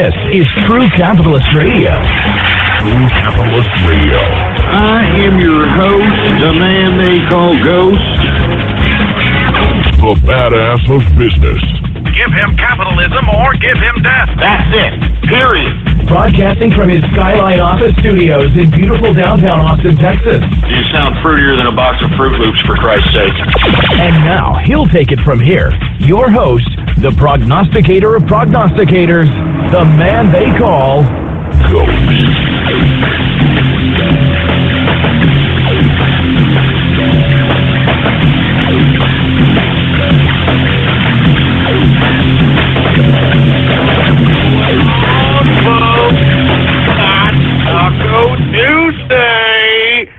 This is True Capitalist Radio. True Capitalist Radio. I am your host, the man they call Ghost. The badass of business. Give him capitalism or give him death. That's it. Period. Broadcasting from his Skyline office studios in beautiful downtown Austin, Texas. You sound fruitier than a box of Fruit Loops, for Christ's sake. And now, he'll take it from here. Your host, the prognosticator of prognosticators, the man they call Ghost. Taco Tuesday.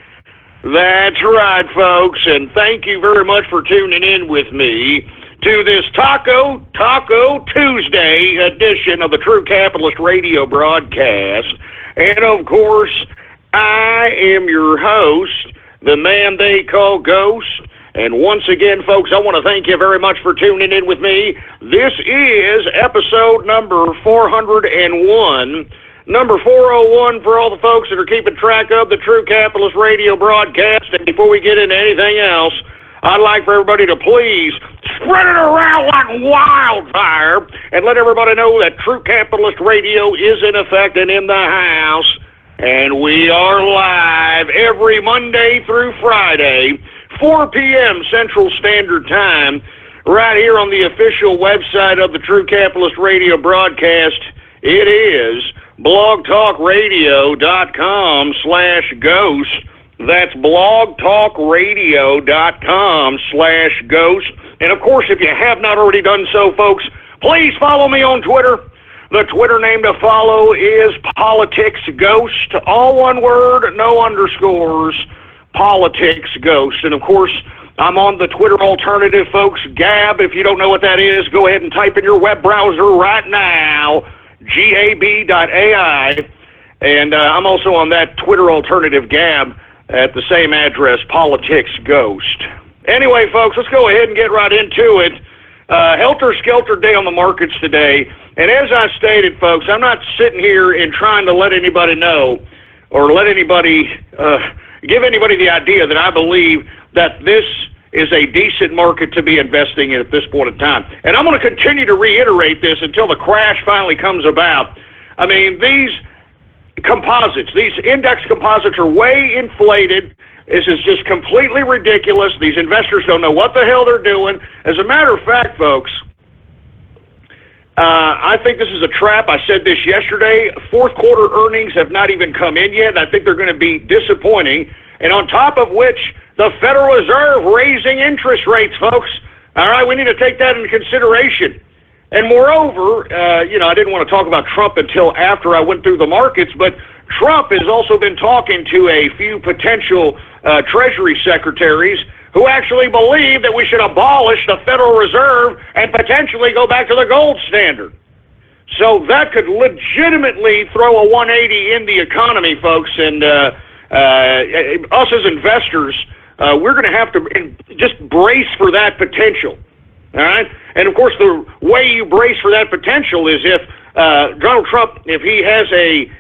That's right, folks, and thank you very much for tuning in with me to this Taco Tuesday edition of the True Capitalist Radio broadcast. And of course, I am your host, the man they call Ghost. And once again, folks, I want to thank you very much for tuning in with me. This is episode number 401. Number 401 for all the folks that are keeping track of the True Capitalist Radio broadcast. And before we get into anything else, I'd like for everybody to please spread it around like wildfire and let everybody know that True Capitalist Radio is in effect and in the house. And we are live every Monday through Friday, 4 p.m. Central Standard Time, right here on the official website of the True Capitalist Radio broadcast. It is blogtalkradio.com/ghost. That's blogtalkradio.com/ghost. And of course, if you have not already done so, folks, please follow me on Twitter. The Twitter name to follow is PoliticsGhost. All one word, no underscores. PoliticsGhost. And of course, I'm on the Twitter alternative, folks. Gab, if you don't know what that is, go ahead and type in your web browser right now. gab.ai, and I'm also on that Twitter alternative Gab at the same address, Politics Ghost. Anyway, folks, let's go ahead and get right into it. Helter-skelter day on the markets today, and as I stated, folks, I'm not sitting here and trying to let anybody know or let anybody give anybody the idea that I believe that this is a decent market to be investing in at this point in time. And I'm going to continue to reiterate this until the crash finally comes about. I mean, these composites, these index composites are way inflated. This is just completely ridiculous. These investors don't know what the hell they're doing. As a matter of fact, folks, I think this is a trap. I said this yesterday. Fourth quarter earnings have not even come in yet. I think they're going to be disappointing. And on top of which, the Federal Reserve raising interest rates, folks. All right, we need to take that into consideration. And moreover, I didn't want to talk about Trump until after I went through the markets, but Trump has also been talking to a few potential Treasury secretaries who actually believe that we should abolish the Federal Reserve and potentially go back to the gold standard. So that could legitimately throw a 180 in the economy, folks, and us as investors, we're going to have to just brace for that potential, all right? And, of course, the way you brace for that potential is if Donald Trump, if he has a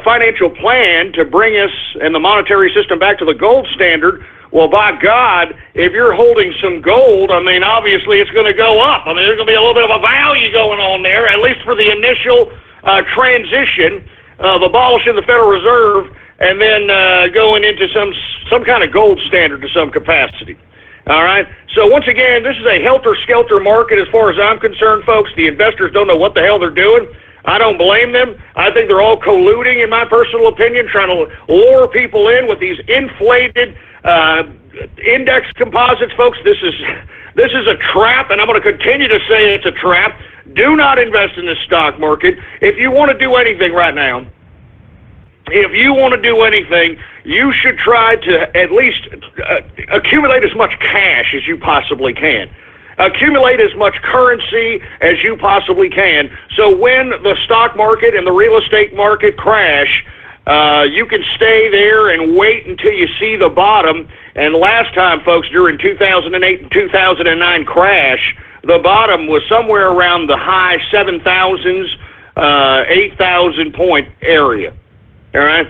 financial plan to bring us and the monetary system back to the gold standard, well, by God, if you're holding some gold, I mean, obviously it's going to go up. I mean, there's going to be a little bit of a value going on there, at least for the initial transition of abolishing the Federal Reserve and then going into some kind of gold standard to some capacity. All right? So once again, this is a helter-skelter market as far as I'm concerned, folks. The investors don't know what the hell they're doing. I don't blame them. I think they're all colluding, in my personal opinion, trying to lure people in with these inflated index composites, folks. This is a trap, and I'm going to continue to say it's a trap. Do not invest in the stock market. If you want to do anything right now, you should try to at least accumulate as much cash as you possibly can. Accumulate as much currency as you possibly can. So when the stock market and the real estate market crash, you can stay there and wait until you see the bottom. And last time, folks, during 2008 and 2009 crash, the bottom was somewhere around the high 7,000s. 8,000 point area. All right?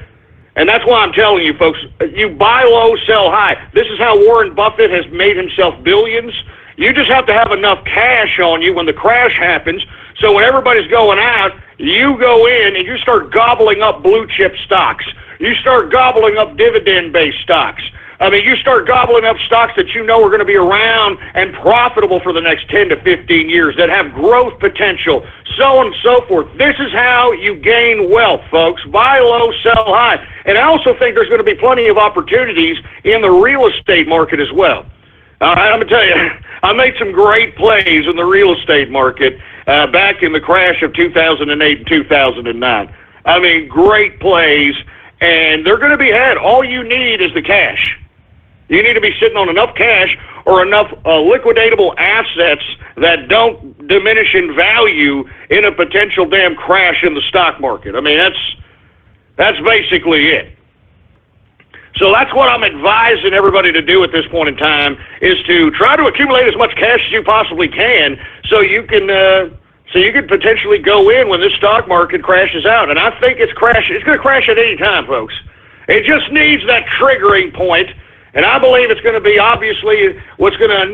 And that's why I'm telling you, folks, you buy low, sell high. This is how Warren Buffett has made himself billions. You just have to have enough cash on you when the crash happens. So when everybody's going out, you go in and you start gobbling up blue chip stocks. You start gobbling up dividend-based stocks. I mean, you start gobbling up stocks that you know are going to be around and profitable for the next 10 to 15 years, that have growth potential, so on and so forth. This is how you gain wealth, folks. Buy low, sell high. And I also think there's going to be plenty of opportunities in the real estate market as well. All right, I'm going to tell you, I made some great plays in the real estate market back in the crash of 2008 and 2009. I mean, great plays, and they're going to be had. All you need is the cash. You need to be sitting on enough cash or enough liquidatable assets that don't diminish in value in a potential damn crash in the stock market. I mean, that's basically it. So that's what I'm advising everybody to do at this point in time, is to try to accumulate as much cash as you possibly can so you can potentially go in when this stock market crashes out. And I think it's going to crash at any time, folks. It just needs that triggering point. And I believe it's going to be, obviously, what's going to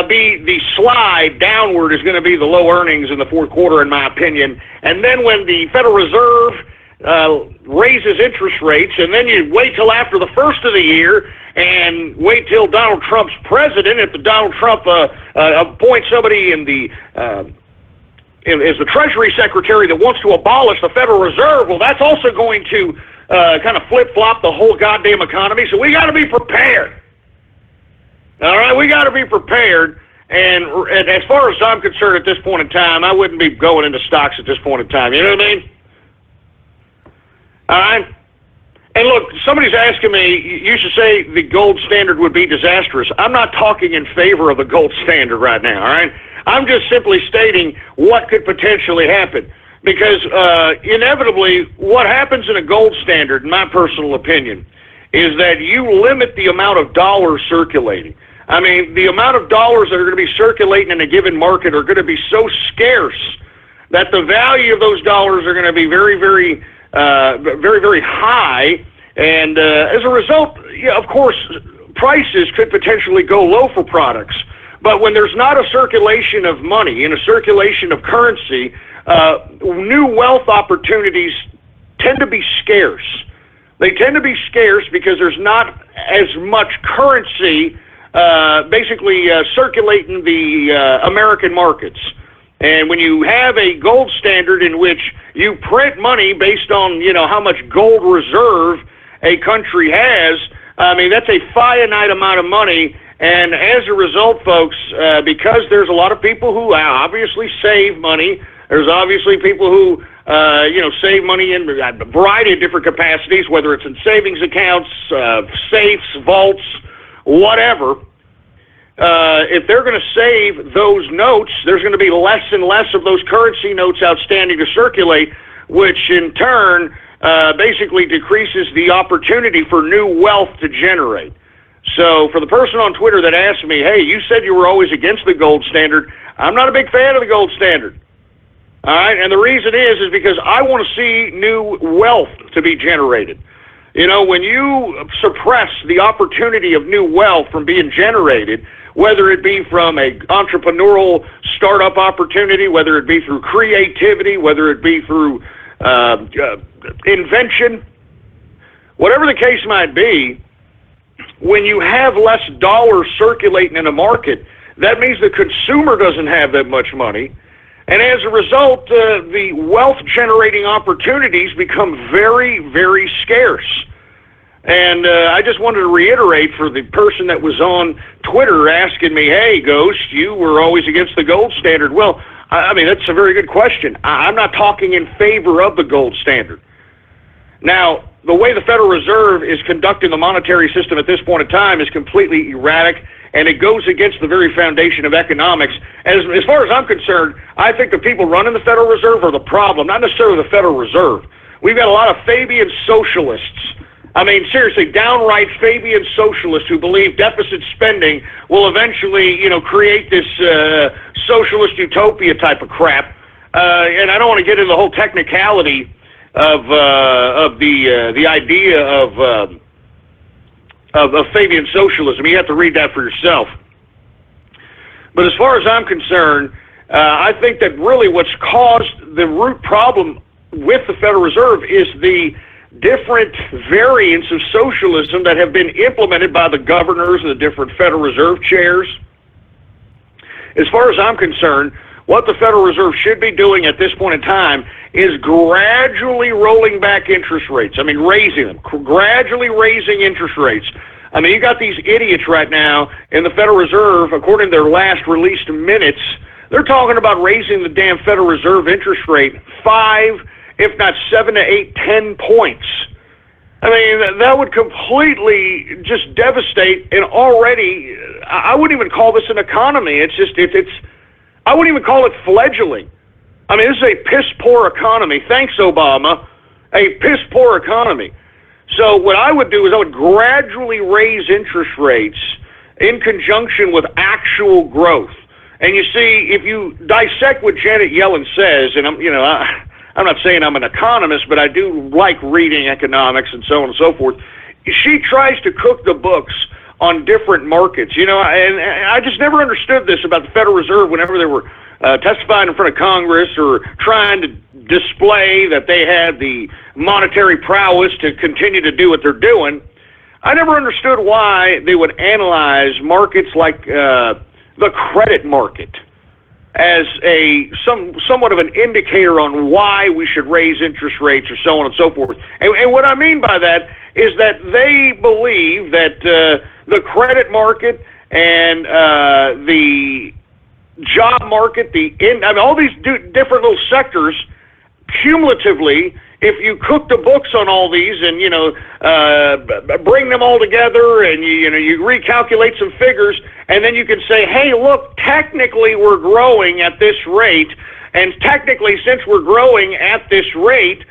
be the slide downward is going to be the low earnings in the fourth quarter, in my opinion. And then when the Federal Reserve raises interest rates, and then you wait till after the first of the year and wait till Donald Trump's president, if Donald Trump appoints somebody as the Treasury Secretary that wants to abolish the Federal Reserve, well, that's also going to kind of flip-flop the whole goddamn economy. So we got to be prepared. All right, we got to be prepared. And as far as I'm concerned at this point in time, I wouldn't be going into stocks at this point in time. You know what I mean? All right? And look, somebody's asking me, you should say the gold standard would be disastrous. I'm not talking in favor of the gold standard right now, all right? I'm just simply stating what could potentially happen. Because inevitably, what happens in a gold standard, in my personal opinion, is that you limit the amount of dollars circulating. I mean, the amount of dollars that are going to be circulating in a given market are going to be so scarce that the value of those dollars are going to be very, very, very high. And as a result, yeah, of course, prices could potentially go low for products. But when there's not a circulation of money and a circulation of currency, new wealth opportunities tend to be scarce. They tend to be scarce because there's not as much currency basically circulating the American markets. And when you have a gold standard in which you print money based on, how much gold reserve a country has, I mean, that's a finite amount of money. And as a result, folks, because there's a lot of people who obviously save money, there's obviously people who, save money in a variety of different capacities, whether it's in savings accounts, safes, vaults, whatever. If they're going to save those notes, there's going to be less and less of those currency notes outstanding to circulate, which in turn basically decreases the opportunity for new wealth to generate. So for the person on Twitter that asked me, hey, you said you were always against the gold standard, I'm not a big fan of the gold standard. All right, and the reason is because I want to see new wealth to be generated. When you suppress the opportunity of new wealth from being generated, whether it be from a entrepreneurial startup opportunity, whether it be through creativity, whether it be through invention, whatever the case might be, when you have less dollars circulating in a market, that means the consumer doesn't have that much money. And as a result, the wealth-generating opportunities become very, very scarce. And I just wanted to reiterate for the person that was on Twitter asking me, hey, Ghost, you were always against the gold standard. Well, I mean, that's a very good question. I'm not talking in favor of the gold standard. Now, the way the Federal Reserve is conducting the monetary system at this point in time is completely erratic, and it goes against the very foundation of economics. As far as I'm concerned, I think the people running the Federal Reserve are the problem, not necessarily the Federal Reserve. We've got a lot of Fabian socialists. I mean, seriously, downright Fabian socialists who believe deficit spending will eventually, create this socialist utopia type of crap. and I don't want to get into the whole technicality of the idea of Fabian socialism. You have to read that for yourself. But as far as I'm concerned, I think that really what's caused the root problem with the Federal Reserve is the different variants of socialism that have been implemented by the governors and the different Federal Reserve chairs. As far as I'm concerned, what the Federal Reserve should be doing at this point in time is gradually rolling back interest rates. I mean, raising them, gradually raising interest rates. I mean, you got these idiots right now in the Federal Reserve, according to their last released minutes, they're talking about raising the damn Federal Reserve interest rate 5, if not 7 to 8, 10 points. I mean, that would completely just devastate an already, I wouldn't even call this an economy. It's I wouldn't even call it fledgling. I mean, this is a piss-poor economy. Thanks, Obama. A piss-poor economy. So what I would do is I would gradually raise interest rates in conjunction with actual growth. And you see, if you dissect what Janet Yellen says, and I'm not saying I'm an economist, but I do like reading economics and so on and so forth. She tries to cook the books on different markets, and I just never understood this about the Federal Reserve whenever they were testifying in front of Congress or trying to display that they had the monetary prowess to continue to do what they're doing. I never understood why they would analyze markets like the credit market as somewhat of an indicator on why we should raise interest rates or so on and so forth. And what I mean by that is that they believe that the credit market and the job market, all these different little sectors, cumulatively, if you cook the books on all these and bring them all together and you recalculate some figures, and then you can say, hey, look, technically we're growing at this rate, and technically since we're growing at this rate,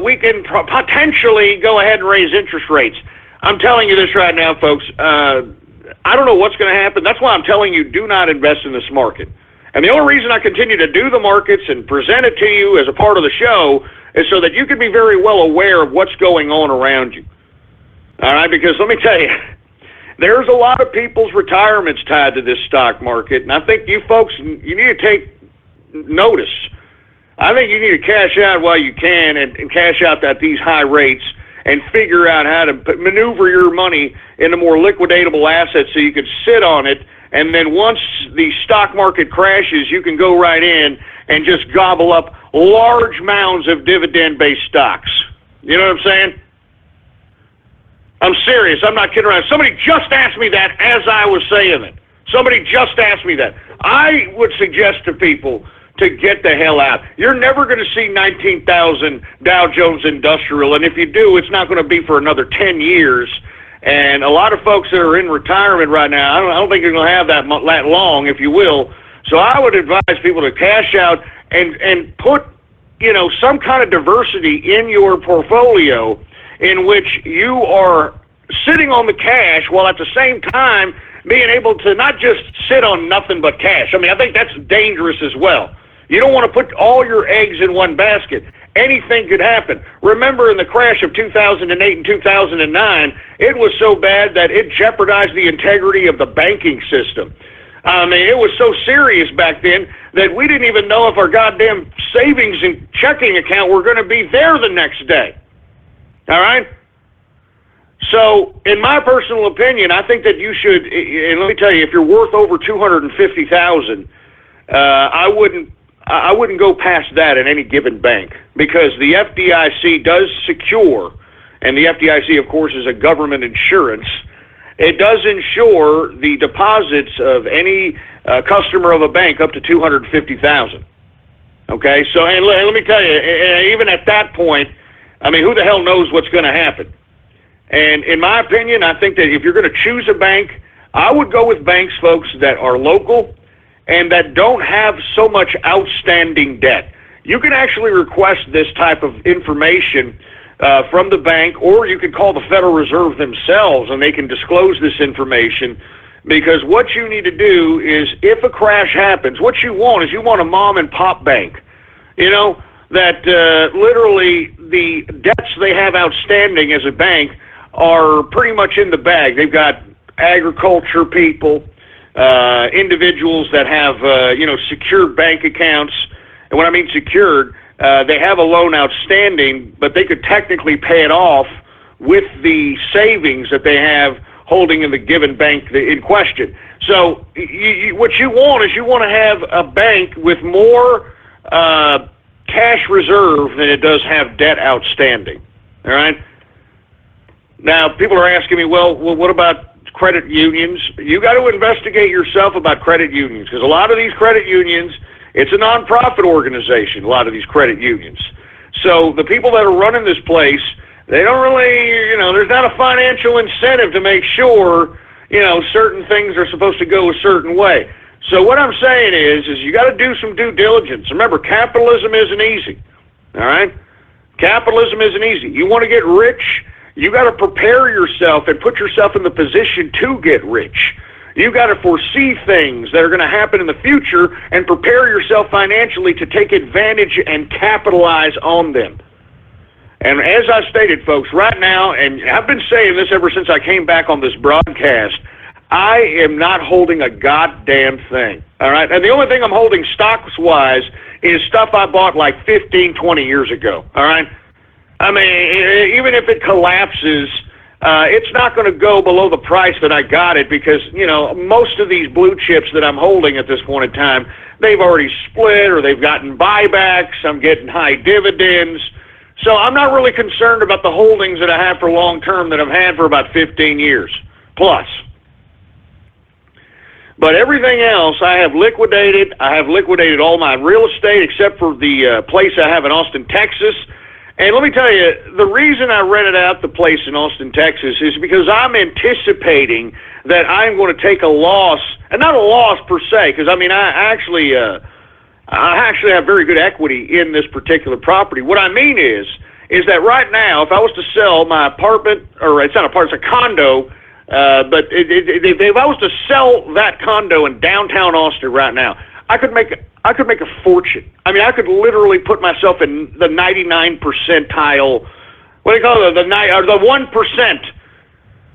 we can potentially go ahead and raise interest rates. I'm telling you this right now, folks. I don't know what's going to happen. That's why I'm telling you, do not invest in this market. And the only reason I continue to do the markets and present it to you as a part of the show is so that you can be very well aware of what's going on around you. All right? Because let me tell you, there's a lot of people's retirements tied to this stock market, and I think you folks, you need to take notice. I think you need to cash out while you can and cash out at these high rates and figure out how to maneuver your money into more liquidatable assets so you can sit on it, and then once the stock market crashes, you can go right in and just gobble up large mounds of dividend-based stocks. You know what I'm saying? I'm serious. I'm not kidding around. Somebody just asked me that as I was saying it. Somebody just asked me that. I would suggest to people to get the hell out. You're never going to see 19,000 Dow Jones Industrial, and if you do, it's not going to be for another 10 years. And a lot of folks that are in retirement right now, I don't think they're going to have that long, if you will. So I would advise people to cash out and put, some kind of diversity in your portfolio in which you are sitting on the cash while at the same time being able to not just sit on nothing but cash. I mean, I think that's dangerous as well. You don't want to put all your eggs in one basket. Anything could happen. Remember in the crash of 2008 and 2009, it was so bad that it jeopardized the integrity of the banking system. I mean, it was so serious back then that we didn't even know if our goddamn savings and checking account were going to be there the next day. All right? So, in my personal opinion, I think that you should, and let me tell you, if you're worth over $250,000, I wouldn't go past that in any given bank, because the FDIC does secure, and the FDIC, of course, is a government insurance. It does insure the deposits of any customer of a bank up to $250,000. Okay, so and let me tell you, even at that point, I mean, who the hell knows what's going to happen? And in my opinion, I think that if you're going to choose a bank, I would go with banks, folks, that are local and that don't have so much outstanding debt. You can actually request this type of information from the bank, or you can call the Federal Reserve themselves and they can disclose this information, because what you need to do is, if a crash happens, what you want is you want a mom and pop bank. You know, that literally the debts they have outstanding as a bank are pretty much in the bag. They've got agriculture people, individuals that have, secured bank accounts. And when I mean secured, they have a loan outstanding, but they could technically pay it off with the savings that they have holding in the given bank in question. So what you want is you want to have a bank with more cash reserve than it does have debt outstanding. All right? Now, people are asking me, well, what about credit unions? You got to investigate yourself about credit unions, because a lot of these credit unions, it's a nonprofit organization, a lot of these credit unions. So the people that are running this place, they don't really, there's not a financial incentive to make sure, certain things are supposed to go a certain way. So what I'm saying is you got to do some due diligence. Remember, capitalism isn't easy, all right? Capitalism isn't easy. You want to get rich, you got to prepare yourself and put yourself in the position to get rich. You got to foresee things that are going to happen in the future and prepare yourself financially to take advantage and capitalize on them. And as I stated, folks, right now, and I've been saying this ever since I came back on this broadcast, I am not holding a goddamn thing, all right? And the only thing I'm holding stocks-wise is stuff I bought like 15, 20 years ago, all right? I mean, even if it collapses, it's not going to go below the price that I got it, because, most of these blue chips that I'm holding at this point in time, they've already split or they've gotten buybacks. I'm getting high dividends. So I'm not really concerned about the holdings that I have for long term that I've had for about 15 years plus. But everything else I have liquidated. I have liquidated all my real estate except for the place I have in Austin, Texas. And let me tell you, the reason I rented out the place in Austin, Texas is because I'm anticipating that I'm going to take a loss, and not a loss per se, because, I actually have very good equity in this particular property. What I mean is that right now, if I was to sell my apartment, or it's not an apartment, it's a condo, but if I was to sell that condo in downtown Austin right now, I could make a fortune. I could literally put myself in the 99 percentile. What do you call it? The 1%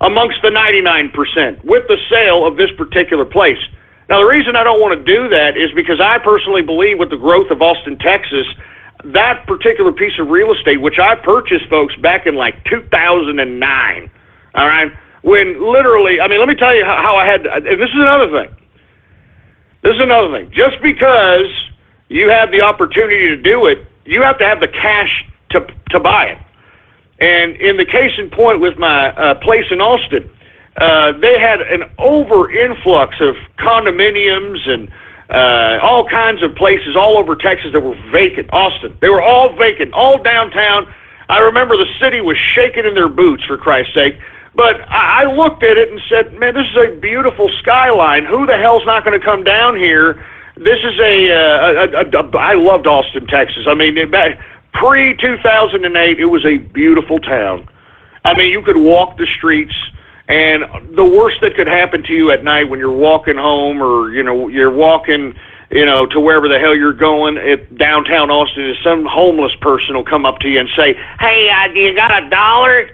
amongst the 99% with the sale of this particular place. Now, the reason I don't want to do that is because I personally believe with the growth of Austin, Texas, that particular piece of real estate, which I purchased, folks, back in like 2009. All right, when literally, let me tell you how I had. And this is another thing. Just because you have the opportunity to do it, you have to have the cash to buy it. And in the case in point with my place in Austin, they had an over-influx of condominiums and all kinds of places all over Texas that were vacant. Austin, they were all vacant, all downtown. I remember the city was shaking in their boots, for Christ's sake. But I looked at it and said, man, this is a beautiful skyline. Who the hell's not going to come down here? This is I loved Austin, Texas. Pre-2008, it was a beautiful town. You could walk the streets, and the worst that could happen to you at night when you're walking home or, you're walking, to wherever the hell you're going at downtown Austin, is some homeless person will come up to you and say, hey, you got $1?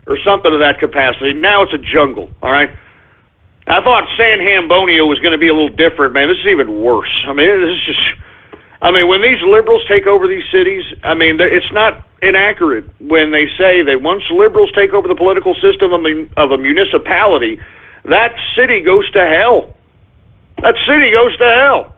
Or something of that capacity. Now it's a jungle, all right? I thought San Hambonio was going to be a little different, man. This is even worse. This is just... when these liberals take over these cities, it's not inaccurate when they say that once liberals take over the political system of a municipality, that city goes to hell. That city goes to hell.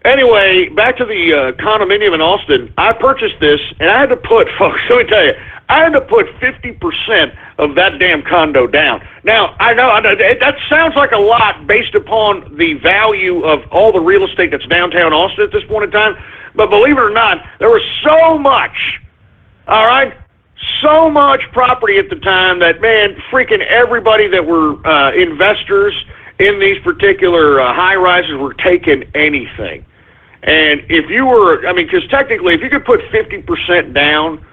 Anyway, back to the condominium in Austin. I purchased this, and I had to put, folks, let me tell you, I had to put 50% of that damn condo down. Now, I know that sounds like a lot based upon the value of all the real estate that's downtown Austin at this point in time, but believe it or not, there was so much, all right, so much property at the time that, man, freaking everybody that were investors in these particular high-rises were taking anything. And if you were, because technically, if you could put 50% down,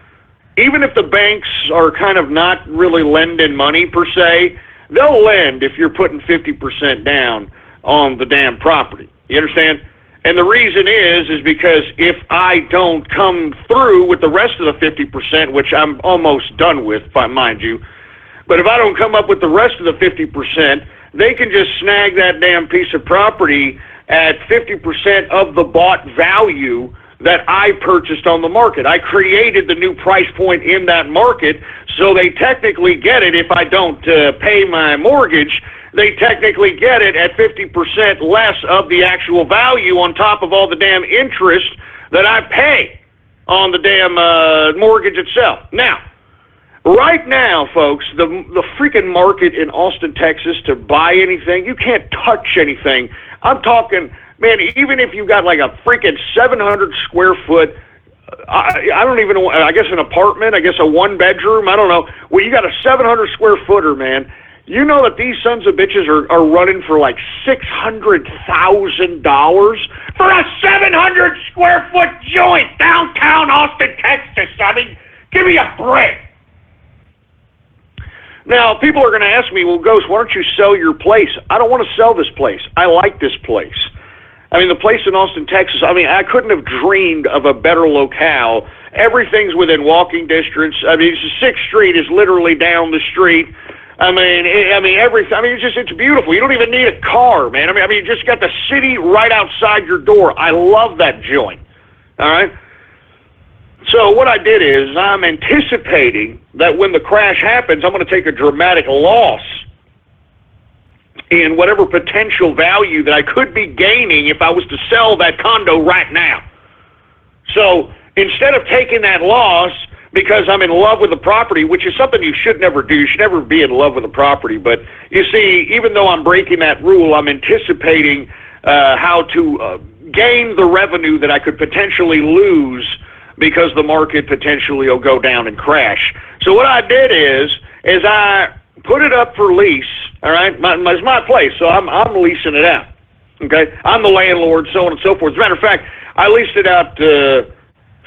even if the banks are kind of not really lending money per se, they'll lend if you're putting 50% down on the damn property. You understand? And the reason is because if I don't come through with the rest of the 50%, which I'm almost done with, mind you, but if I don't come up with the rest of the 50%, they can just snag that damn piece of property at 50% of the bought value that I purchased on the market. I created the new price point in that market, so they technically get it. If I don't pay my mortgage, they technically get it at 50% less of the actual value on top of all the damn interest that I pay on the damn mortgage itself. Now, right now, folks, the freaking market in Austin, Texas, to buy anything, you can't touch anything. I'm talking, man, even if you got like a freaking 700 square foot, I don't even know, I guess an apartment, I guess a one bedroom, I don't know. Well, you got a 700 square footer, man. You know that these sons of bitches are running for like $600,000 for a 700 square foot joint downtown Austin, Texas. I mean, give me a break. Now, people are going to ask me, well, Ghost, why don't you sell your place? I don't want to sell this place. I like this place. I mean, the place in Austin, Texas, I mean, I couldn't have dreamed of a better locale. Everything's within walking distance. I mean, 6th Street is literally down the street. I mean, everything. I mean, it's beautiful. You don't even need a car, man. I mean, you just got the city right outside your door. I love that joint. All right? So what I did is I'm anticipating that when the crash happens, I'm going to take a dramatic loss in whatever potential value that I could be gaining if I was to sell that condo right now. So instead of taking that loss because I'm in love with the property, which is something you should never do, you should never be in love with the property, but you see, even though I'm breaking that rule, I'm anticipating how to gain the revenue that I could potentially lose because the market potentially will go down and crash. So what I did is I put it up for lease, all right? It's my place, so I'm leasing it out, okay? I'm the landlord, so on and so forth. As a matter of fact, I leased it out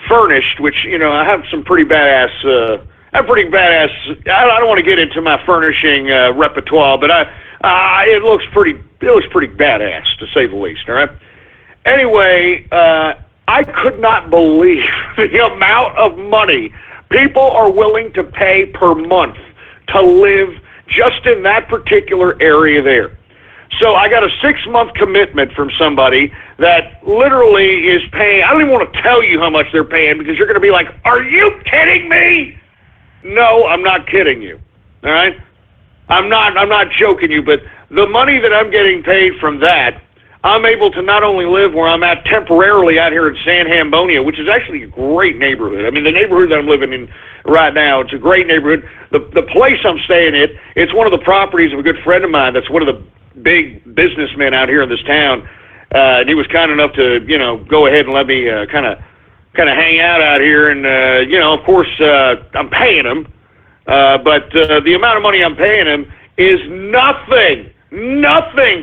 furnished, which, you know, I have some pretty badass, I don't want to get into my furnishing repertoire, but it looks pretty badass, to say the least, all right? Anyway, I could not believe the amount of money people are willing to pay per month to live just in that particular area there. So I got a 6-month commitment from somebody that literally is paying, I don't even want to tell you how much they're paying because you're going to be like, are you kidding me? No, I'm not kidding you, all right? I'm not joking you, but the money that I'm getting paid from that, I'm able to not only live where I'm at temporarily out here in San Hambonia, which is actually a great neighborhood. I mean, the neighborhood that I'm living in right now, it's a great neighborhood. The place I'm staying at, it's one of the properties of a good friend of mine that's one of the big businessmen out here in this town. And he was kind enough to, you know, go ahead and let me kind of hang out here. And, you know, of course, I'm paying him. But the amount of money I'm paying him is nothing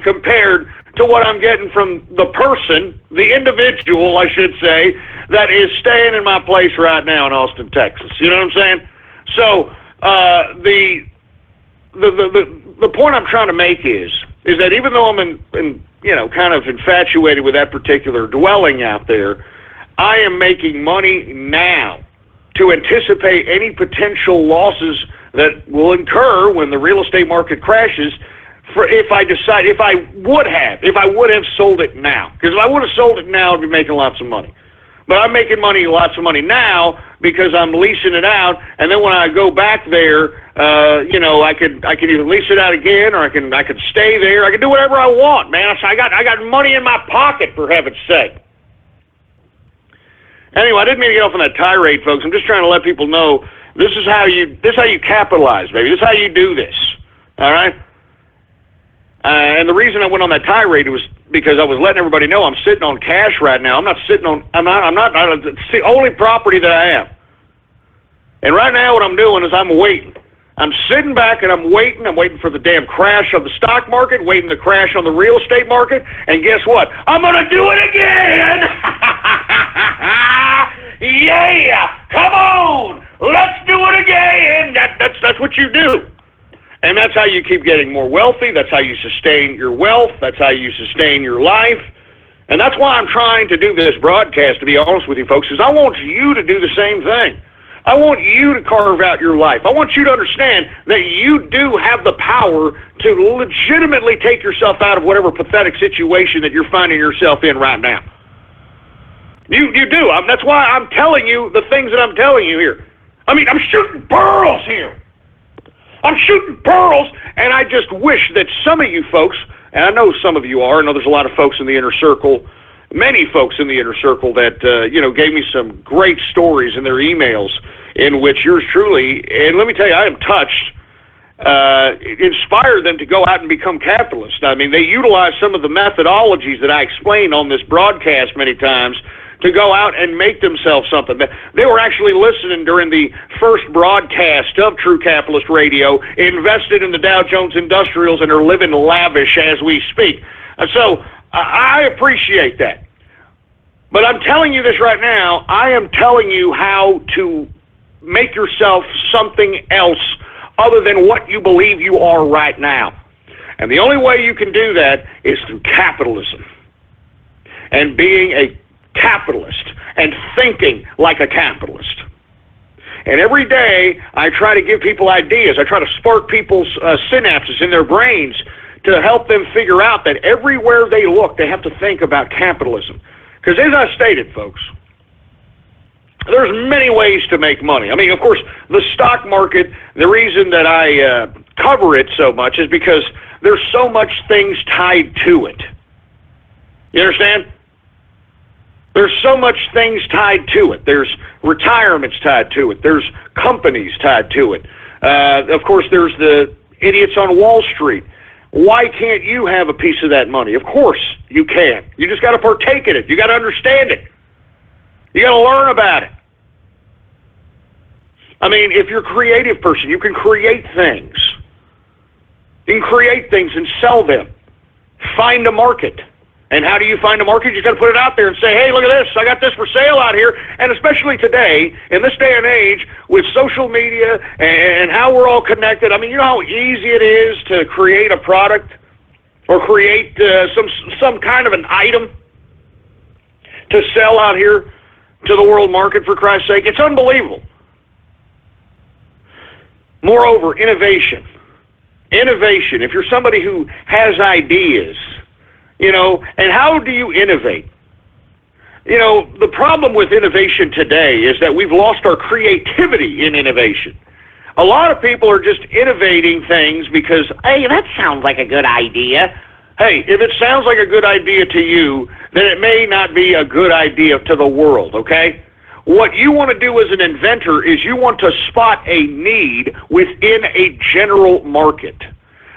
compared to what I'm getting from the person, the individual, I should say, that is staying in my place right now in Austin, Texas. You know what I'm saying? So the point I'm trying to make is that even though I'm in you know, kind of infatuated with that particular dwelling out there, I am making money now to anticipate any potential losses that will incur when the real estate market crashes. If I would have sold it now. Because if I would have sold it now, I'd be making lots of money. But I'm making lots of money now because I'm leasing it out, and then when I go back there, you know, I could either lease it out again, or I could stay there. I can do whatever I want, man. I got money in my pocket, for heaven's sake. Anyway, I didn't mean to get off on that tirade, folks. I'm just trying to let people know this is how you capitalize, baby. This is how you do this. All right. And the reason I went on that tirade was because I was letting everybody know I'm sitting on cash right now. It's the only property that I have. And right now what I'm doing is I'm waiting. I'm sitting back and I'm waiting. I'm waiting for the damn crash of the stock market, waiting to crash on the real estate market. And guess what? I'm going to do it again. Yeah, come on. Let's do it again. That's what you do. And that's how you keep getting more wealthy. That's how you sustain your wealth. That's how you sustain your life. And that's why I'm trying to do this broadcast, to be honest with you folks, is I want you to do the same thing. I want you to carve out your life. I want you to understand that you do have the power to legitimately take yourself out of whatever pathetic situation that you're finding yourself in right now. You do. That's why I'm telling you the things that I'm telling you here. I mean, I'm shooting pearls here. I'm shooting pearls, and I just wish that some of you folks, and I know some of you are, I know there's a lot of folks in the inner circle, many folks in the inner circle that, gave me some great stories in their emails in which yours truly, and let me tell you, I am touched, inspired them to go out and become capitalists. I mean, they utilize some of the methodologies that I explained on this broadcast many times to go out and make themselves something. They were actually listening during the first broadcast of True Capitalist Radio, invested in the Dow Jones Industrials, and are living lavish as we speak. So I appreciate that. But I'm telling you this right now, I am telling you how to make yourself something else other than what you believe you are right now. And the only way you can do that is through capitalism and being a capitalist and thinking like a capitalist. And every day I try to give people ideas. I try to spark people's synapses in their brains to help them figure out that everywhere they look, they have to think about capitalism. Because as I stated, folks, there's many ways to make money. I mean, of course, the stock market, the reason that I cover it so much is because there's so much things tied to it. You understand? There's so much things tied to it. There's retirements tied to it. There's companies tied to it. Of course, there's the idiots on Wall Street. Why can't you have a piece of that money? Of course you can. You just got to partake in it. You got to understand it. You got to learn about it. I mean, if you're a creative person, you can create things. You can create things and sell them. Find a market. And how do you find a market? You just got to put it out there and say, hey, look at this. I got this for sale out here. And especially today, in this day and age, with social media and how we're all connected, I mean, you know how easy it is to create a product or create some kind of an item to sell out here to the world market, for Christ's sake. It's unbelievable. Moreover, innovation. Innovation. If you're somebody who has ideas, and how do you innovate? The problem with innovation today is that we've lost our creativity in innovation. A lot of people are just innovating things because, hey, that sounds like a good idea. Hey, if it sounds like a good idea to you, then it may not be a good idea to the world, okay? What you want to do as an inventor is you want to spot a need within a general market.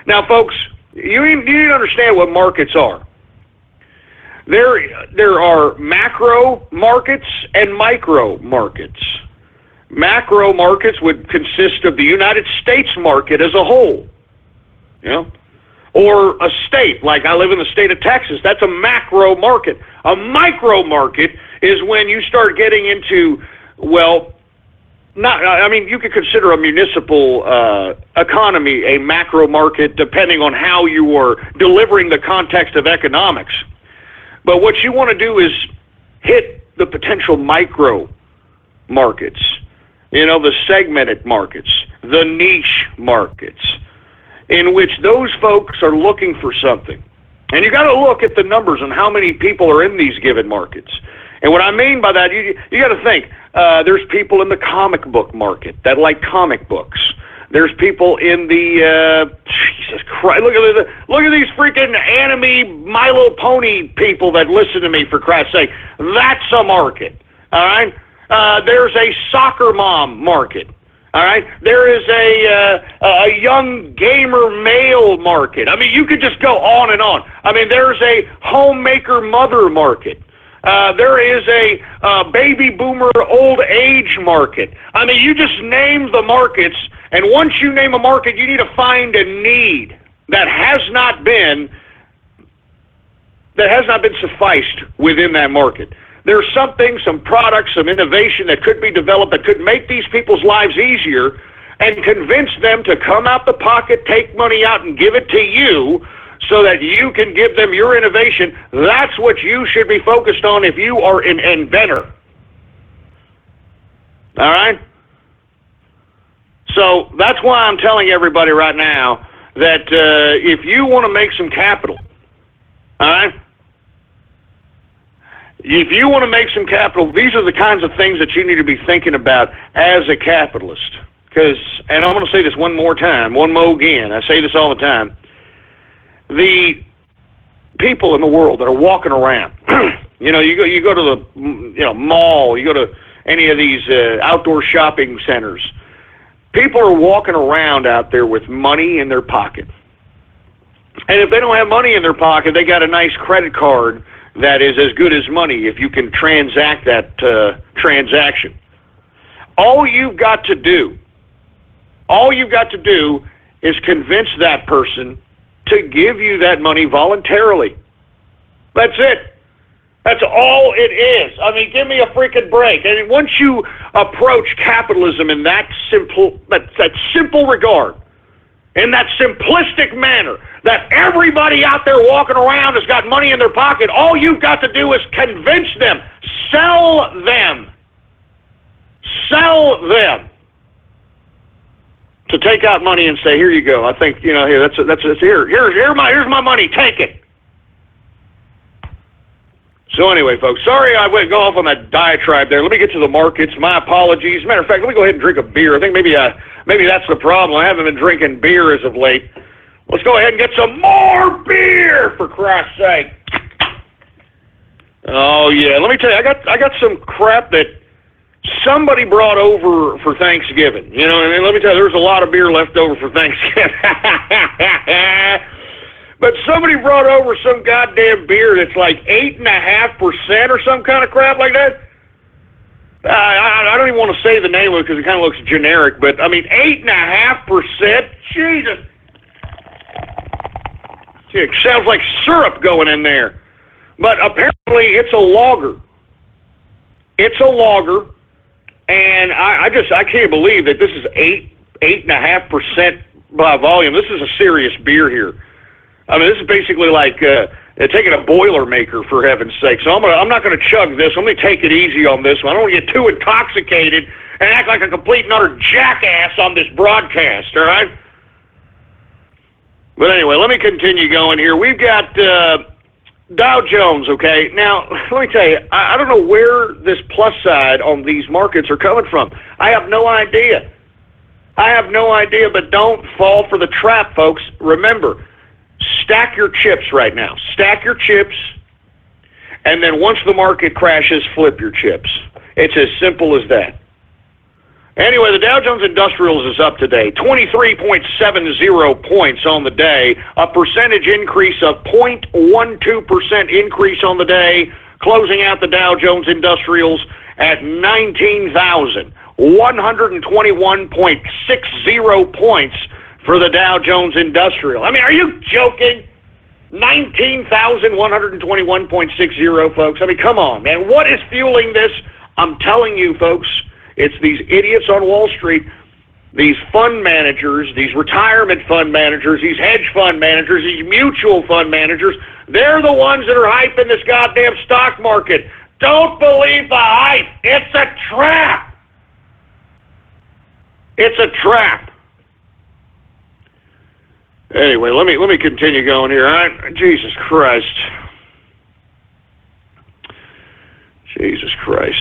Now, folks, you need to understand what markets are. There are macro markets and micro markets. Macro markets would consist of the United States market as a whole, or a state, like I live in the state of Texas. That's a macro market. A micro market is when you start getting into, you could consider a municipal economy a macro market depending on how you are delivering the context of economics. But what you want to do is hit the potential micro markets, the segmented markets, the niche markets, in which those folks are looking for something. And you got to look at the numbers on how many people are in these given markets. And what I mean by that, you got to think, there's people in the comic book market that like comic books. There's people in the, Jesus Christ, look at these freaking anime My Little Pony people that listen to me, for Christ's sake. That's a market, all right? There's a soccer mom market, all right? There is a young gamer male market. I mean, you could just go on and on. I mean, there's a homemaker mother market. There is a baby boomer old age market. I mean, you just name the markets, and once you name a market, you need to find a need that has not been sufficed within that market. There's something, some products, some innovation that could be developed that could make these people's lives easier and convince them to come out the pocket, take money out, and give it to you, so that you can give them your innovation. That's what you should be focused on if you are an inventor. All right? So that's why I'm telling everybody right now that if you want to make some capital, all right? If you want to make some capital, these are the kinds of things that you need to be thinking about as a capitalist. Because, and I'm going to say this one more time, one more again, I say this all the time, the people in the world that are walking around, you go to the mall, you go to any of these outdoor shopping centers, people are walking around out there with money in their pocket. And if they don't have money in their pocket, they got a nice credit card that is as good as money if you can transact that transaction. All you've got to do is convince that person to give you that money voluntarily. That's it. That's all it is. I mean, give me a freaking break. And once you approach capitalism in that simple regard, in that simplistic manner, that everybody out there walking around has got money in their pocket, all you've got to do is convince them, sell them to take out money and say, here you go. I think, here, here's my money, take it. So anyway, folks, sorry I went go off on that diatribe there. Let me get to the markets. My apologies. As a matter of fact, let me go ahead and drink a beer. I think maybe that's the problem. I haven't been drinking beer as of late. Let's go ahead and get some more beer, for Christ's sake. Oh yeah, let me tell you, I got some crap that somebody brought over for Thanksgiving. And let me tell you, there's a lot of beer left over for Thanksgiving. But somebody brought over some goddamn beer that's like 8.5% or some kind of crap like that. I don't even want to say the name of it because it kind of looks generic, but I mean 8.5%. Jesus, it sounds like syrup going in there. But apparently it's a lager. It's a lager, and I can't believe that this is 8.5% by volume. This is a serious beer here. I mean, this is basically like taking a Boilermaker, for heaven's sake. So I'm not going to chug this. I'm going to take it easy on this one. I don't want to get too intoxicated and act like a complete and utter jackass on this broadcast, all right? But anyway, let me continue going here. We've got Dow Jones, okay? Now, let me tell you, I don't know where this plus side on these markets are coming from. I have no idea. But don't fall for the trap, folks. Remember, stack your chips right now. Stack your chips, and then once the market crashes, flip your chips. It's as simple as that. Anyway, the Dow Jones Industrials is up today, 23.70 points on the day, a percentage increase of 0.12% increase on the day, closing out the Dow Jones Industrials at 19,121.60 points for the Dow Jones Industrial. I mean, are you joking? 19,121.60, folks. I mean, come on, man. What is fueling this? I'm telling you, folks, it's these idiots on Wall Street, these fund managers, these retirement fund managers, these hedge fund managers, these mutual fund managers. They're the ones that are hyping this goddamn stock market. Don't believe the hype. It's a trap. It's a trap. Anyway, let me continue going here. All right? Jesus Christ.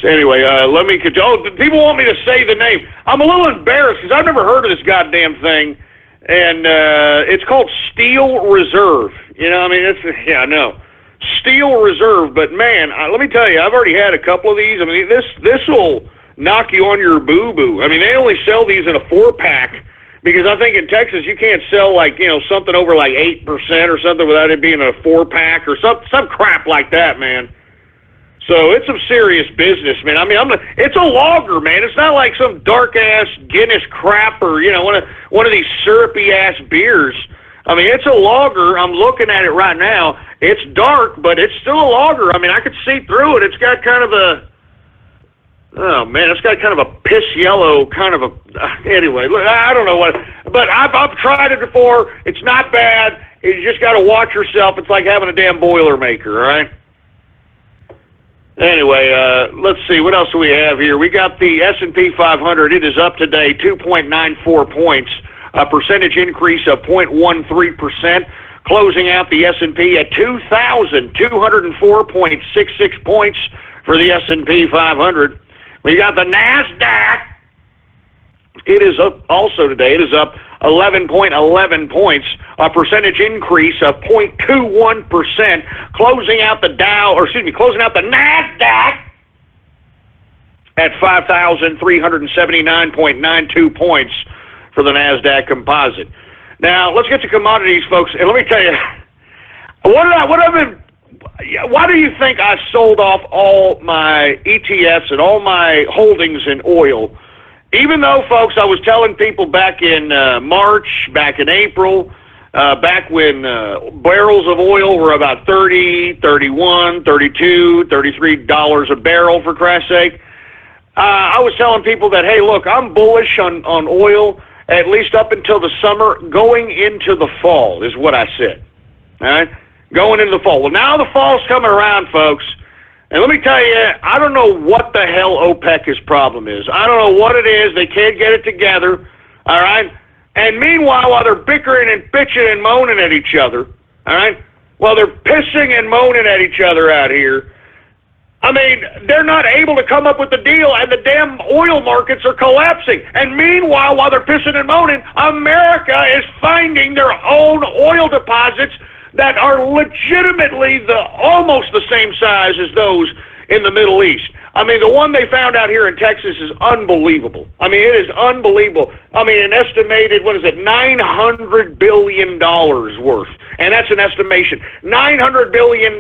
Anyway, let me continue. Oh, people want me to say the name. I'm a little embarrassed because I've never heard of this goddamn thing, and it's called Steel Reserve. I mean, I know. Steel Reserve, but man, let me tell you, I've already had a couple of these. I mean, this will knock you on your boo-boo. I mean, they only sell these in a 4-pack. Because I think in Texas you can't sell something over like 8% or something without it being a 4-pack or some crap like that, man. So it's some serious business, man. I mean, it's a lager, man. It's not like some dark ass Guinness crap or one of these syrupy ass beers. I mean, it's a lager. I'm looking at it right now. It's dark, but it's still a lager. I mean, I could see through it. It's got kind of it's got kind of a piss yellow kind of a. Anyway, I don't know what, but I've tried it before. It's not bad, You just got to watch yourself. It's like having a damn Boilermaker, all right? Anyway, let's see. What else do we have here? We got the S&P 500. It is up today, 2.94 points, a percentage increase of 0.13%, closing out the S&P at 2,204.66 points for the S&P 500. We got the NASDAQ. It is up also today. It is up 11.11 points, a percentage increase of 0.21%, closing out the NASDAQ at 5,379.92 points for the NASDAQ composite. Now, let's get to commodities, folks, and let me tell you, why do you think I sold off all my ETFs and all my holdings in oil? Even though, folks, I was telling people back in March, back in April, back when barrels of oil were about $30, $31, $32, $33 a barrel, for Christ's sake, I was telling people that, hey, look, I'm bullish on oil at least up until the summer, going into the fall is what I said. All right? Going into the fall. Well, now the fall's coming around, folks. And let me tell you, I don't know what the hell OPEC's problem is. I don't know what it is. They can't get it together, all right? And meanwhile, while they're bickering and bitching and moaning at each other, all right, while they're pissing and moaning at each other out here, I mean, they're not able to come up with a deal, and the damn oil markets are collapsing. And meanwhile, while they're pissing and moaning, America is finding their own oil deposits that are legitimately almost the same size as those in the Middle East. I mean, the one they found out here in Texas is unbelievable. I mean, it is unbelievable. I mean, an estimated, $900 billion worth. And that's an estimation. $900 billion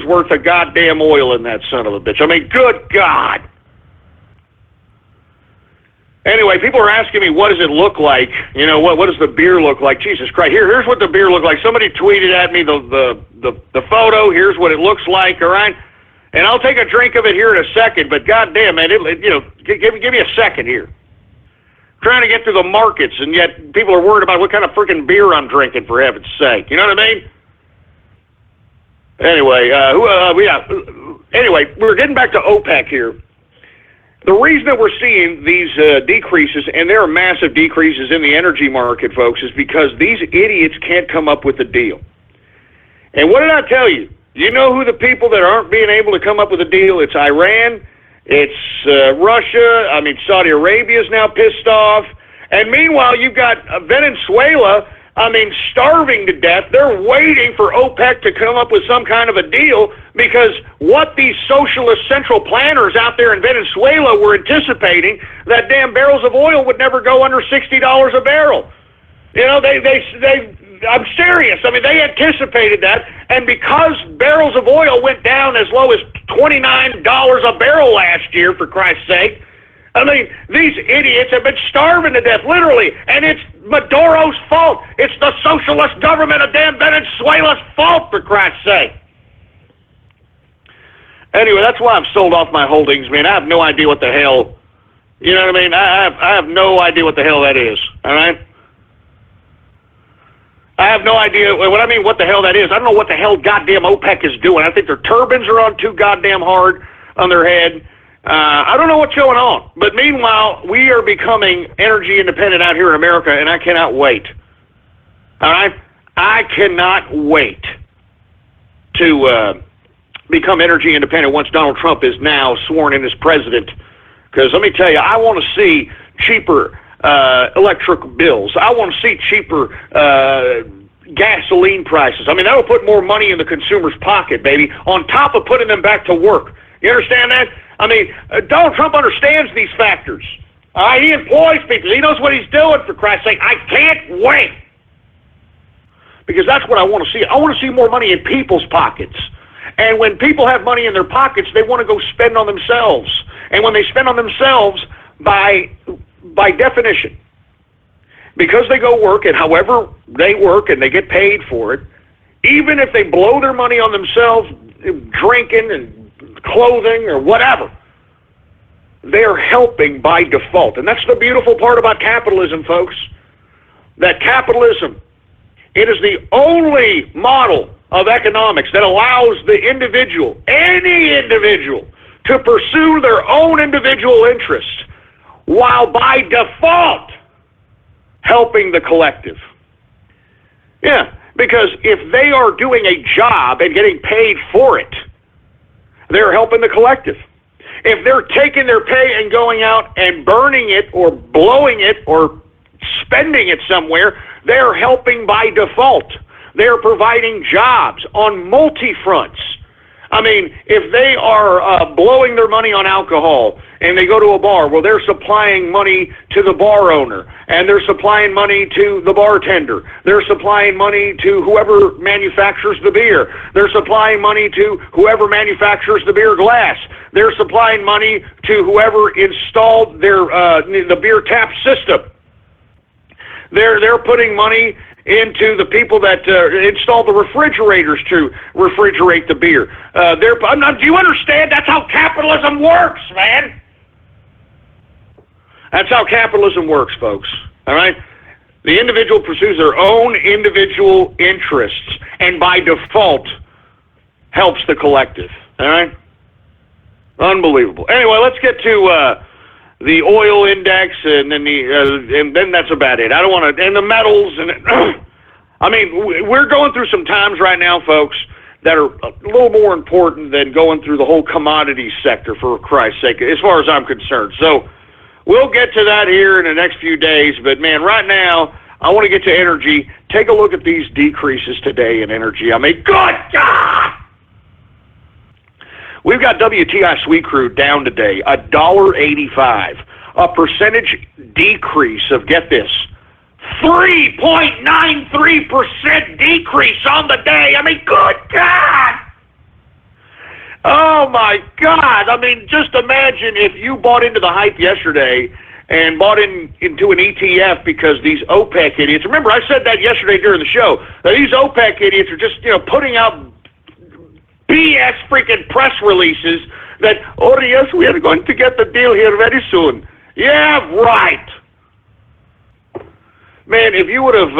worth of goddamn oil in that son of a bitch. I mean, good God. Anyway, people are asking me, what does it look like? You know, what does the beer look like? Jesus Christ. Here's what the beer looked like. Somebody tweeted at me the photo. Here's what it looks like, all right? And I'll take a drink of it here in a second, but goddamn, man, give me a second here. Trying to get through the markets, and yet people are worried about what kind of freaking beer I'm drinking, for heaven's sake. You know what I mean? Anyway, anyway, we're getting back to OPEC here. The reason that we're seeing these decreases, and there are massive decreases in the energy market, folks, is because these idiots can't come up with a deal. And what did I tell you? You know who the people that aren't being able to come up with a deal? It's Iran, it's Russia, I mean, Saudi Arabia is now pissed off. And meanwhile, you've got Venezuela, I mean, starving to death. They're waiting for OPEC to come up with some kind of a deal, because what these socialist central planners out there in Venezuela were anticipating, that damn barrels of oil would never go under $60 a barrel. You know, I'm serious. I mean, they anticipated that, and because barrels of oil went down as low as $29 a barrel last year, for Christ's sake, I mean, these idiots have been starving to death, literally, and it's Maduro's fault. It's the socialist government of damn Venezuela's fault, for Christ's sake. Anyway, that's why I've sold off my holdings, man. I have no idea what the hell, you know what I mean? I have no idea what the hell that is, all right? I have no idea. What I mean, what the hell that is, I don't know what the hell goddamn OPEC is doing. I think their turbines are on too goddamn hard on their head. I don't know what's going on. But meanwhile, we are becoming energy independent out here in America, and I cannot wait. All right? I cannot wait to become energy independent once Donald Trump is now sworn in as president. Because let me tell you, I want to see cheaper electric bills. I want to see cheaper gasoline prices. I mean, that'll put more money in the consumer's pocket, baby, on top of putting them back to work. You understand that? I mean, Donald Trump understands these factors. All right, he employs people. He knows what he's doing, for Christ's sake. I can't wait. Because that's what I want to see. I want to see more money in people's pockets. And when people have money in their pockets, they want to go spend on themselves. And when they spend on themselves, by definition, because they go work, and however they work and they get paid for it, even if they blow their money on themselves, drinking and clothing or whatever, they're helping by default. And that's the beautiful part about capitalism, folks, that capitalism It is the only model of economics that allows the individual, any individual, to pursue their own individual interests while by default helping the collective. Yeah, because if they are doing a job and getting paid for it, they're helping the collective. If they're taking their pay and going out and burning it or blowing it or spending it somewhere, they're helping by default. They're providing jobs on multi-fronts. I mean, if they are blowing their money on alcohol and they go to a bar, well, they're supplying money to the bar owner, and they're supplying money to the bartender. They're supplying money to whoever manufactures the beer. They're supplying money to whoever manufactures the beer glass. They're supplying money to whoever installed the beer tap system. They're putting money into the people that install the refrigerators to refrigerate the beer. Do you understand? That's how capitalism works, man. That's how capitalism works, folks. All right? The individual pursues their own individual interests and by default helps the collective. All right? Unbelievable. Anyway, let's get to the oil index, and then that's about it. I don't want to, and the metals, and I mean, we're going through some times right now, folks, that are a little more important than going through the whole commodity sector, for Christ's sake, as far as I'm concerned. So we'll get to that here in the next few days, but man, right now, I want to get to energy. Take a look at these decreases today in energy. I mean, good God! We've got WTI sweet crude down today, $1.85, a percentage decrease of, get this, 3.93% decrease on the day. I mean, good God! Oh, my God. I mean, just imagine if you bought into the hype yesterday and bought into an ETF because these OPEC idiots, remember I said that yesterday during the show, that these OPEC idiots are just, putting out BS freaking press releases that, oh yes, we are going to get the deal here very soon. Yeah, right. Man, if you would have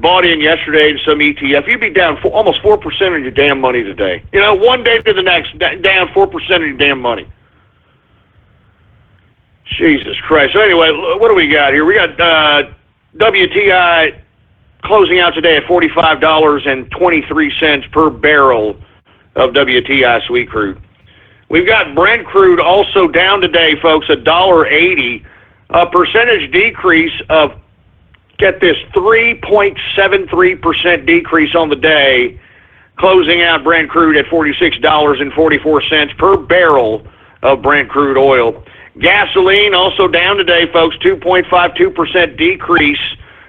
bought in yesterday in some ETF, you'd be down almost 4% of your damn money today. One day to the next, down 4% of your damn money. Jesus Christ. So anyway, what do we got here? We got WTI closing out today at $45.23 per barrel of WTI sweet crude. We've got Brent crude also down today, folks, $1.80, a percentage decrease of, get this, 3.73% decrease on the day, closing out Brent crude at $46.44 per barrel of Brent crude oil. Gasoline also down today, folks, 2.52% decrease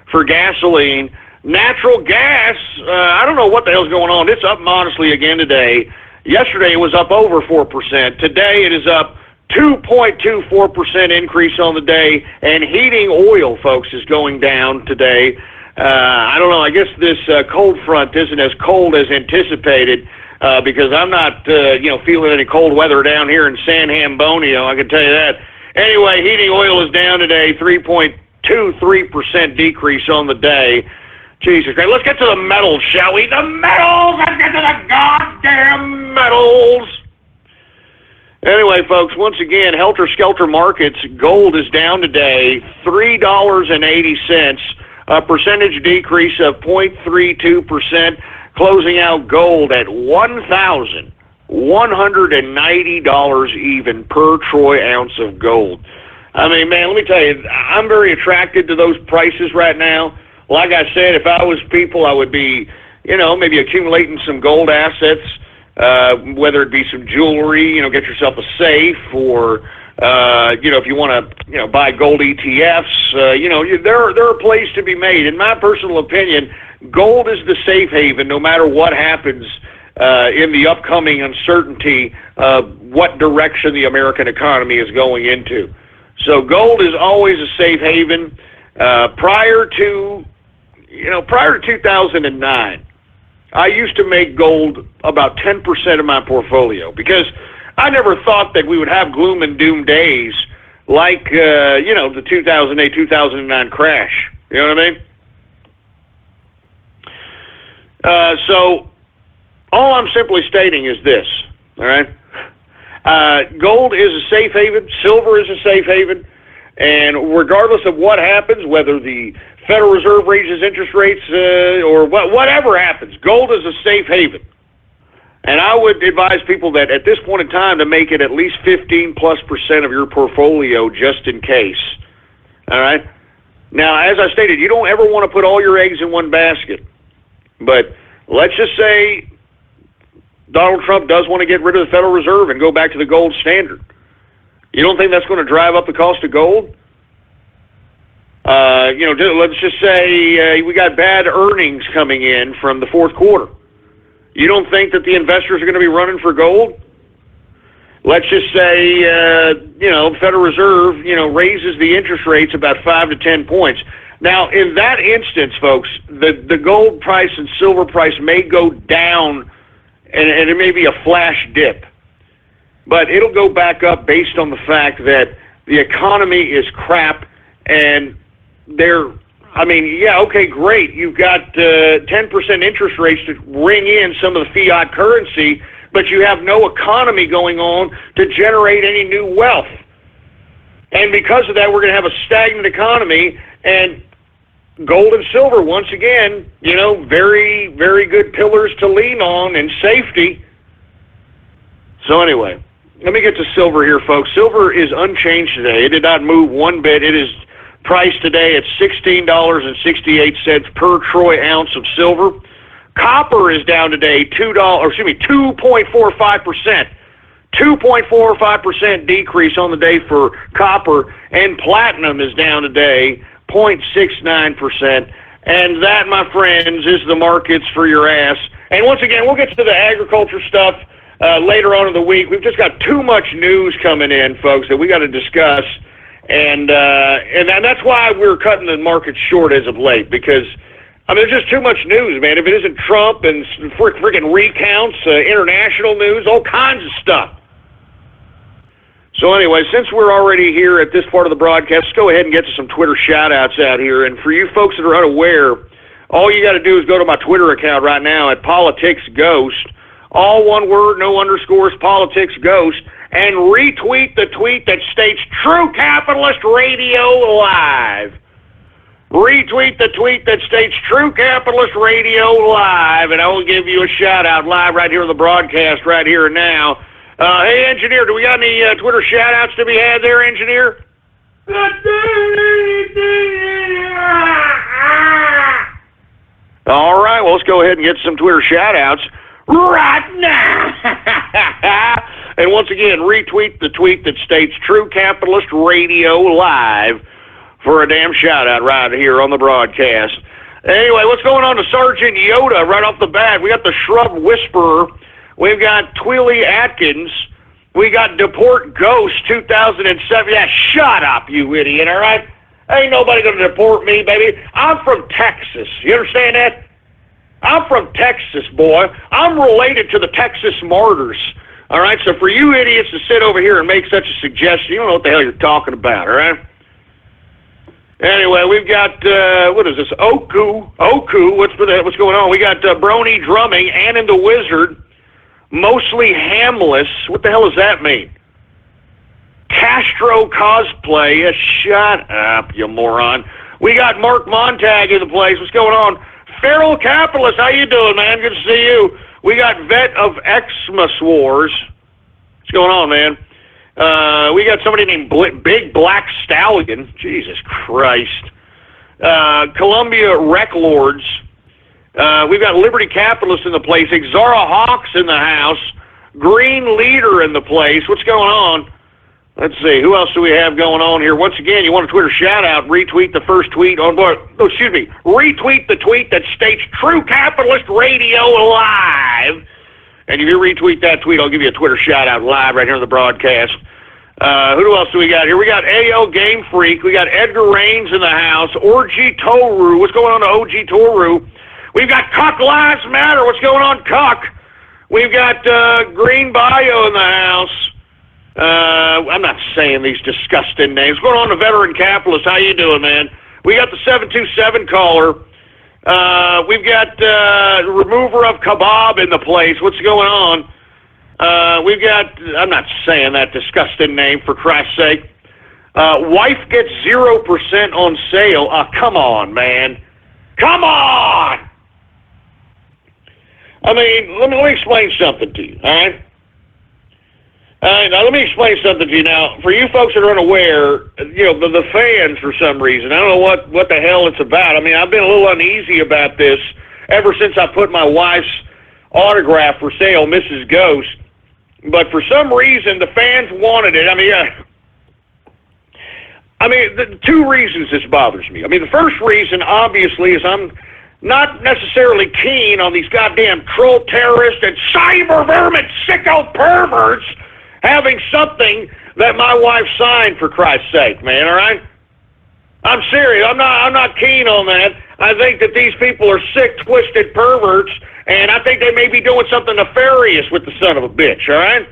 for gasoline. Natural gas, I don't know what the hell's going on. It's up modestly again today. Yesterday it was up over 4%. Today it is up 2.24% increase on the day. And heating oil, folks, is going down today. I don't know. I guess this cold front isn't as cold as anticipated because I'm not, feeling any cold weather down here in San Antonio. I can tell you that. Anyway, heating oil is down today, 3.23% decrease on the day. Jesus Christ. Let's get to the metals, shall we? The metals! Let's get to the goddamn metals! Anyway, folks, once again, helter-skelter markets. Gold is down today, $3.80, a percentage decrease of 0.32%, closing out gold at $1,190 even per troy ounce of gold. I mean, man, let me tell you, I'm very attracted to those prices right now. Like I said, if I was people, I would be, maybe accumulating some gold assets, whether it be some jewelry, get yourself a safe, or, if you want to, buy gold ETFs, there are plays to be made. In my personal opinion, gold is the safe haven no matter what happens in the upcoming uncertainty of what direction the American economy is going into. So gold is always a safe haven. Prior to 2009, I used to make gold about 10% of my portfolio because I never thought that we would have gloom and doom days like, the 2008, 2009 crash. You know what I mean? So all I'm simply stating is this, all right? Gold is a safe haven. Silver is a safe haven. And regardless of what happens, whether the Federal Reserve raises interest rates or whatever happens, gold is a safe haven. And I would advise people that at this point in time to make it at least 15+% of your portfolio just in case. All right? Now, as I stated, you don't ever want to put all your eggs in one basket. But let's just say Donald Trump does want to get rid of the Federal Reserve and go back to the gold standard. You don't think that's going to drive up the cost of gold? Let's just say we got bad earnings coming in from the fourth quarter. You don't think that the investors are going to be running for gold? Let's just say, Federal Reserve, raises the interest rates about 5 to 10 points. Now, in that instance, folks, the gold price and silver price may go down, and it may be a flash dip. But it'll go back up based on the fact that the economy is crap, and great. You've got 10% interest rates to ring in some of the fiat currency, but you have no economy going on to generate any new wealth. And because of that, we're going to have a stagnant economy, and gold and silver, once again, very, very good pillars to lean on and safety. So anyway, let me get to silver here, folks. Silver is unchanged today. It did not move one bit. It is priced today at $16.68 per troy ounce of silver. Copper is down today 2.45%. 2.45% decrease on the day for copper, and platinum is down today 0.69%. And that, my friends, is the markets for your ass. And once again, we'll get to the agriculture stuff later on in the week. We've just got too much news coming in, folks, that we got to discuss. And that's why we're cutting the market short as of late, because, there's just too much news, man. If it isn't Trump and freaking recounts, international news, all kinds of stuff. So anyway, since we're already here at this part of the broadcast, let's go ahead and get to some Twitter shout-outs out here. And for you folks that are unaware, all you got to do is go to my Twitter account right now at PoliticsGhost, all one word, no underscores, PoliticsGhost, and retweet the tweet that states True Capitalist Radio Live. Retweet the tweet that states True Capitalist Radio Live, and I will give you a shout-out live right here on the broadcast right here and now. Hey, engineer, do we got any Twitter shout-outs to be had there, engineer? All right, well, let's go ahead and get some Twitter shout-outs right now. And once again, retweet the tweet that states True Capitalist Radio Live for a damn shout-out right here on the broadcast. Anyway, what's going on to Sergeant Yoda right off the bat? We got the Shrub Whisperer. We've got Twilly Atkins. We got Deport Ghost 2007. Yeah, shut up, you idiot, all right? Ain't nobody going to deport me, baby. I'm from Texas. You understand that? I'm from Texas, boy. I'm related to the Texas Martyrs. All right, so for you idiots to sit over here and make such a suggestion, you don't know what the hell you're talking about, all right? Anyway, we've got, what is this, Oku, what's going on? We got Brony Drumming, Annan the Wizard, Mostly Hamless, what the hell does that mean? Castro Cosplay, shut up, you moron. We got Mark Montag in the place, what's going on? Feral Capitalist, how you doing, man? Good to see you. We got Vet of Xmas Wars. What's going on, man? We got somebody named Big Black Stallion. Jesus Christ. Columbia Wreck Lords. We've got Liberty Capitalist in the place. Exara Hawks in the house. Green Leader in the place. What's going on? Let's see. Who else do we have going on here? Once again, you want a Twitter shout-out, retweet the first tweet on board. Oh, excuse me. Retweet the tweet that states True Capitalist Radio Live. And if you retweet that tweet, I'll give you a Twitter shout-out live right here on the broadcast. Who else do we got here? We got AL Game Freak. We got Edgar Raines in the house. Orgy Toru. What's going on to OG Toru? We've got Cuck Lives Matter. What's going on, Cuck? We've got Green Bio in the house. I'm not saying these disgusting names. What's going on to Veteran Capitalist? How you doing, man? We got the 727 caller. We've got remover of kebab in the place. What's going on? We've got, I'm not saying that disgusting name for Christ's sake. Wife gets 0% on sale. Come on, man. Come on! I mean, let me explain something to you, all right? Now, let me explain something to you now. For you folks that are unaware, you know, the fans, for some reason, I don't know what the hell it's about. I mean, I've been a little uneasy about this ever since I put my wife's autograph for sale, Mrs. Ghost. But for some reason, the fans wanted it. I mean, the two reasons this bothers me. I mean, the first reason, obviously, is I'm not necessarily keen on these goddamn troll terrorists and cyber vermin sicko perverts having something that my wife signed, for Christ's sake, man, all right? I'm serious. I'm not keen on that. I think that these people are sick, twisted perverts, and I think they may be doing something nefarious with the son of a bitch, all right?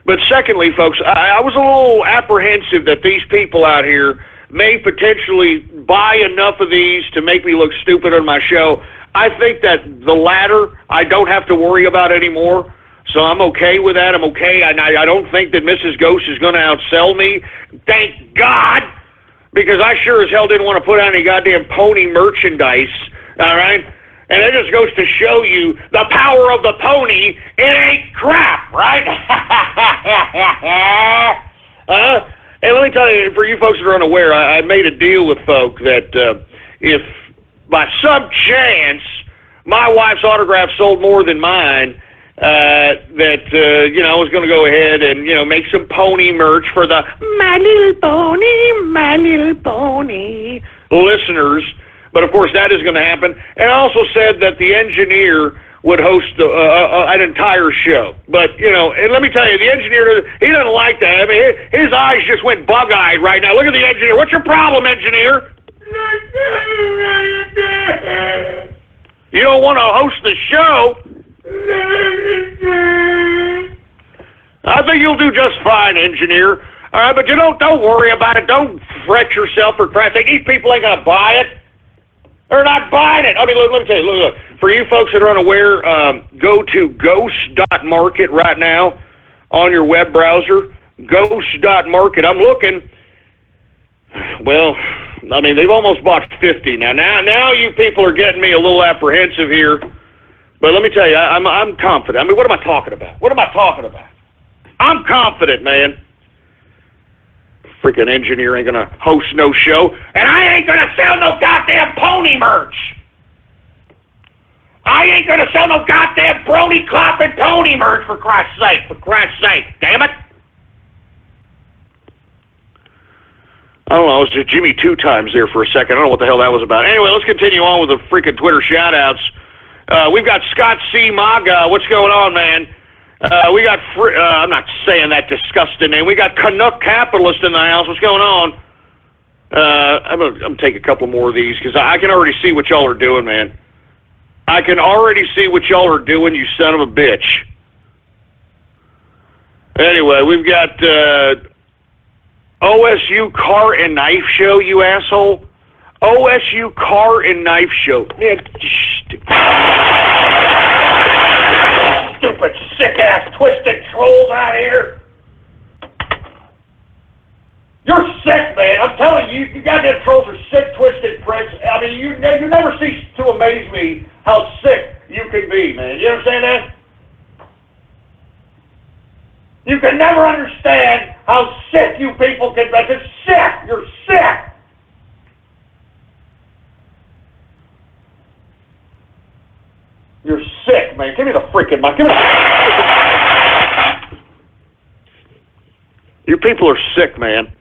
But secondly, folks, I was a little apprehensive that these people out here may potentially buy enough of these to make me look stupid on my show. I think that the latter I don't have to worry about anymore, so I'm okay with that. I'm okay. I don't think that Mrs. Ghost is going to outsell me. Thank God, because I sure as hell didn't want to put out any goddamn pony merchandise, all right? And it just goes to show you the power of the pony. It ain't crap, right? And let me tell you, for you folks that are unaware, I made a deal with folk that if by some chance my wife's autograph sold more than mine, you know, I was going to go ahead and, you know, make some pony merch for the My Little Pony listeners. But, of course, that is going to happen. And I also said that the engineer would host an entire show. But, you know, and let me tell you, the engineer, he doesn't like that. I mean, his eyes just went bug-eyed right now. Look at the engineer. What's your problem, engineer? You don't want to host the show? I think you'll do just fine, engineer. All right, but you don't worry about it. Don't fret yourself for crap. These people ain't going to buy it. They're not buying it. I mean, let me tell you, look. For you folks that are unaware, go to ghost.market right now on your web browser. Ghost.market. I'm looking. Well, I mean, they've almost bought 50 now. Now you people are getting me a little apprehensive here. But let me tell you, I'm confident. I mean, what am I talking about? I'm confident, man. Freaking engineer ain't gonna host no show, and I ain't gonna sell no goddamn pony merch. I ain't gonna sell no goddamn brony clopping pony merch, for Christ's sake, damn it. I don't know, it was Jimmy 2 times there for a second. I don't know what the hell that was about. Anyway, let's continue on with the freaking Twitter shout-outs. We've got Scott C. Maga. What's going on, man? We got, I'm not saying that disgusting name. We got Canuck Capitalist in the house. What's going on? I'm gonna take a couple more of these because I can already see what y'all are doing, man. I can already see what y'all are doing, you son of a bitch. Anyway, we've got OSU Car and Knife Show, you asshole. OSU Car and Knife Show. Man, stupid, sick-ass, twisted trolls out here. You're sick, man. I'm telling you, you goddamn trolls are sick, twisted pricks. I mean, you never cease to amaze me how sick you can be, man. You understand that? You can never understand how sick you people can be. It's sick. You're sick. You're sick, man. Give me the freaking mic. Give me the... You people are sick, man.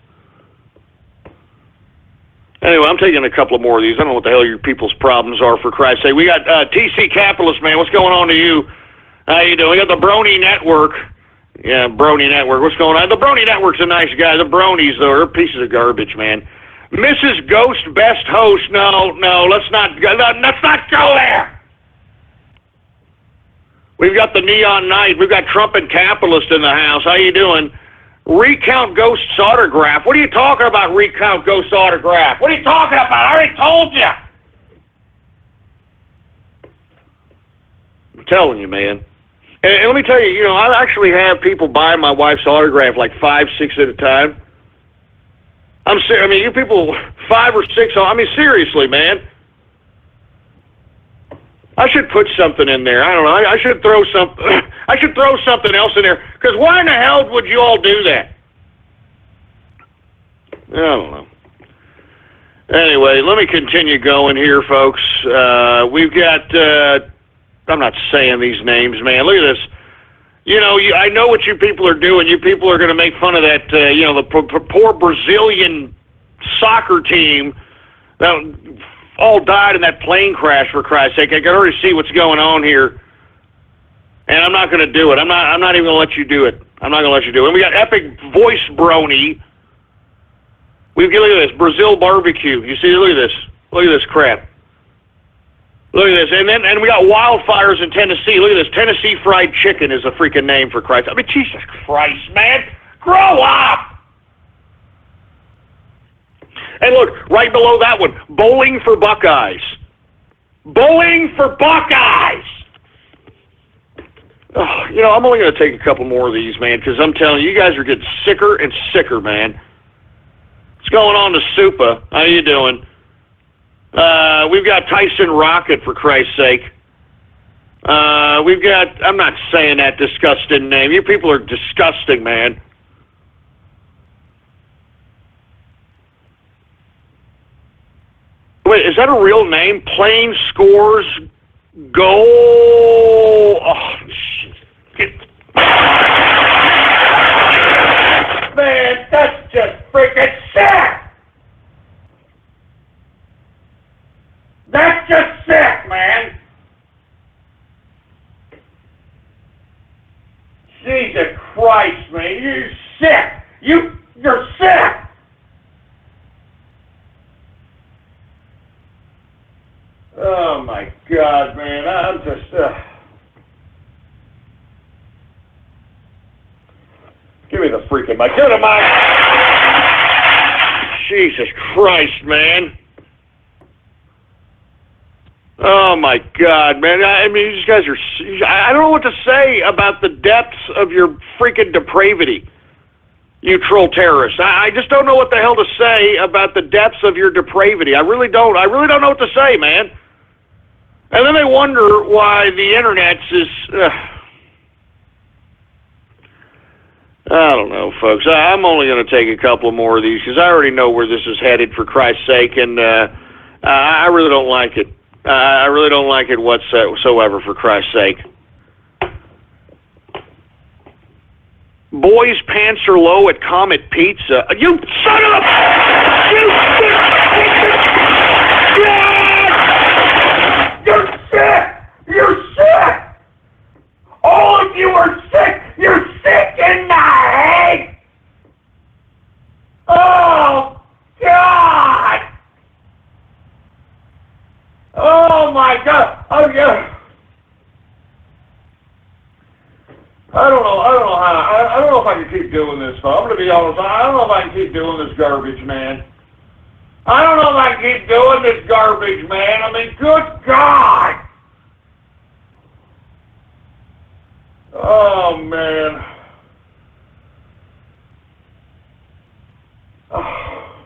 Anyway, I'm taking a couple of more of these. I don't know what the hell your people's problems are, for Christ's sake. We got TC Capitalist, man. What's going on to you? How you doing? We got the Brony Network. Yeah, Brony Network. What's going on? The Brony Network's a nice guy. The Bronies, though, are pieces of garbage, man. Mrs. Ghost, best host. No, let's not go there. We've got the Neon Knight. We've got Trump and Capitalist in the house. How you doing? Recount Ghost's autograph. What are you talking about, Recount Ghost's autograph? What are you talking about? I already told you. I'm telling you, man. And let me tell you, I actually have people buy my wife's autograph like 5, 6 at a time. I'm serious. I mean, you people 5 or 6. I mean, seriously, man. I should put something in there. I don't know. I should throw some. I should throw something else in there. Because why in the hell would you all do that? I don't know. Anyway, let me continue going here, folks. We've got. I'm not saying these names, man. Look at this. I know what you people are doing. You people are going to make fun of that. The poor Brazilian soccer team that all died in that plane crash, for Christ's sake. I can already see what's going on here. And I'm not going to do it. I'm not even going to let you do it. I'm not going to let you do it. And we got Epic Voice Brony. Look at this. Brazil barbecue. You see, look at this. Look at this crap. Look at this. And we got wildfires in Tennessee. Look at this. Tennessee Fried Chicken is a freaking name, for Christ. I mean, Jesus Christ, man. Grow up! And look, right below that one, Bowling for Buckeyes. Bowling for Buckeyes! Oh, I'm only going to take a couple more of these, man, because I'm telling you, you guys are getting sicker and sicker, man. What's going on to Supa? How you doing? We've got Tyson Rocket, for Christ's sake. We've got, I'm not saying that disgusting name. You people are disgusting, man. Wait, is that a real name? Plain Scores Goal. Oh, shit. Man, that's just freaking sick. That's just sick, man. Jesus Christ, man. You're sick. You're sick. Oh, my God, man. I'm just... Give me the freaking mic. Give me the mic. Jesus Christ, man. Oh, my God, man. I mean, these guys are... I don't know what to say about the depths of your freaking depravity, you troll terrorists. I just don't know what the hell to say about the depths of your depravity. I really don't. I really don't know what to say, man. And then they wonder why the internet is... I don't know, folks. I'm only going to take a couple more of these because I already know where this is headed, for Christ's sake, and I really don't like it. I really don't like it whatsoever, for Christ's sake. Boys' pants are low at Comet Pizza. You son of a... You're sick! You're sick! All of you are sick! You're sick in the head! Oh, God! Oh, my God! Oh, yeah. I don't know if I can keep doing this, folks. I'm going to be honest. I don't know if I can keep doing this garbage, man. I don't know if I can keep doing this garbage, man. I mean, good God! Oh, man. Oh.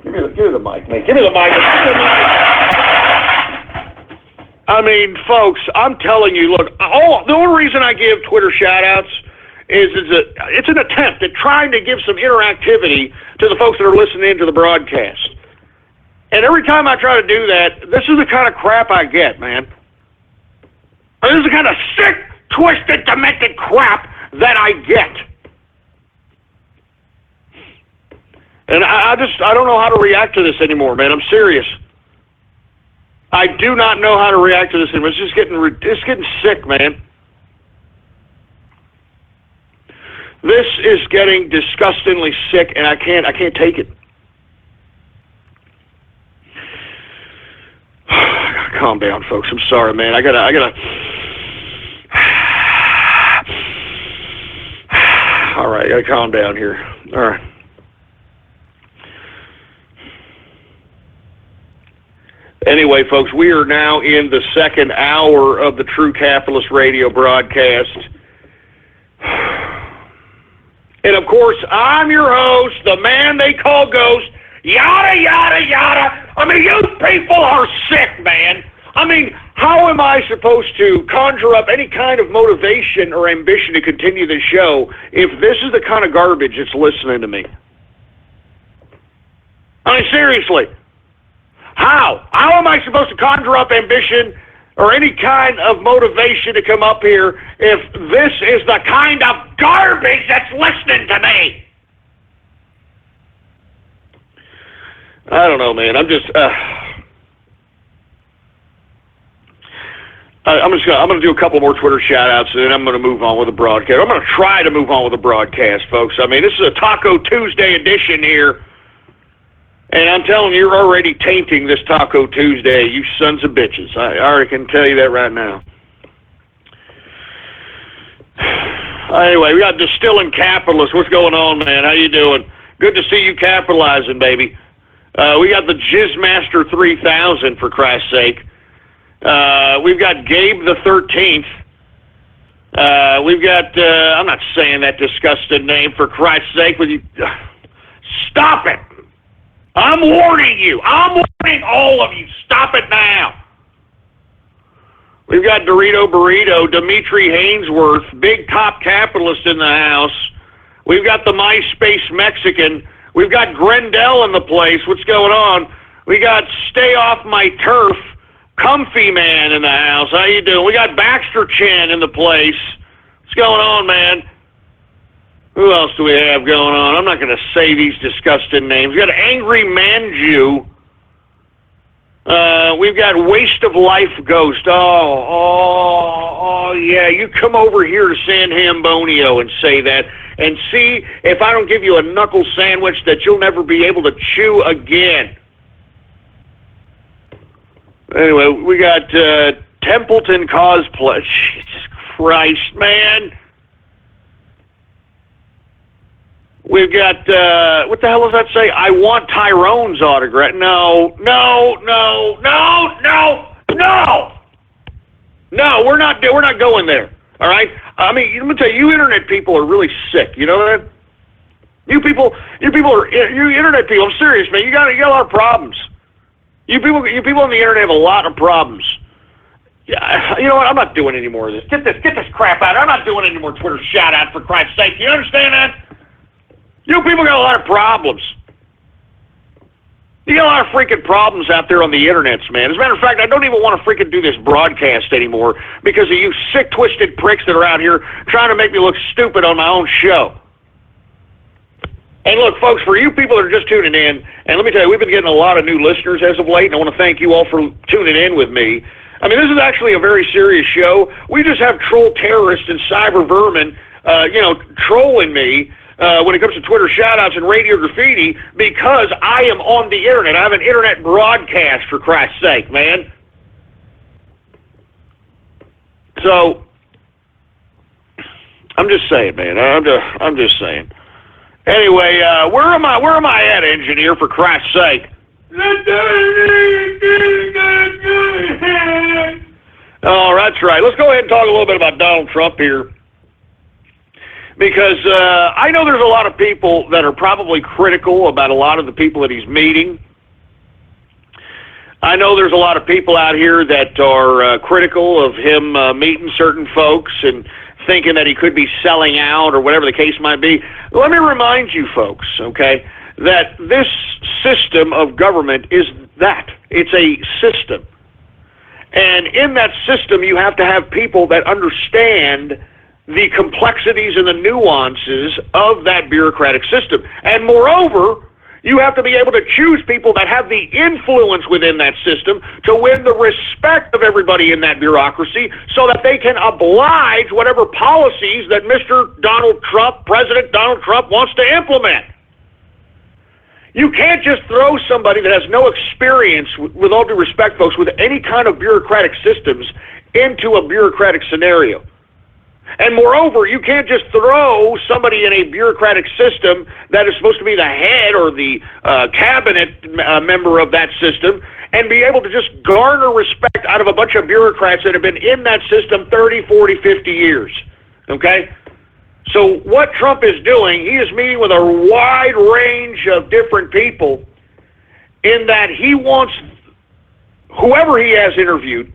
Give me the mic, man. Give me the mic. I mean, folks, I'm telling you, look, the only reason I give Twitter shout-outs is it's an attempt at trying to give some interactivity to the folks that are listening to the broadcast. And every time I try to do that, this is the kind of crap I get, man. This is the kind of sick, twisted, demented crap that I get. And I don't know how to react to this anymore, man. I'm serious. I do not know how to react to this anymore. It's getting sick, man. This is getting disgustingly sick, and I can't take it. I gotta calm down, folks. I'm sorry, man. I gotta. All right, I gotta calm down here. All right. Anyway, folks, we are now in the second hour of the True Capitalist Radio broadcast. And, of course, I'm your host, the man they call Ghost, yada, yada, yada. I mean, you people are sick, man. I mean, how am I supposed to conjure up any kind of motivation or ambition to continue the show if this is the kind of garbage that's listening to me? I mean, seriously. How? How am I supposed to conjure up ambition or any kind of motivation to come up here if this is the kind of garbage that's listening to me? I don't know, man. I'm gonna do a couple more Twitter shout-outs, and then I'm gonna move on with the broadcast. I'm gonna try to move on with the broadcast, folks. I mean, this is a Taco Tuesday edition here. And I'm telling you, you're already tainting this Taco Tuesday, you sons of bitches. I already can tell you that right now. Anyway, we got Distilling Capitalist. What's going on, man? How you doing? Good to see you capitalizing, baby. We got the Jizzmaster 3000, for Christ's sake. We've got Gabe the 13th. We've got, I'm not saying that disgusting name, for Christ's sake. Will you stop it? I'm warning you. I'm warning all of you. Stop it now. We've got Dorito Burrito, Dimitri Hainsworth, big top capitalist in the house. We've got the MySpace Mexican. We've got Grendel in the place. What's going on? We got Stay Off My Turf, Comfy Man in the house. How you doing? We got Baxter Chan in the place. What's going on, man? Who else do we have going on? I'm not going to say these disgusting names. We've got Angry Manju. We've got Waste of Life Ghost. Oh, yeah. You come over here to San Hambonio and say that, and see if I don't give you a knuckle sandwich that you'll never be able to chew again. Anyway, we got Templeton Cosplay. Jesus Christ, man. We've got, what the hell does that say? I want Tyrone's autograph. No, we're not going there. All right? I mean, let me tell you, you internet people are really sick. You know that? You internet people, I'm serious, man. You got a lot of problems. You people on the internet have a lot of problems. Yeah, you know what? I'm not doing any more of this. Get this crap out. I'm not doing any more Twitter shout-out, for Christ's sake. You understand that? You people got a lot of problems. You got a lot of freaking problems out there on the internets, man. As a matter of fact, I don't even want to freaking do this broadcast anymore because of you sick, twisted pricks that are out here trying to make me look stupid on my own show. And look, folks, for you people that are just tuning in, and let me tell you, we've been getting a lot of new listeners as of late, and I want to thank you all for tuning in with me. I mean, this is actually a very serious show. We just have troll terrorists and cyber vermin, trolling me when it comes to Twitter shout-outs and radio graffiti because I am on the internet. I have an internet broadcast, for Christ's sake, man. So, I'm just saying, man. I'm just saying. Anyway, where am I at, engineer, for Christ's sake? Oh, that's right. Let's go ahead and talk a little bit about Donald Trump here. Because I know there's a lot of people that are probably critical about a lot of the people that he's meeting. I know there's a lot of people out here that are critical of him meeting certain folks and thinking that he could be selling out or whatever the case might be. Let me remind you folks, okay, that this system of government is that. It's a system. And in that system, you have to have people that understand the complexities and the nuances of that bureaucratic system. And moreover, you have to be able to choose people that have the influence within that system to win the respect of everybody in that bureaucracy so that they can oblige whatever policies that Mr. Donald Trump, President Donald Trump, wants to implement. You can't just throw somebody that has no experience, with all due respect, folks, with any kind of bureaucratic systems into a bureaucratic scenario. And moreover, you can't just throw somebody in a bureaucratic system that is supposed to be the head or the cabinet member of that system and be able to just garner respect out of a bunch of bureaucrats that have been in that system 30, 40, 50 years. Okay? So what Trump is doing, he is meeting with a wide range of different people in that he wants whoever he has interviewed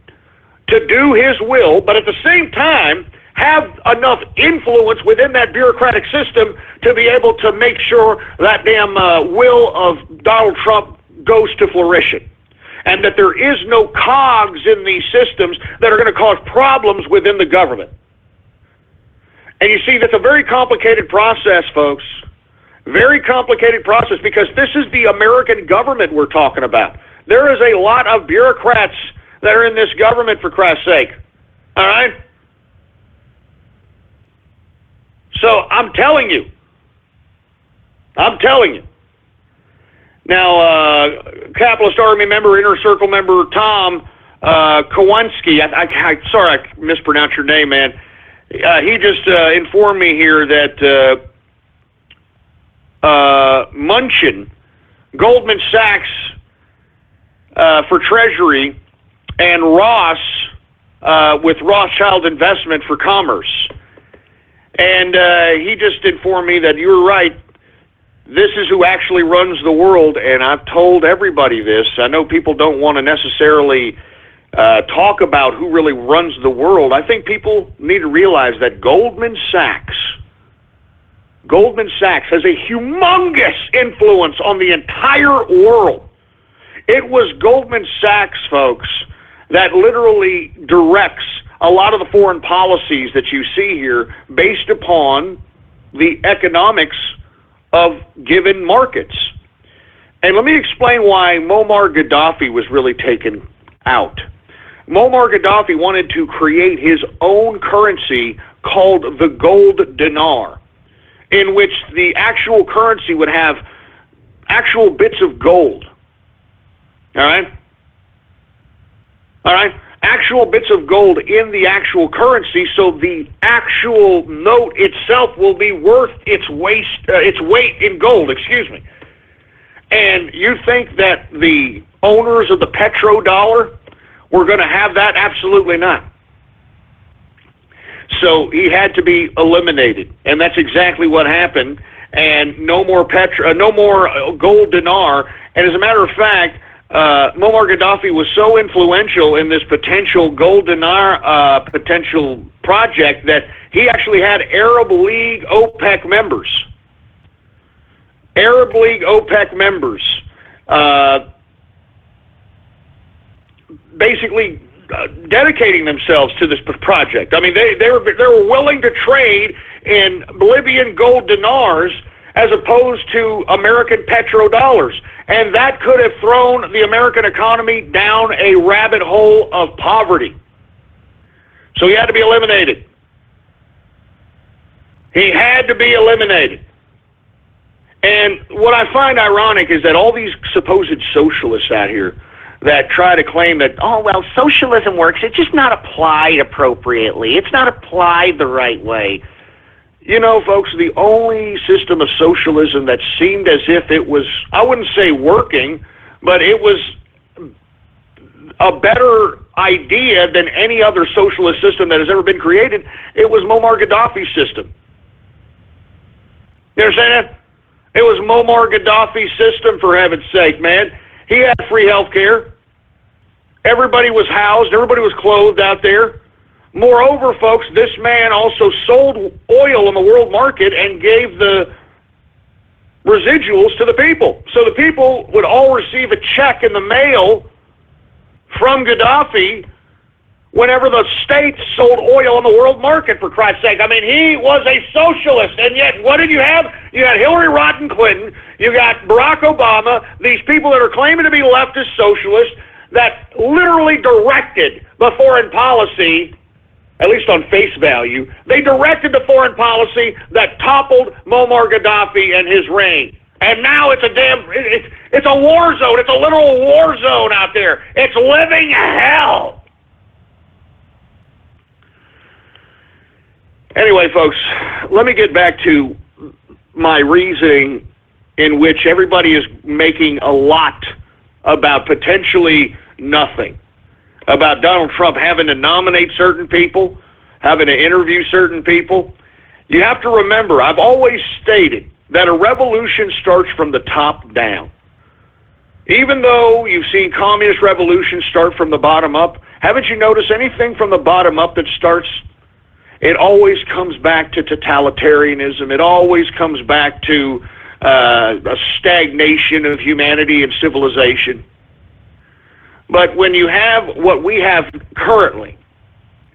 to do his will, but at the same time have enough influence within that bureaucratic system to be able to make sure that damn will of Donald Trump goes to fruition. And that there is no cogs in these systems that are going to cause problems within the government. And you see, that's a very complicated process, folks. Very complicated process, because this is the American government we're talking about. There is a lot of bureaucrats that are in this government, for Christ's sake. All right? So I'm telling you. Now, Capitalist Army member, Inner Circle member Tom Kowinski, sorry I mispronounced your name, man. He just informed me here that Munchin, Goldman Sachs for Treasury, and Ross with Rothschild Investment for Commerce. And he just informed me that you're right. This is who actually runs the world, and I've told everybody this. I know people don't want to necessarily talk about who really runs the world. I think people need to realize that Goldman Sachs has a humongous influence on the entire world. It was Goldman Sachs, folks, that literally directs a lot of the foreign policies that you see here based upon the economics of given markets. And let me explain why Muammar Gaddafi was really taken out. Muammar Gaddafi wanted to create his own currency called the gold dinar, in which the actual currency would have actual bits of gold. All right? Actual bits of gold in the actual currency, so the actual note itself will be worth its weight in gold, excuse me. And you think that the owners of the petrodollar were going to have that? Absolutely not. So he had to be eliminated, and that's exactly what happened. And no more gold dinar. And as a matter of fact, Muammar Gaddafi was so influential in this potential gold dinar potential project that he actually had Arab League OPEC members. Basically dedicating themselves to this project. I mean, they were willing to trade in Libyan gold dinars as opposed to American petrodollars. And that could have thrown the American economy down a rabbit hole of poverty. So he had to be eliminated. And what I find ironic is that all these supposed socialists out here that try to claim that, oh, well, socialism works, it's just not applied appropriately. It's not applied the right way. You know, folks, the only system of socialism that seemed as if it was, I wouldn't say working, but it was a better idea than any other socialist system that has ever been created, it was Muammar Gaddafi's system. You understand that? It was Muammar Gaddafi's system, for heaven's sake, man. He had free health care. Everybody was housed. Everybody was clothed out there. Moreover, folks, this man also sold oil in the world market and gave the residuals to the people. So the people would all receive a check in the mail from Gaddafi whenever the states sold oil in the world market, for Christ's sake. I mean, he was a socialist, and yet what did you have? You had Hillary Rodham Clinton, you got Barack Obama, these people that are claiming to be leftist socialists that literally directed the foreign policy, at least on face value. They directed the foreign policy that toppled Muammar Gaddafi and his reign. And now it's it's a war zone. It's a literal war zone out there. It's living hell. Anyway, folks, let me get back to my reasoning in which everybody is making a lot about potentially nothing, about Donald Trump having to nominate certain people, having to interview certain people. You have to remember, I've always stated that a revolution starts from the top down. Even though you've seen communist revolutions start from the bottom up, haven't you noticed anything from the bottom up that starts? It always comes back to totalitarianism. It always comes back to a stagnation of humanity and civilization. But when you have what we have currently,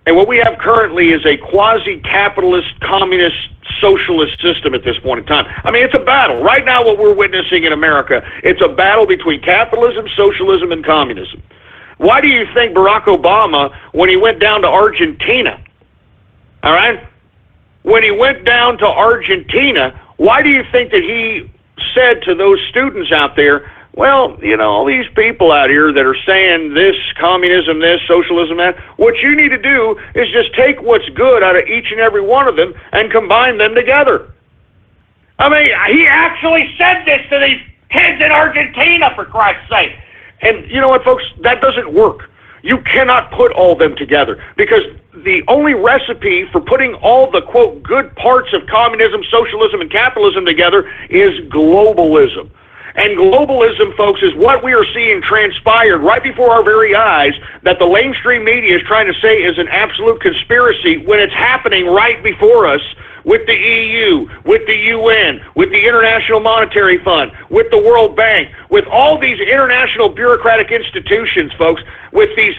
and what we have currently is a quasi-capitalist, communist, socialist system at this point in time. I mean, it's a battle. Right now, what we're witnessing in America, it's a battle between capitalism, socialism, and communism. Why do you think Barack Obama, when he went down to Argentina, all right, when he went down to Argentina, why do you think that he said to those students out there, well, you know, all these people out here that are saying this, communism, this, socialism, that, what you need to do is just take what's good out of each and every one of them and combine them together. I mean, he actually said this to these kids in Argentina, for Christ's sake. And you know what, folks? That doesn't work. You cannot put all them together, because the only recipe for putting all the, quote, good parts of communism, socialism, and capitalism together is globalism. And globalism, folks, is what we are seeing transpired right before our very eyes that the mainstream media is trying to say is an absolute conspiracy, when it's happening right before us with the EU, with the UN, with the International Monetary Fund, with the World Bank, with all these international bureaucratic institutions, folks, with these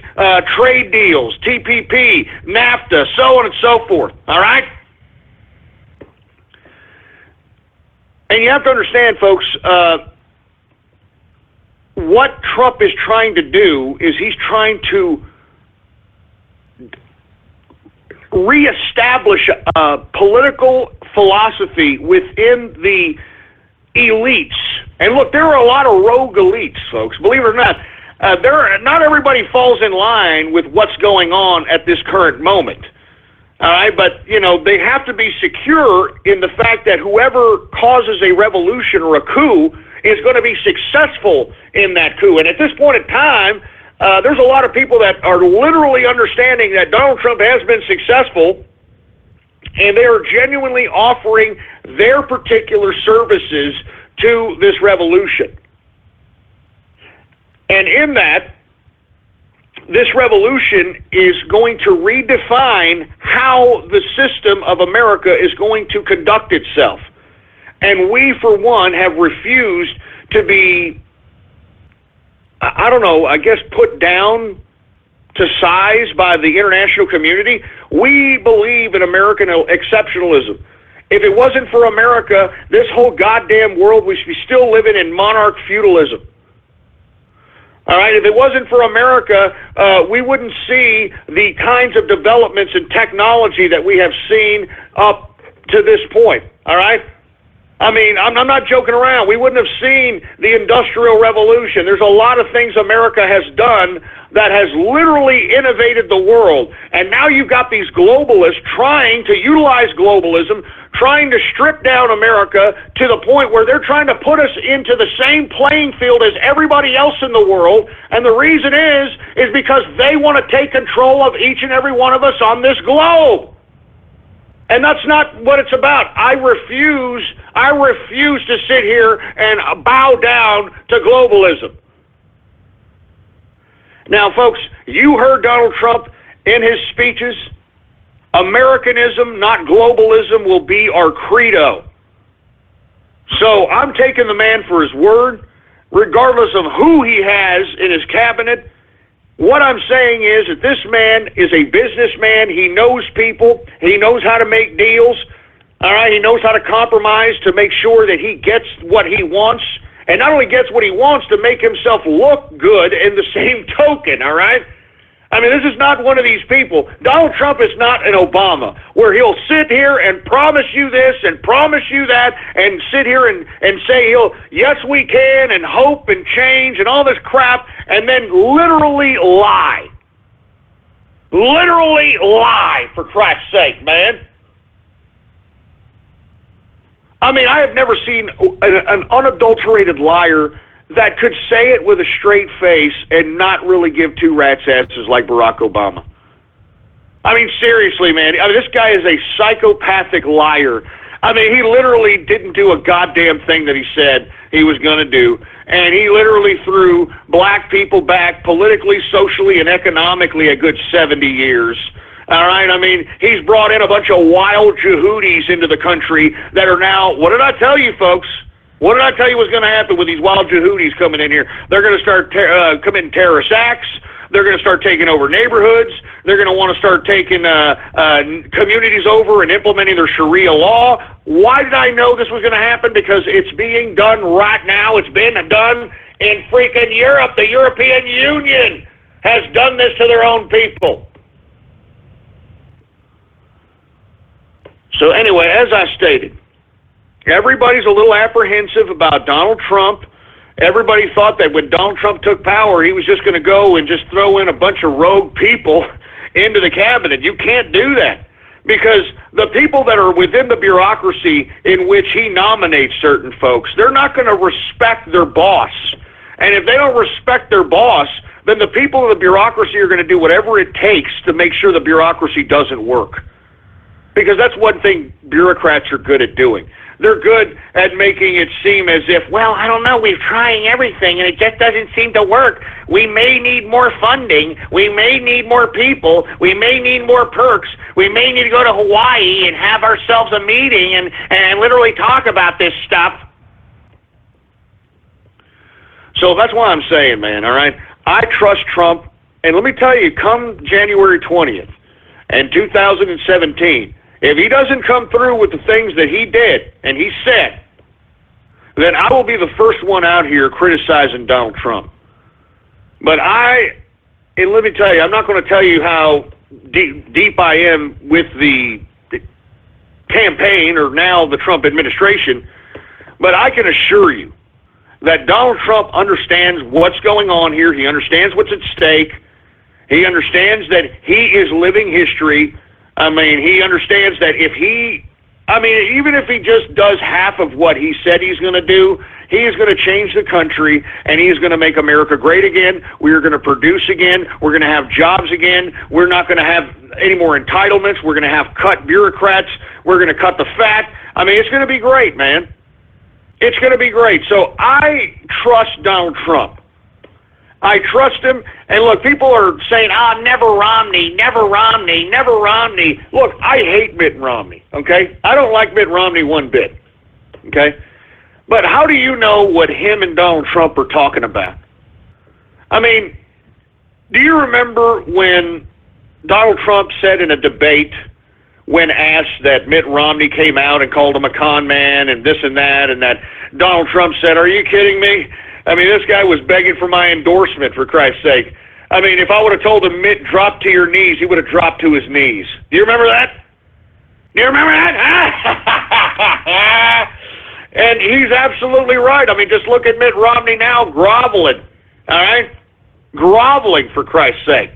trade deals, TPP, NAFTA, so on and so forth, all right? And you have to understand, folks, what Trump is trying to do is he's trying to reestablish a political philosophy within the elites. And look, there are a lot of rogue elites, folks, believe it or not. Not everybody falls in line with what's going on at this current moment. All right, but, you know, they have to be secure in the fact that whoever causes a revolution or a coup is going to be successful in that coup. And at this point in time, there's a lot of people that are literally understanding that Donald Trump has been successful, and they are genuinely offering their particular services to this revolution. And in that, this revolution is going to redefine how the system of America is going to conduct itself. And we, for one, have refused to be, I don't know, I guess put down to size by the international community. We believe in American exceptionalism. If it wasn't for America, this whole goddamn world, we'd be still living in monarch feudalism. All right, if it wasn't for America, we wouldn't see the kinds of developments in technology that we have seen up to this point. All right? I mean, I'm not joking around. We wouldn't have seen the Industrial Revolution. There's a lot of things America has done that has literally innovated the world. And now you've got these globalists trying to utilize globalism, trying to strip down America to the point where they're trying to put us into the same playing field as everybody else in the world. And the reason is because they want to take control of each and every one of us on this globe. And that's not what it's about. I refuse to sit here and bow down to globalism. Now, folks, you heard Donald Trump in his speeches. Americanism, not globalism, will be our credo. So I'm taking the man for his word, regardless of who he has in his cabinet. What I'm saying is that this man is a businessman. He knows people. He knows how to make deals. All right, he knows how to compromise to make sure that he gets what he wants, and not only gets what he wants, to make himself look good in the same token, all right? I mean, this is not one of these people. Donald Trump is not an Obama, where he'll sit here and promise you this and promise you that, and sit here and say yes, we can, and hope and change and all this crap, and then literally lie. Literally lie, for Christ's sake, man. I mean, I have never seen an unadulterated liar that could say it with a straight face and not really give two rat's asses like Barack Obama. I mean, seriously, man. I mean, this guy is a psychopathic liar. I mean, he literally didn't do a goddamn thing that he said he was going to do, and he literally threw black people back politically, socially, and economically a good 70 years. All right? I mean, he's brought in a bunch of wild Jehudis into the country that are now, what did I tell you, folks? What did I tell you was going to happen with these wild Jehudis coming in here? They're going to start committing terrorist acts. They're going to start taking over neighborhoods. They're going to want to start taking communities over and implementing their Sharia law. Why did I know this was going to happen? Because it's being done right now. It's been done in freaking Europe. The European Union has done this to their own people. So anyway, as I stated, everybody's a little apprehensive about Donald Trump. Everybody thought that when Donald Trump took power, he was just going to go and just throw in a bunch of rogue people into the cabinet. You can't do that, because the people that are within the bureaucracy in which he nominates certain folks, they're not going to respect their boss. And if they don't respect their boss, then the people in the bureaucracy are going to do whatever it takes to make sure the bureaucracy doesn't work. Because that's one thing bureaucrats are good at doing. They're good at making it seem as if, well, I don't know, we're trying everything and it just doesn't seem to work. We may need more funding. We may need more people. We may need more perks. We may need to go to Hawaii and have ourselves a meeting and literally talk about this stuff. So that's why I'm saying, man, all right? I trust Trump, and let me tell you, come January 20th and 2017, if he doesn't come through with the things that he did and he said, then I will be the first one out here criticizing Donald Trump. But and let me tell you, I'm not going to tell you how deep I am with the campaign or now the Trump administration, but I can assure you that Donald Trump understands what's going on here. He understands what's at stake. He understands that he is living history. I mean, he understands that even if he just does half of what he said he's going to do, he is going to change the country, and he is going to make America great again. We are going to produce again. We're going to have jobs again. We're not going to have any more entitlements. We're going to have cut bureaucrats. We're going to cut the fat. I mean, it's going to be great, man. It's going to be great. So I trust Donald Trump. I trust him. And look, people are saying, never Romney, never Romney, never Romney. Look, I hate Mitt Romney, okay? I don't like Mitt Romney one bit, okay? But how do you know what him and Donald Trump are talking about? I mean, do you remember when Donald Trump said in a debate, when asked, that Mitt Romney came out and called him a con man and this and that Donald Trump said, "Are you kidding me? I mean, this guy was begging for my endorsement, for Christ's sake. I mean, if I would have told him, Mitt, drop to your knees, he would have dropped to his knees." Do you remember that? Do you remember that? And he's absolutely right. I mean, just look at Mitt Romney now groveling, all right? Groveling, for Christ's sake.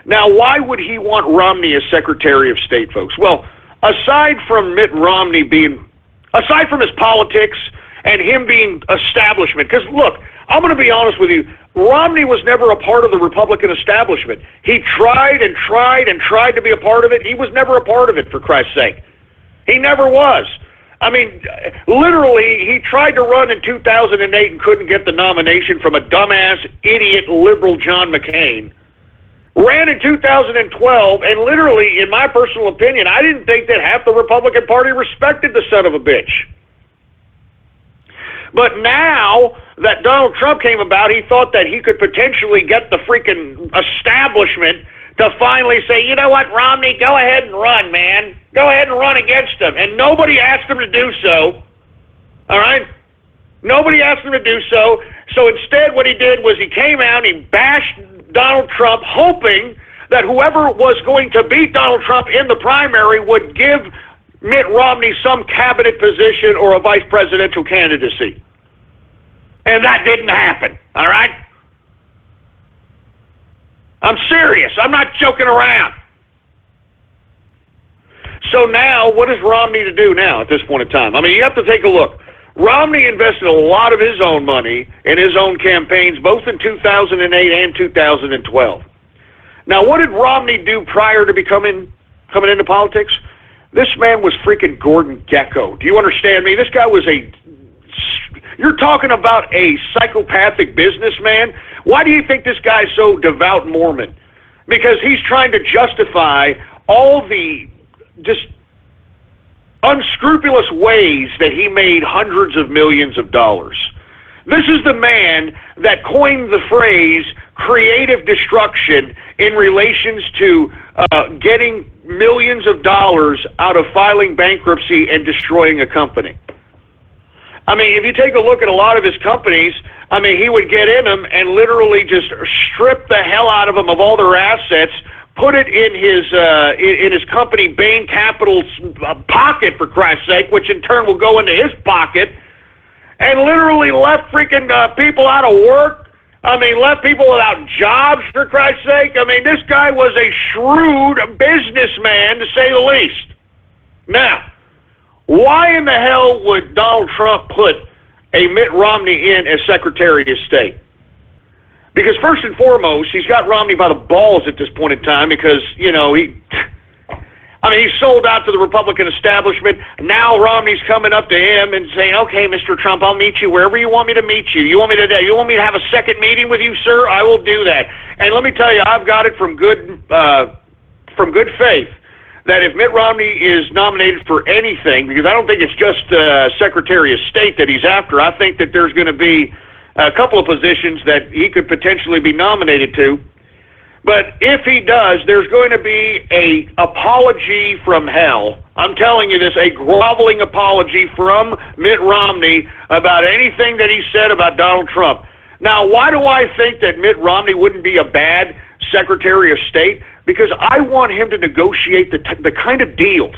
Now, why would he want Romney as Secretary of State, folks? Well, aside from Mitt Romney aside from his politics and him being establishment, because look, I'm going to be honest with you, Romney was never a part of the Republican establishment. He tried and tried and tried to be a part of it. He was never a part of it, for Christ's sake. He never was. I mean, literally, he tried to run in 2008 and couldn't get the nomination from a dumbass, idiot, liberal John McCain. Ran in 2012, and literally, in my personal opinion, I didn't think that half the Republican Party respected the son of a bitch. But now that Donald Trump came about, he thought that he could potentially get the freaking establishment to finally say, you know what, Romney, go ahead and run, man. Go ahead and run against him. And nobody asked him to do so. All right? Nobody asked him to do so. So instead what he did was he came out, he bashed Donald Trump, hoping that whoever was going to beat Donald Trump in the primary would give Mitt Romney some cabinet position or a vice presidential candidacy. And that didn't happen, all right? I'm serious. I'm not joking around. So now, what is Romney to do now at this point in time? I mean, you have to take a look. Romney invested a lot of his own money in his own campaigns, both in 2008 and 2012. Now, what did Romney do prior to coming into politics? This man was freaking Gordon Gekko. Do you understand me? This guy was you're talking about a psychopathic businessman. Why do you think this guy's so devout Mormon? Because he's trying to justify all the just unscrupulous ways that he made hundreds of millions of dollars. This is the man that coined the phrase creative destruction in relations to getting millions of dollars out of filing bankruptcy and destroying a company. I mean, if you take a look at a lot of his companies, I mean, he would get in them and literally just strip the hell out of them of all their assets, put it in his company, Bain Capital's pocket, for Christ's sake, which in turn will go into his pocket, and literally left freaking people out of work. I mean, left people without jobs, for Christ's sake. I mean, this guy was a shrewd businessman, to say the least. Now, why in the hell would Donald Trump put a Mitt Romney in as Secretary of State? Because first and foremost, he's got Romney by the balls at this point in time because, you know, he's sold out to the Republican establishment. Now Romney's coming up to him and saying, okay, Mr. Trump, I'll meet you wherever you want me to meet you. You want me to have a second meeting with you, sir? I will do that. And let me tell you, I've got it from good faith that if Mitt Romney is nominated for anything, because I don't think it's just Secretary of State that he's after, I think that there's going to be a couple of positions that he could potentially be nominated to. But if he does, there's going to be a apology from hell. I'm telling you this, a groveling apology from Mitt Romney about anything that he said about Donald Trump. Now, why do I think that Mitt Romney wouldn't be a bad Secretary of State? Because I want him to negotiate the kind of deals.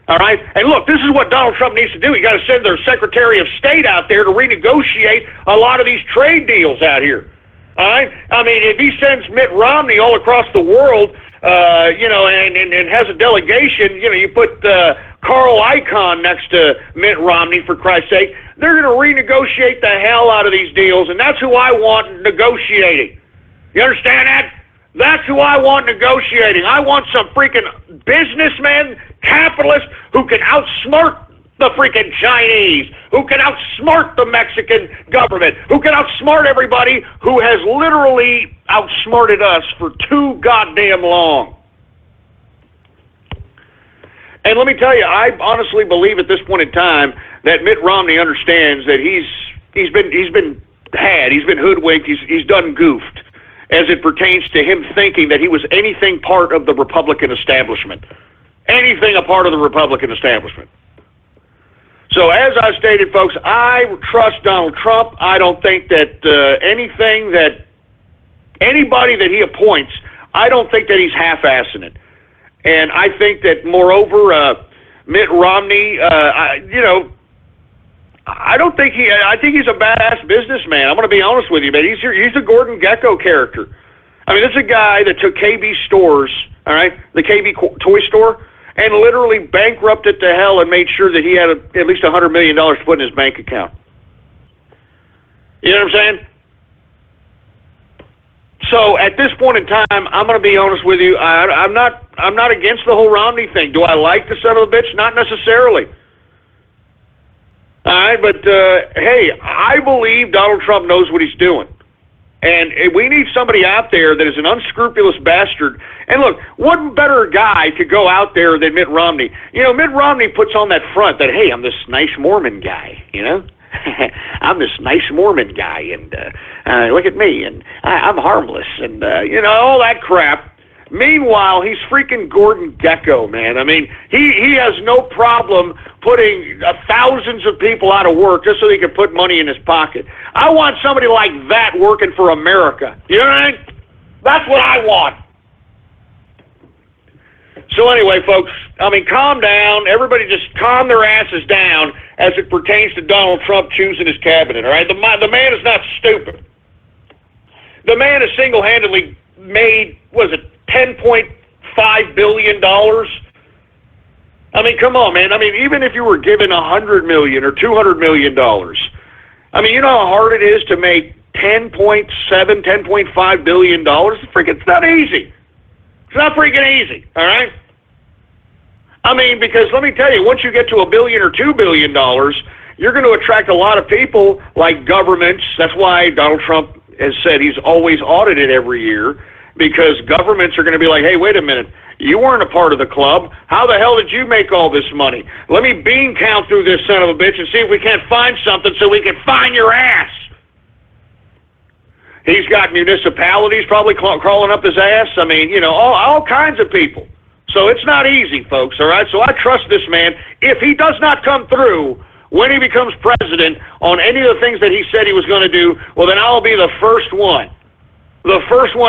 All right? And look, this is what Donald Trump needs to do. He got to send their Secretary of State out there to renegotiate a lot of these trade deals out here. All right? I mean, if he sends Mitt Romney all across the world, and has a delegation, you put Carl Icahn next to Mitt Romney, for Christ's sake, they're going to renegotiate the hell out of these deals, and that's who I want negotiating. You understand that? That's who I want negotiating. I want some freaking businessmen, capitalists, who can outsmart the freaking Chinese, who can outsmart the Mexican government, who can outsmart everybody who has literally outsmarted us for too goddamn long. And let me tell you, I honestly believe at this point in time that Mitt Romney understands that he's been hoodwinked, he's done goofed, as it pertains to him thinking that he was anything part of the Republican establishment. Anything a part of the Republican establishment. So as I stated, folks, I trust Donald Trump. I don't think that anybody that he appoints, I don't think that he's half-assing it. And I think that, moreover, Mitt Romney, I think he's a badass businessman. I'm going to be honest with you, man. He's a Gordon Gekko character. I mean, this is a guy that took KB Stores, all right, the KB toy store, and literally bankrupted to hell and made sure that he had at least $100 million to put in his bank account. You know what I'm saying? So at this point in time, I'm going to be honest with you. I'm not against the whole Romney thing. Do I like the son of a bitch? Not necessarily. All right, but hey, I believe Donald Trump knows what he's doing. And we need somebody out there that is an unscrupulous bastard. And look, what better guy could go out there than Mitt Romney? You know, Mitt Romney puts on that front that, hey, I'm this nice Mormon guy, you know? I'm this nice Mormon guy, and look at me, and I'm harmless, and, all that crap. Meanwhile, he's freaking Gordon Gekko, man. I mean, he has no problem putting thousands of people out of work just so he can put money in his pocket. I want somebody like that working for America. You know what I mean? That's what I want. So anyway, folks, I mean, calm down. Everybody just calm their asses down as it pertains to Donald Trump choosing his cabinet, all right? The man is not stupid. The man has single-handedly made, $10.5 billion I mean, come on, man. I mean, even if you were given $100 million or $200 million, I mean, you know how hard it is to make $10.5 billion? It's not easy. It's not freaking easy, all right? I mean, because let me tell you, once you get to $1 billion or $2 billion, you're going to attract a lot of people like governments. That's why Donald Trump has said he's always audited every year, because governments are going to be like, hey, wait a minute. You weren't a part of the club. How the hell did you make all this money? Let me bean count through this son of a bitch and see if we can't find something so we can find your ass. He's got municipalities probably crawling up his ass. I mean, you know, all kinds of people. So it's not easy, folks, all right? So I trust this man. If he does not come through when he becomes president on any of the things that he said he was going to do, well, then I'll be the first one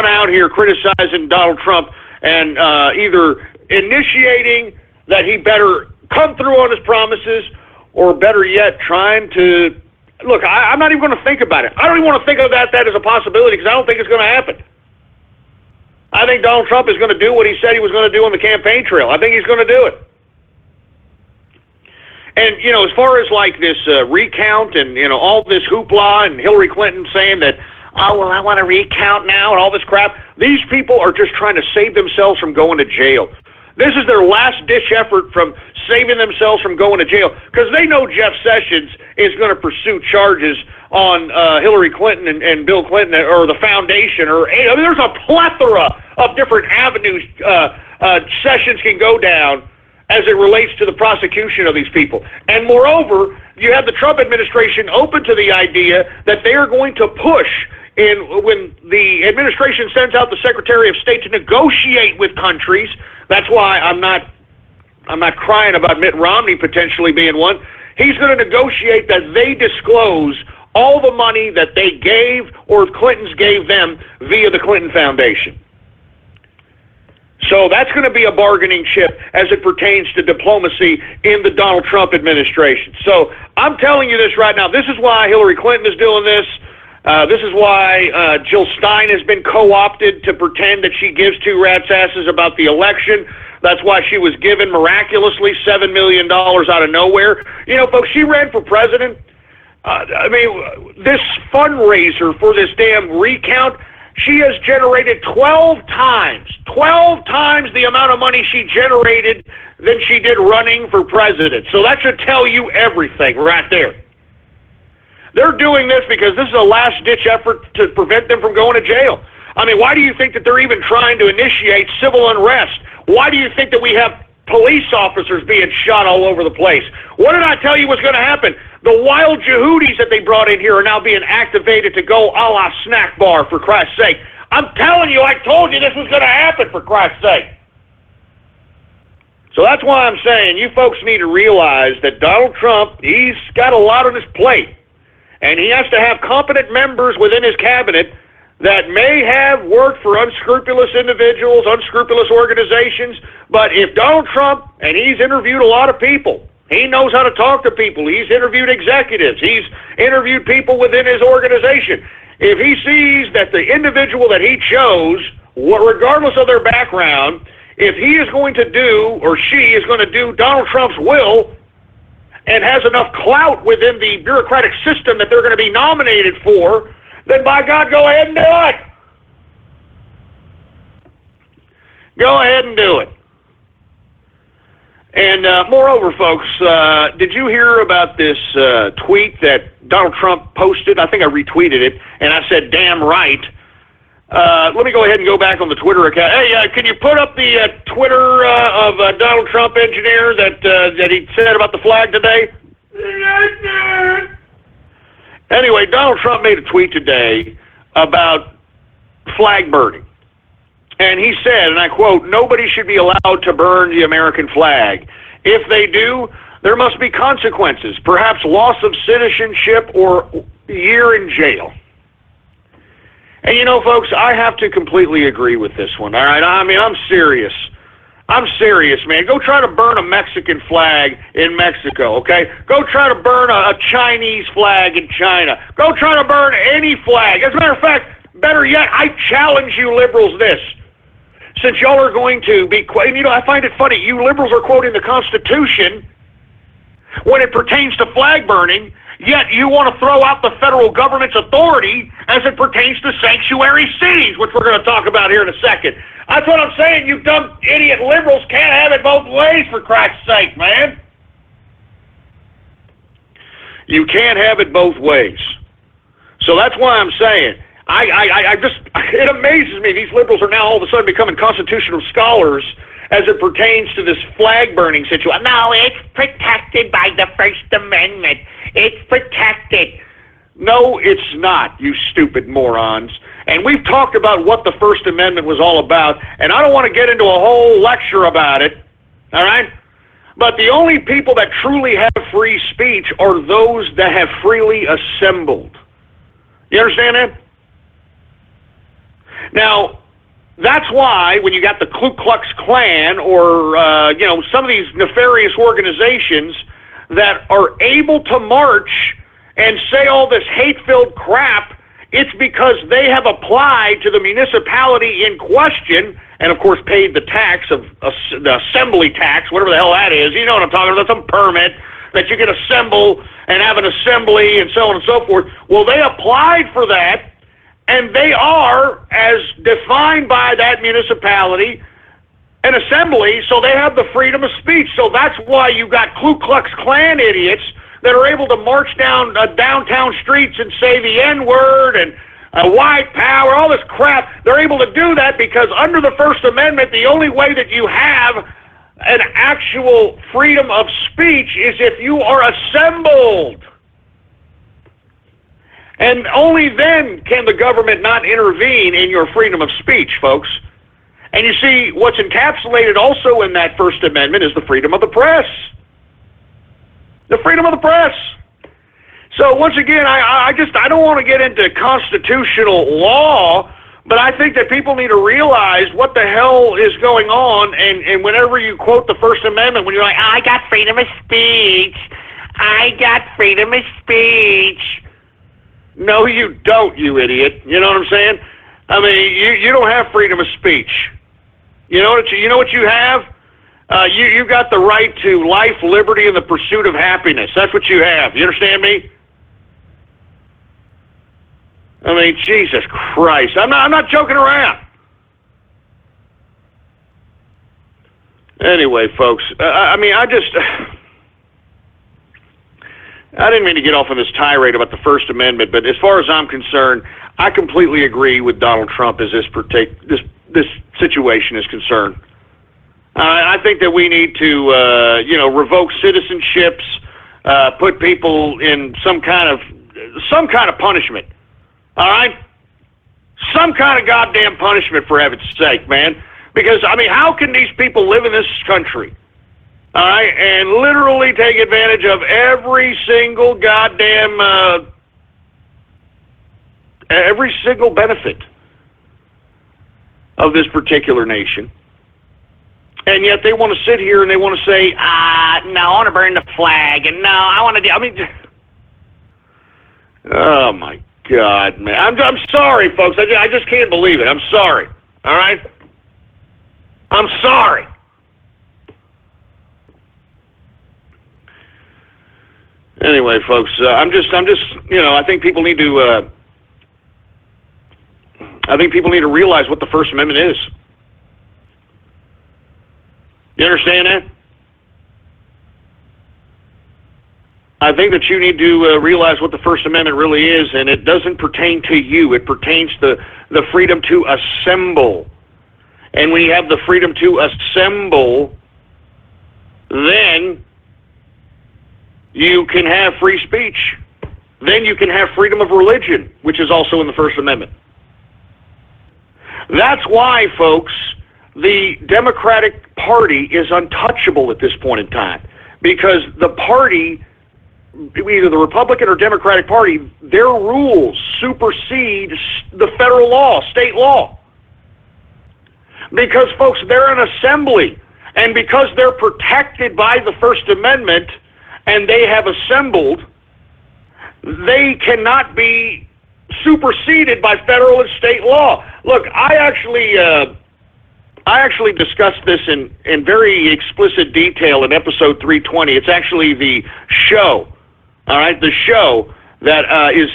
out here criticizing Donald Trump and either initiating that he better come through on his promises, or better yet, trying to... Look, I'm not even going to think about it. I don't even want to think of that as a possibility, because I don't think it's going to happen. I think Donald Trump is going to do what he said he was going to do on the campaign trail. I think he's going to do it. And, you know, as far as like this recount and, you know, all this hoopla and Hillary Clinton saying that, oh, well, I want to recount now and all this crap, these people are just trying to save themselves from going to jail. This is their last-ditch effort from saving themselves from going to jail, because they know Jeff Sessions is going to pursue charges on Hillary Clinton and Bill Clinton, or the foundation, or I mean, there's a plethora of different avenues Sessions can go down as it relates to the prosecution of these people. And moreover, you have the Trump administration open to the idea that they are going to push when the administration sends out the Secretary of State to negotiate with countries. That's why I'm not crying about Mitt Romney potentially being one. He's going to negotiate that they disclose all the money that they gave or Clintons gave them via the Clinton Foundation. So that's going to be a bargaining chip as it pertains to diplomacy in the Donald Trump administration. So I'm telling you this right now. This is why Hillary Clinton is doing this. This is why Jill Stein has been co-opted to pretend that she gives two rat's asses about the election. That's why she was given miraculously $7 million out of nowhere. You know, folks, she ran for president. I mean, this fundraiser for this damn recount, she has generated 12 times the amount of money she generated than she did running for president. So that should tell you everything right there. They're doing this because this is a last-ditch effort to prevent them from going to jail. I mean, why do you think that they're even trying to initiate civil unrest? Why do you think that we have police officers being shot all over the place? What did I tell you was going to happen? The wild Yehudis that they brought in here are now being activated to go a la snack bar, for Christ's sake. I'm telling you, I told you this was going to happen, for Christ's sake. So that's why I'm saying you folks need to realize that Donald Trump, he's got a lot on his plate. And he has to have competent members within his cabinet that may have worked for unscrupulous individuals, unscrupulous organizations. But if Donald Trump, and he's interviewed a lot of people, he knows how to talk to people. He's interviewed executives. He's interviewed people within his organization. If he sees that the individual that he chose, regardless of their background, if he is going to do, or she is going to do Donald Trump's will, and has enough clout within the bureaucratic system that they're going to be nominated for, then by God, go ahead and do it. Go ahead and do it. And moreover, folks, did you hear about this tweet that Donald Trump posted? I think I retweeted it, and I said, damn right. Let me go ahead and go back on the Twitter account. Hey, can you put up the Twitter of Donald Trump engineer that he said about the flag today? Anyway, Donald Trump made a tweet today about flag burning. And he said, and I quote, "Nobody should be allowed to burn the American flag. If they do, there must be consequences, perhaps loss of citizenship or a year in jail." And you know, folks, I have to completely agree with this one, all right? I mean, I'm serious. I'm serious, man. Go try to burn a Mexican flag in Mexico, okay? Go try to burn a Chinese flag in China. Go try to burn any flag. As a matter of fact, better yet, I challenge you liberals this. since y'all are going to be, I find it funny, you liberals are quoting the Constitution when it pertains to flag burning, yet you want to throw out the federal government's authority as it pertains to sanctuary cities, which we're going to talk about here in a second. That's what I'm saying. You dumb idiot liberals can't have it both ways, for Christ's sake, man. You can't have it both ways. So that's why I'm saying, it amazes me these liberals are now all of a sudden becoming constitutional scholars as it pertains to this flag burning situation. No, it's protected by the First Amendment. It's protected. No, it's not, you stupid morons. And we've talked about what the First Amendment was all about, and I don't want to get into a whole lecture about it, all right? But the only people that truly have free speech are those that have freely assembled. You understand that? Now, that's why when you got the Ku Klux Klan or, some of these nefarious organizations that are able to march and say all this hate-filled crap, it's because they have applied to the municipality in question and, of course, paid the tax of the assembly tax, whatever the hell that is. You know what I'm talking about, some permit that you can assemble and have an assembly and so on and so forth. Well, they applied for that, and they are, as defined by that municipality, an assembly, so they have the freedom of speech. So that's why you got Ku Klux Klan idiots that are able to march down downtown streets and say the N-word and white power, all this crap. They're able to do that because under the First Amendment, the only way that you have an actual freedom of speech is if you are assembled. And only then can the government not intervene in your freedom of speech, folks. And you see, what's encapsulated also in that First Amendment is the freedom of the press. The freedom of the press. So once again, I don't want to get into constitutional law, but I think that people need to realize what the hell is going on, and whenever you quote the First Amendment, when you're like, I got freedom of speech, I got freedom of speech. No, you don't, you idiot. You know what I'm saying? I mean, you don't have freedom of speech. You know what you have? You got the right to life, liberty, and the pursuit of happiness. That's what you have. You understand me? I mean, Jesus Christ. I'm not joking around. Anyway, folks, I didn't mean to get off on this tirade about the First Amendment, but as far as I'm concerned, I completely agree with Donald Trump as this situation is concerned. I think that we need to, revoke citizenships, put people in some kind of punishment. All right? Some kind of goddamn punishment, for heaven's sake, man. Because, how can these people live in this country, all right, and literally take advantage of every single goddamn, every single benefit of this particular nation? And yet they want to sit here and they want to say, no, I want to burn the flag, and no, I want to oh my God, man. I'm sorry, folks. I just can't believe it. I'm sorry. All right? I'm sorry. Anyway, folks, I'm just, I think people need to, realize what the First Amendment is. You understand that? I think that you need to realize what the First Amendment really is, and it doesn't pertain to you. It pertains to the freedom to assemble. And when you have the freedom to assemble, then you can have free speech. Then you can have freedom of religion, which is also in the First Amendment. That's why, folks, the Democratic Party is untouchable at this point in time, because the party, either the Republican or Democratic Party, their rules supersede the federal law, state law. Because, folks, they're an assembly, and because they're protected by the First Amendment and they have assembled, they cannot be superseded by federal and state law. Look, I actually I actually discussed this in very explicit detail in episode 320. It's actually the show, all right, the show that is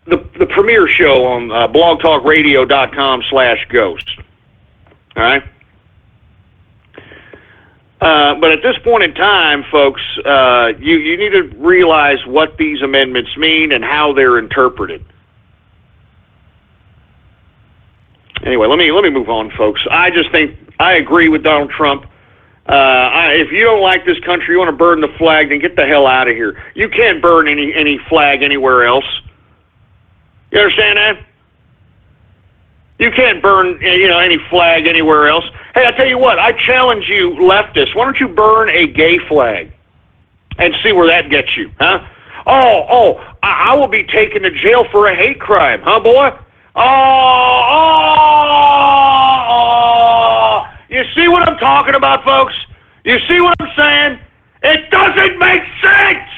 the premiere show on blogtalkradio.com/ghost, all right? But at this point in time, folks, you need to realize what these amendments mean and how they're interpreted. Anyway, let me move on, folks. I just think I agree with Donald Trump. If you don't like this country, you want to burn the flag, then get the hell out of here. You can't burn any flag anywhere else. You understand that? You can't burn any flag anywhere else. Hey, I tell you what, I challenge you, leftists. Why don't you burn a gay flag and see where that gets you, huh? I will be taken to jail for a hate crime, huh, boy? You see what I'm talking about, folks? You see what I'm saying? It doesn't make sense!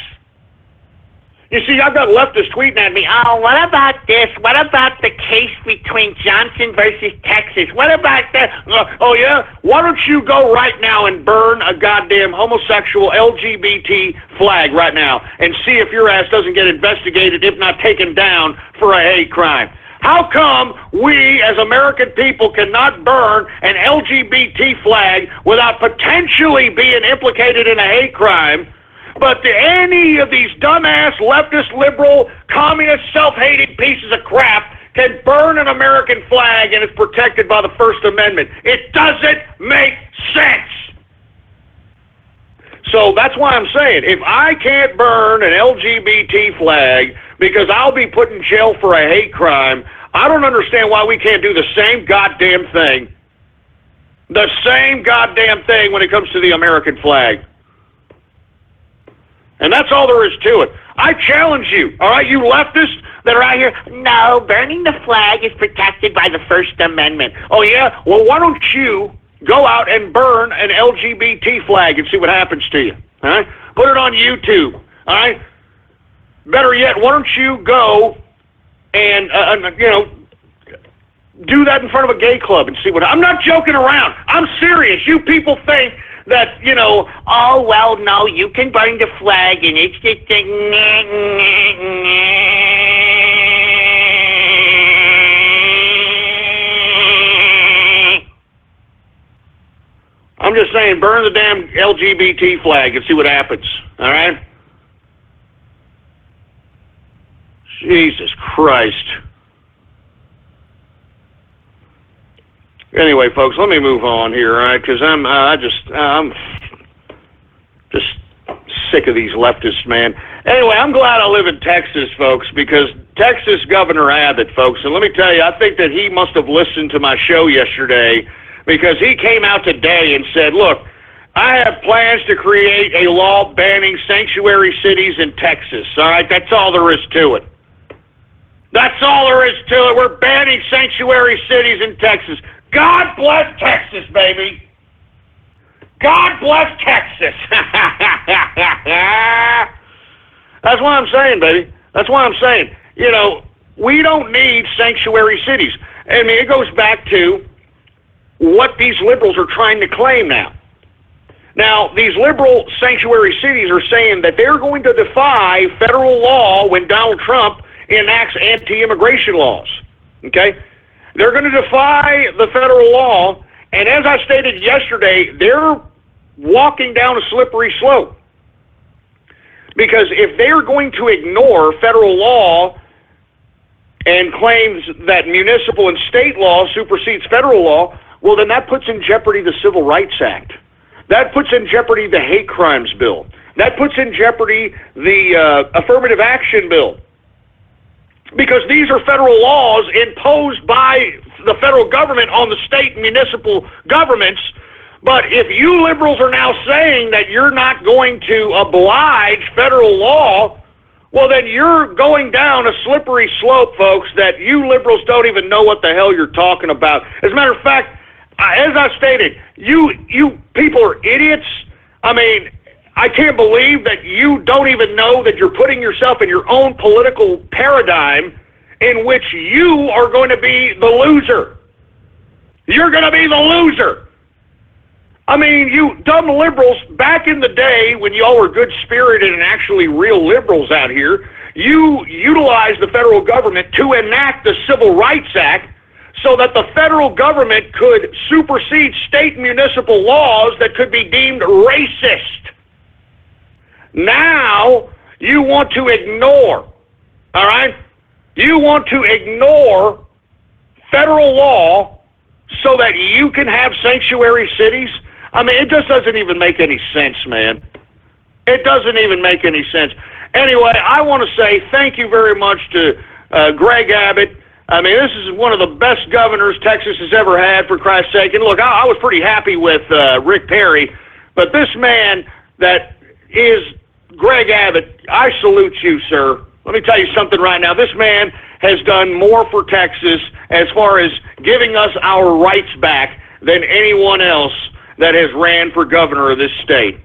You see, I've got leftists tweeting at me, what about this? What about the case between Johnson versus Texas? What about that? Oh, yeah? Why don't you go right now and burn a goddamn homosexual LGBT flag right now and see if your ass doesn't get investigated, if not taken down, for a hate crime? How come we, as American people, cannot burn an LGBT flag without potentially being implicated in a hate crime, but any of these dumbass, leftist, liberal, communist, self-hating pieces of crap can burn an American flag and it's protected by the First Amendment? It doesn't make sense. So that's why I'm saying, if I can't burn an LGBT flag because I'll be put in jail for a hate crime, I don't understand why we can't do the same goddamn thing. The same goddamn thing when it comes to the American flag. And that's all there is to it. I challenge you, all right, you leftists that are out here, no, burning the flag is protected by the First Amendment. Oh, yeah? Well, why don't you go out and burn an LGBT flag and see what happens to you, all right? Put it on YouTube, all right? Better yet, why don't you go and, do that in front of a gay club and see what... I'm not joking around. I'm serious. You people think that, oh, well, no, you can burn the flag and it's just... I'm just saying, burn the damn LGBT flag and see what happens, all right? Jesus Christ. Anyway, folks, let me move on here, all right? Because I'm just sick of these leftists, man. Anyway, I'm glad I live in Texas, folks, because Texas Governor Abbott, folks, and let me tell you, I think that he must have listened to my show yesterday, because he came out today and said, look, I have plans to create a law banning sanctuary cities in Texas, all right? That's all there is to it. That's all there is to it. We're banning sanctuary cities in Texas. God bless Texas, baby. God bless Texas. That's what I'm saying, baby. That's what I'm saying. We don't need sanctuary cities. I mean, it goes back to what these liberals are trying to claim now. Now, these liberal sanctuary cities are saying that they're going to defy federal law when Donald Trump enacts anti-immigration laws, okay? They're going to defy the federal law, and as I stated yesterday, they're walking down a slippery slope. Because if they're going to ignore federal law and claims that municipal and state law supersedes federal law, well, then that puts in jeopardy the Civil Rights Act. That puts in jeopardy the hate crimes bill. That puts in jeopardy the affirmative action bill. Because these are federal laws imposed by the federal government on the state and municipal governments. But if you liberals are now saying that you're not going to oblige federal law, well, then you're going down a slippery slope, folks, that you liberals don't even know what the hell you're talking about. As a matter of fact, as I stated, you people are idiots. I mean, I can't believe that you don't even know that you're putting yourself in your own political paradigm in which you are going to be the loser. You're going to be the loser. I mean, you dumb liberals, back in the day when y'all were good-spirited and actually real liberals out here, you utilized the federal government to enact the Civil Rights Act so that the federal government could supersede state and municipal laws that could be deemed racist. Now, you want to ignore, all right? You want to ignore federal law so that you can have sanctuary cities? I mean, it just doesn't even make any sense, man. It doesn't even make any sense. Anyway, I want to say thank you very much to Greg Abbott. I mean, this is one of the best governors Texas has ever had, for Christ's sake. And look, I was pretty happy with Rick Perry, but this man that is Greg Abbott, I salute you, sir. Let me tell you something right now. This man has done more for Texas as far as giving us our rights back than anyone else that has ran for governor of this state.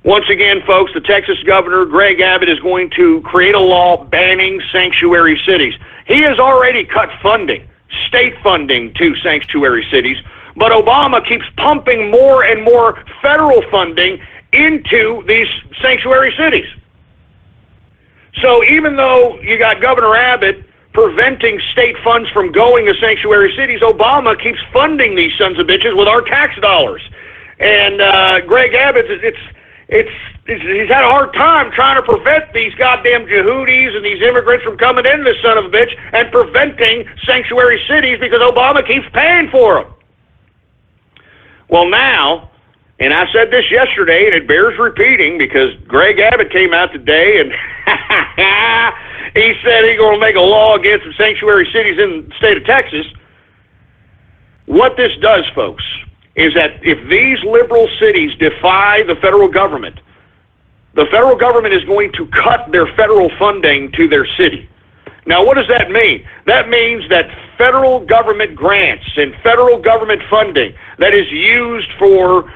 Once again, folks, the Texas governor, Greg Abbott, is going to create a law banning sanctuary cities. He has already cut funding, state funding to sanctuary cities, but Obama keeps pumping more and more federal funding into these sanctuary cities. So even though you got Governor Abbott preventing state funds from going to sanctuary cities, Obama keeps funding these sons of bitches with our tax dollars. And Greg Abbott, he's had a hard time trying to prevent these goddamn Yehudis and these immigrants from coming in, this son of a bitch, and preventing sanctuary cities because Obama keeps paying for them. Well, now, and I said this yesterday, and it bears repeating because Greg Abbott came out today and he said he's going to make a law against the sanctuary cities in the state of Texas. What this does, folks, is that if these liberal cities defy the federal government is going to cut their federal funding to their city. Now, what does that mean? That means that federal government grants and federal government funding that is used for,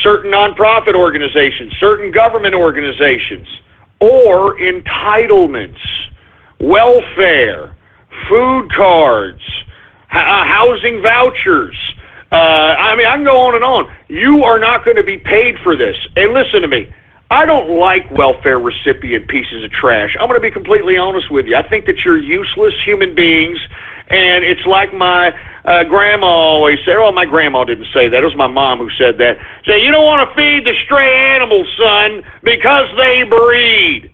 certain nonprofit organizations, certain government organizations, or entitlements, welfare, food cards, housing vouchers. I can go on and on. You are not going to be paid for this. And listen to me. I don't like welfare recipient pieces of trash. I'm going to be completely honest with you. I think that you're useless human beings, and it's like my grandma always said. Well, my grandma didn't say that. It was my mom who said that. Say, you don't want to feed the stray animals, son, because they breed.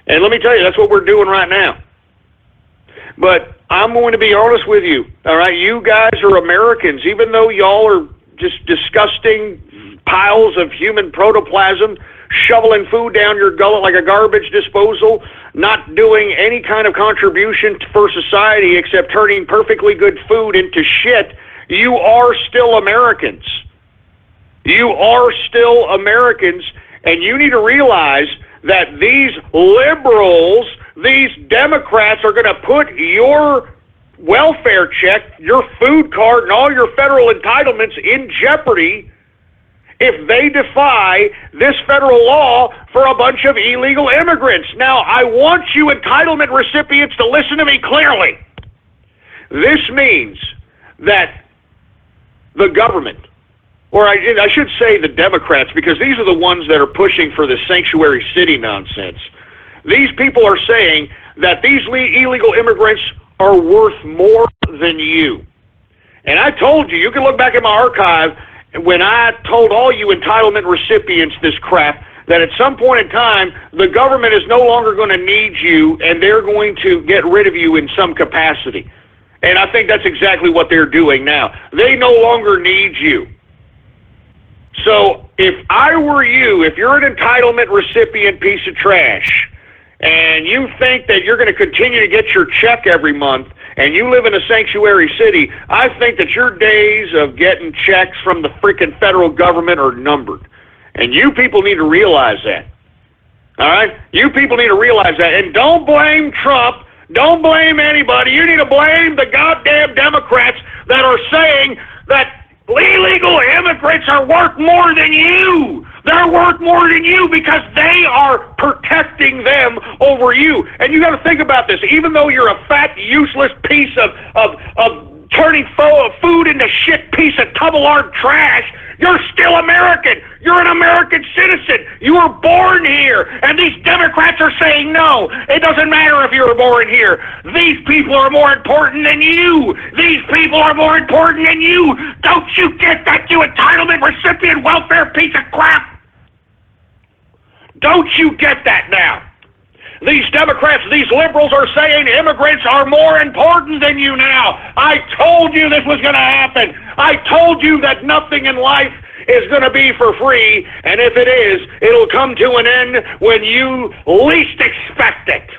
And let me tell you, that's what we're doing right now. But I'm going to be honest with you, all right? You guys are Americans. Even though y'all are just disgusting piles of human protoplasm, shoveling food down your gullet like a garbage disposal, not doing any kind of contribution for society except turning perfectly good food into shit, you are still Americans. You are still Americans, and you need to realize that these liberals, these Democrats are going to put your welfare check, your food card, and all your federal entitlements in jeopardy if they defy this federal law for a bunch of illegal immigrants. Now, I want you entitlement recipients to listen to me clearly. This means that the government, or I should say the Democrats, because these are the ones that are pushing for this sanctuary city nonsense. These people are saying that these illegal immigrants are worth more than you. And I told you can look back at my archive, when I told all you entitlement recipients this crap, that at some point in time, the government is no longer going to need you, and they're going to get rid of you in some capacity. And I think that's exactly what they're doing now. They no longer need you. So if I were you, if you're an entitlement recipient piece of trash, and you think that you're going to continue to get your check every month, and you live in a sanctuary city, I think that your days of getting checks from the freaking federal government are numbered. And you people need to realize that. All right? You people need to realize that. And don't blame Trump. Don't blame anybody. You need to blame the goddamn Democrats that are saying that illegal immigrants are worth more than you. They're worth more than you because they are protecting them over you. And you got to think about this. Even though you're a fat, useless piece of turning food into shit piece of Tupperware trash, you're still American. You're an American citizen. You were born here. And these Democrats are saying, no, it doesn't matter if you were born here. These people are more important than you. These people are more important than you. Don't you get that, you entitlement recipient welfare piece of crap? Don't you get that now? These Democrats, these liberals are saying immigrants are more important than you now. I told you this was going to happen. I told you that nothing in life is going to be for free, and if it is, it'll come to an end when you least expect it.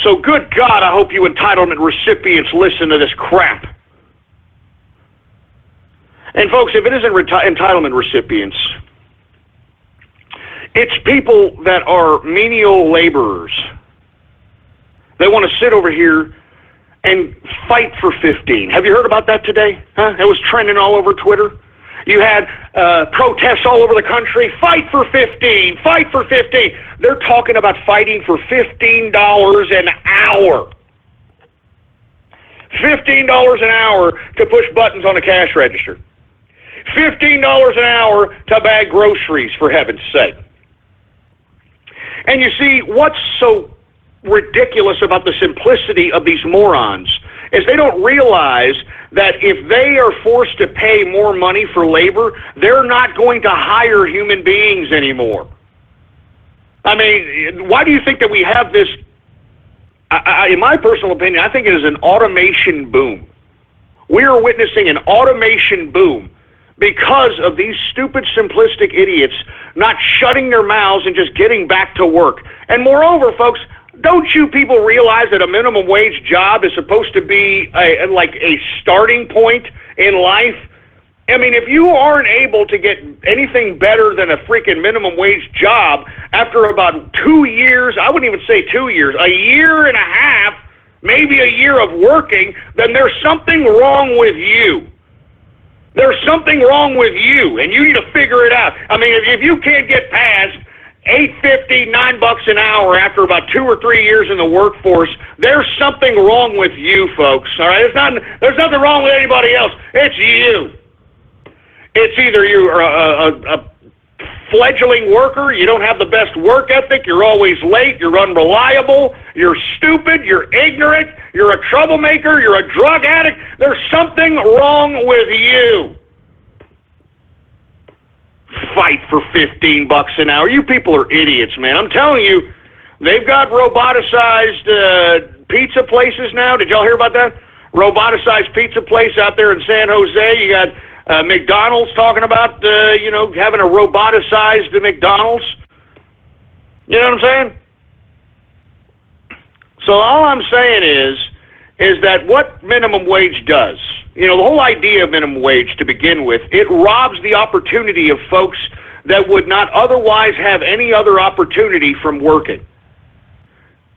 So good God, I hope you entitlement recipients listen to this crap. And folks, if it isn't entitlement recipients, it's people that are menial laborers. They want to sit over here and fight for 15. Have you heard about that today? Huh? It was trending all over Twitter. You had protests all over the country. Fight for 15. Fight for 15. They're talking about fighting for $15 an hour. $15 an hour to push buttons on a cash register. $15 an hour to bag groceries, for heaven's sake. And you see, what's so ridiculous about the simplicity of these morons is they don't realize that if they are forced to pay more money for labor, they're not going to hire human beings anymore. I mean, why do you think that we have this? In my personal opinion, I think it is an automation boom. We are witnessing an automation boom because of these stupid, simplistic idiots not shutting their mouths and just getting back to work. And moreover, folks, don't you people realize that a minimum wage job is supposed to be like a starting point in life? I mean, if you aren't able to get anything better than a freaking minimum wage job after about 2 years, I wouldn't even say 2 years, a year and a half, maybe a year of working, then there's something wrong with you. There's something wrong with you, and you need to figure it out. I mean, if you can't get past $8.50, $9 an hour after about 2 or 3 years in the workforce, there's something wrong with you, folks. All right, there's nothing wrong with anybody else. It's you. It's either you're a fledgling worker, you don't have the best work ethic, you're always late, you're unreliable, you're stupid, you're ignorant, you're a troublemaker, you're a drug addict. There's something wrong with you. Fight for $15 an hour. You people are idiots, man. I'm telling you, they've got roboticized pizza places now. Did y'all hear about that? Roboticized pizza place out there in San Jose. You got McDonald's talking about, having a roboticized McDonald's. You know what I'm saying? So all I'm saying is that what minimum wage does, the whole idea of minimum wage to begin with, it robs the opportunity of folks that would not otherwise have any other opportunity from working.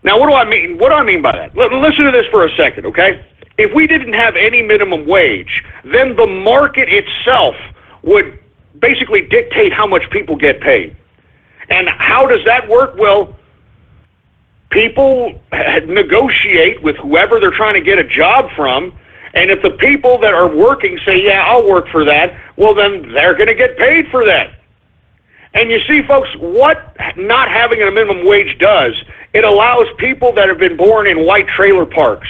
Now, what do I mean? What do I mean by that? Listen to this for a second, okay? If we didn't have any minimum wage, then the market itself would basically dictate how much people get paid. And how does that work? Well, people negotiate with whoever they're trying to get a job from, and if the people that are working say, yeah, I'll work for that, well, then they're going to get paid for that. And you see, folks, what not having a minimum wage does, it allows people that have been born in white trailer parks,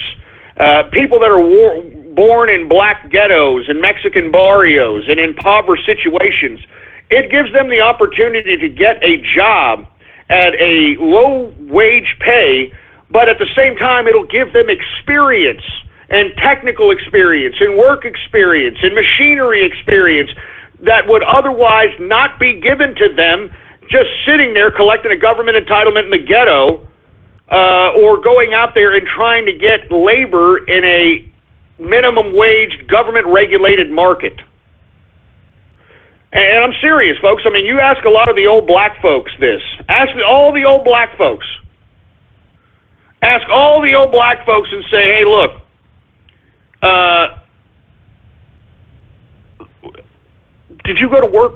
people that are born in black ghettos and Mexican barrios and in impoverished situations, it gives them the opportunity to get a job at a low wage pay, but at the same time it'll give them experience and technical experience and work experience and machinery experience that would otherwise not be given to them just sitting there collecting a government entitlement in the ghetto, or going out there and trying to get labor in a minimum wage government-regulated market. And I'm serious, folks. I mean, you ask a lot of the old black folks this. Ask all the old black folks. Ask all the old black folks and say, hey, look, did you go to work?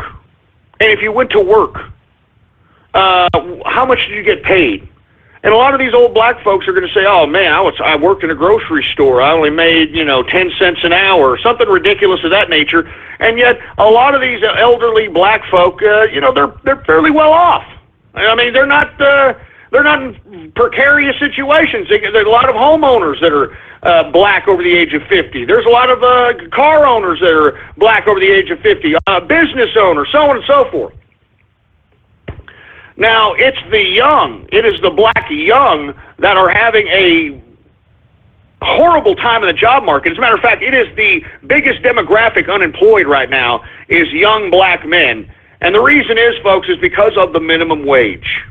And if you went to work, how much did you get paid? And a lot of these old black folks are going to say, oh, man, I worked in a grocery store. I only made, 10 cents an hour, or something ridiculous of that nature. And yet a lot of these elderly black folk, they're fairly well off. I mean, they're not in precarious situations. There's a lot of homeowners that are black over the age of 50. There's a lot of car owners that are black over the age of 50, business owners, so on and so forth. Now, it is the black young that are having a horrible time in the job market. As a matter of fact, it is the biggest demographic unemployed right now is young black men. And the reason is, folks, is because of the minimum wage.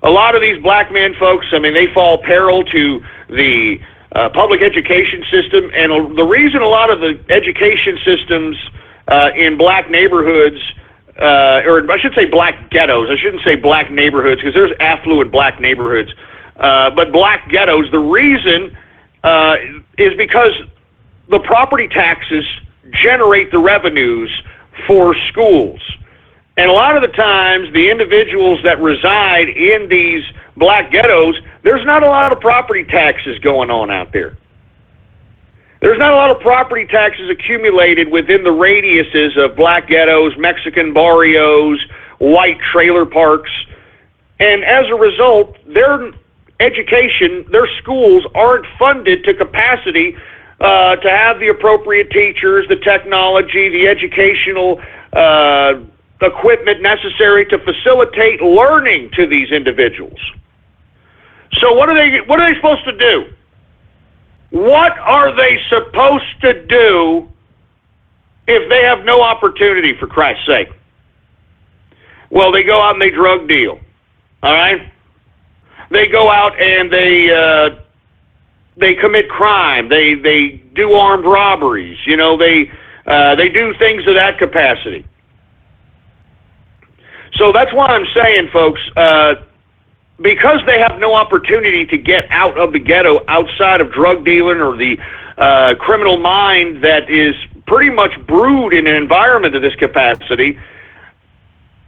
A lot of these black men, folks, I mean, they fall peril to the public education system. And the reason a lot of the education systems in black neighborhoods, or I should say black ghettos. I shouldn't say black neighborhoods because there's affluent black neighborhoods. But black ghettos, the reason is because the property taxes generate the revenues for schools. And a lot of the times, the individuals that reside in these black ghettos, there's not a lot of property taxes going on out there. There's not a lot of property taxes accumulated within the radiuses of black ghettos, Mexican barrios, white trailer parks. And as a result, their education, their schools aren't funded to capacity to have the appropriate teachers, the technology, the educational equipment necessary to facilitate learning to these individuals. So what are they supposed to do? What are they supposed to do if they have no opportunity, for Christ's sake? Well, they go out and they drug deal, all right? They go out and they commit crime. They do armed robberies. They do things of that capacity. So that's why I'm saying, folks, because they have no opportunity to get out of the ghetto outside of drug dealing or the criminal mind that is pretty much brewed in an environment of this capacity,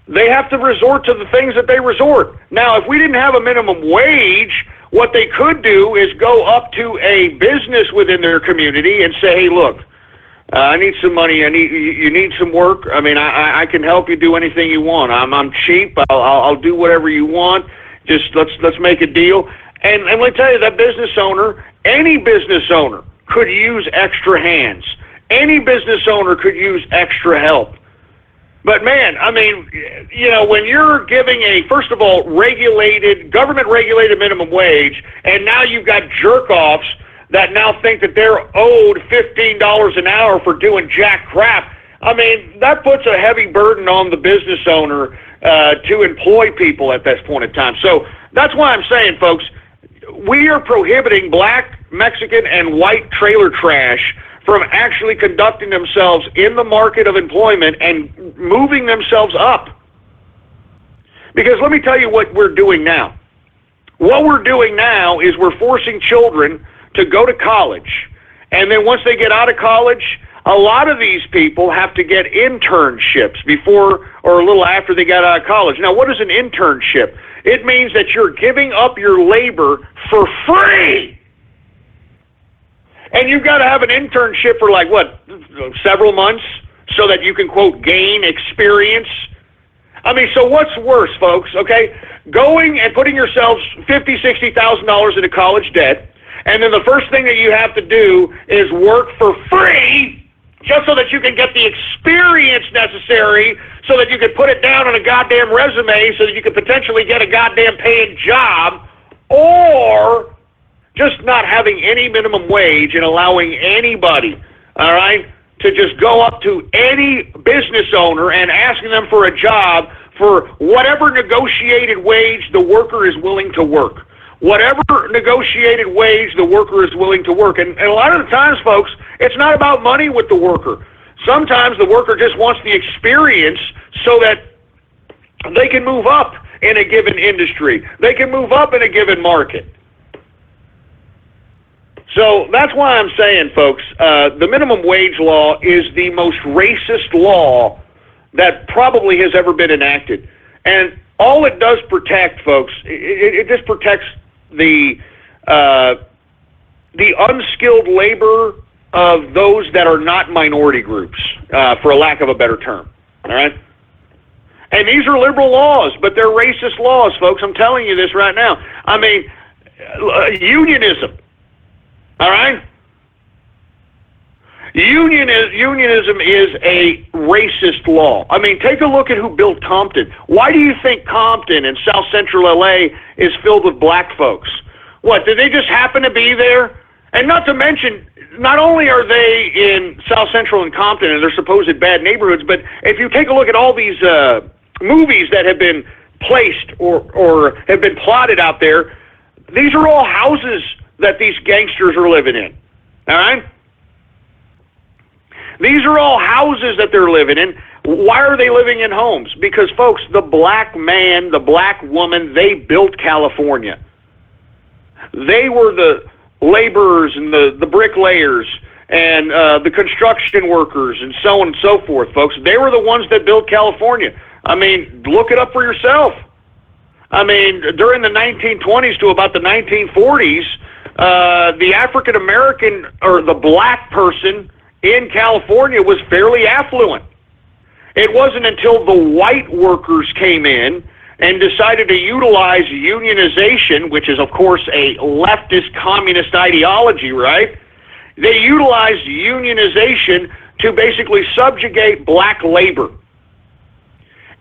they have to resort to the things that they resort. Now, if we didn't have a minimum wage, what they could do is go up to a business within their community and say, hey, look, I need some money. You need some work. I mean, I can help you do anything you want. I'm cheap. I'll do whatever you want. Just let's make a deal. And let me tell you, that business owner, any business owner could use extra hands. Any business owner could use extra help. But man, I mean, when you're giving a, first of all, government-regulated minimum wage, and now you've got jerk-offs that now think that they're owed $15 an hour for doing jack crap, I mean, that puts a heavy burden on the business owner to employ people at this point in time. So that's why I'm saying, folks, we are prohibiting black, Mexican, and white trailer trash from actually conducting themselves in the market of employment and moving themselves up. Because let me tell you what we're doing now. What we're doing now is we're forcing children to go to college. And then once they get out of college, a lot of these people have to get internships before or a little after they got out of college. Now, what is an internship? It means that you're giving up your labor for free. And you've got to have an internship for several months so that you can, quote, gain experience. I mean, so what's worse, folks, okay? Going and putting yourselves $50,000, $60,000 into college debt, and then the first thing that you have to do is work for free just so that you can get the experience necessary so that you can put it down on a goddamn resume so that you can potentially get a goddamn paying job, or just not having any minimum wage and allowing anybody, all right, to just go up to any business owner and asking them for a job for whatever negotiated wage the worker is willing to work. Whatever negotiated wage the worker is willing to work. And a lot of the times, folks, it's not about money with the worker. Sometimes the worker just wants the experience so that they can move up in a given industry. They can move up in a given market. So that's why I'm saying, folks, the minimum wage law is the most racist law that probably has ever been enacted. And all it does protect, folks, it just protects the unskilled labor of those that are not minority groups, for a lack of a better term. All right? And these are liberal laws, but they're racist laws, folks. I'm telling you this right now. I mean, unionism. All right? Unionism is a racist law. I mean, take a look at who built Compton. Why do you think Compton in South Central LA is filled with black folks? What, did they just happen to be there? And not to mention, not only are they in South Central and Compton and their supposed bad neighborhoods, but if you take a look at all these movies that have been placed or have been plotted out there, these are all houses that these gangsters are living in. All right? These are all houses that they're living in. Why are they living in homes? Because, folks, the black man, the black woman, they built California. They were the laborers and the bricklayers and the construction workers and so on and so forth, folks. They were the ones that built California. I mean, look it up for yourself. I mean, during the 1920s to about the 1940s, the African American or the black person in California was fairly affluent. It wasn't until the white workers came in and decided to utilize unionization, which is, of course, a leftist communist ideology, right? They utilized unionization to basically subjugate black labor.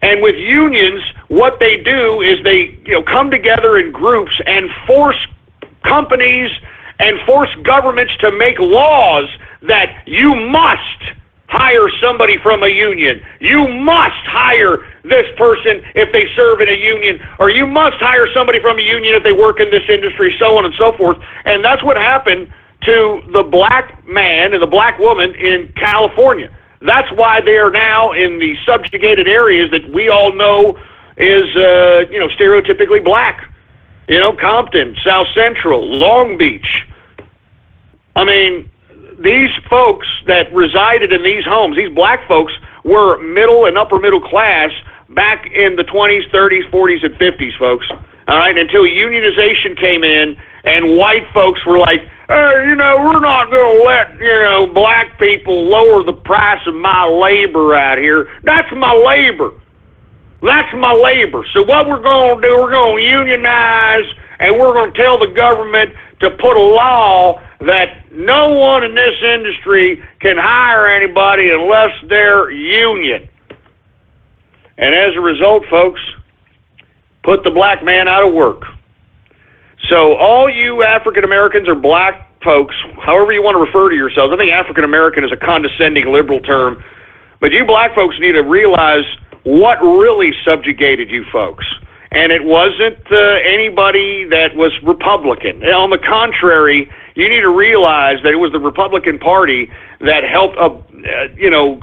And with unions, what they do is they come together in groups and force companies and force governments to make laws that you must hire somebody from a union. You must hire this person if they serve in a union, or you must hire somebody from a union if they work in this industry, so on and so forth. And that's what happened to the black man and the black woman in California. That's why they are now in the subjugated areas that we all know is, stereotypically black. Compton, South Central, Long Beach. I mean, these folks that resided in these homes, these black folks, were middle and upper middle class back in the 20s, 30s, 40s, and 50s, folks. All right, until unionization came in and white folks were like, hey, we're not going to let, black people lower the price of my labor out here. That's my labor. That's my labor. So what we're going to do, we're going to unionize, and we're going to tell the government to put a law that no one in this industry can hire anybody unless they're union. And as a result, folks, put the black man out of work. So all you African Americans or black folks, however you want to refer to yourselves, I think African American is a condescending liberal term, but you black folks need to realize what really subjugated you folks. And it wasn't anybody that was Republican. On the contrary, you need to realize that it was the Republican Party that helped,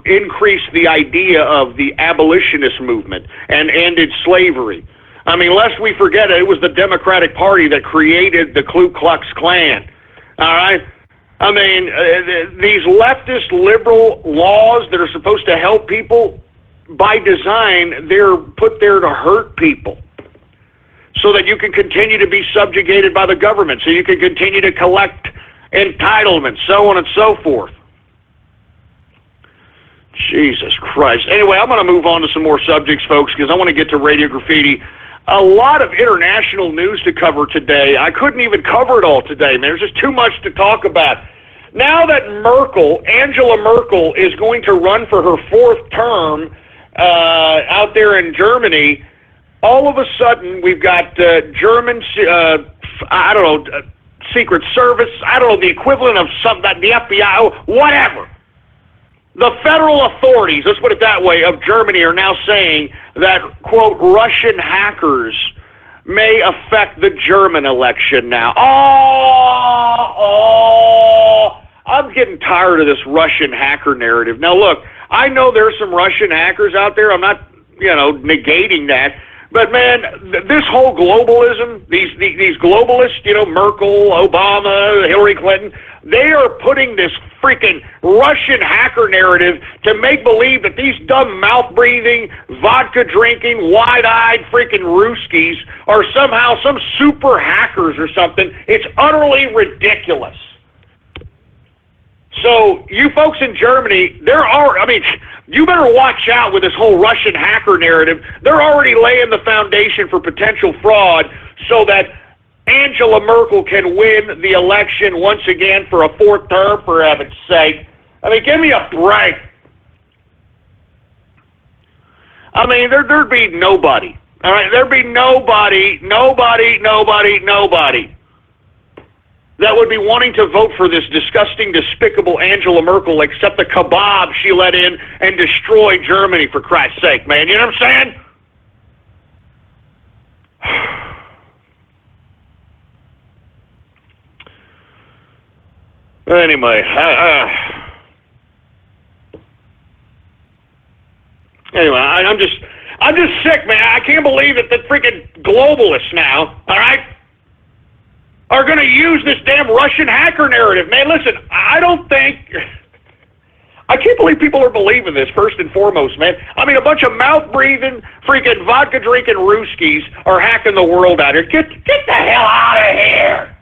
increase the idea of the abolitionist movement and ended slavery. I mean, lest we forget it was the Democratic Party that created the Ku Klux Klan. All right? I mean, these leftist liberal laws that are supposed to help people, by design, they're put there to hurt people, so that you can continue to be subjugated by the government, so you can continue to collect entitlements, so on and so forth. Jesus Christ. Anyway, I'm going to move on to some more subjects, folks, because I want to get to Radio Graffiti. A lot of international news to cover today. I couldn't even cover it all today, man. There's just too much to talk about. Now that Angela Merkel, is going to run for her fourth term out there in Germany, all of a sudden we've got German, Secret Service, the equivalent of the FBI, whatever. The federal authorities, let's put it that way, of Germany are now saying that, quote, Russian hackers may affect the German election now. I'm getting tired of this Russian hacker narrative. Now, look, I know there's some Russian hackers out there. I'm not, negating that. But man, this whole globalism, these globalists, Merkel, Obama, Hillary Clinton, they are putting this freaking Russian hacker narrative to make believe that these dumb mouth-breathing, vodka-drinking, wide-eyed freaking Ruskies are somehow some super hackers or something. It's utterly ridiculous. So you folks in Germany, you better watch out with this whole Russian hacker narrative. They're already laying the foundation for potential fraud so that Angela Merkel can win the election once again for a fourth term, for heaven's sake. Give me a break. There'd be nobody. All right, there'd be nobody that would be wanting to vote for this disgusting, despicable Angela Merkel except the kebab she let in and destroyed Germany, for Christ's sake, man. You know what I'm saying? Anyway, I'm just sick, man. I can't believe that the freaking globalists now, all right, are going to use this damn Russian hacker narrative. Man, listen, I can't believe people are believing this, first and foremost, man. A bunch of mouth-breathing, freaking vodka-drinking Ruskies are hacking the world out here. Get the hell out of here!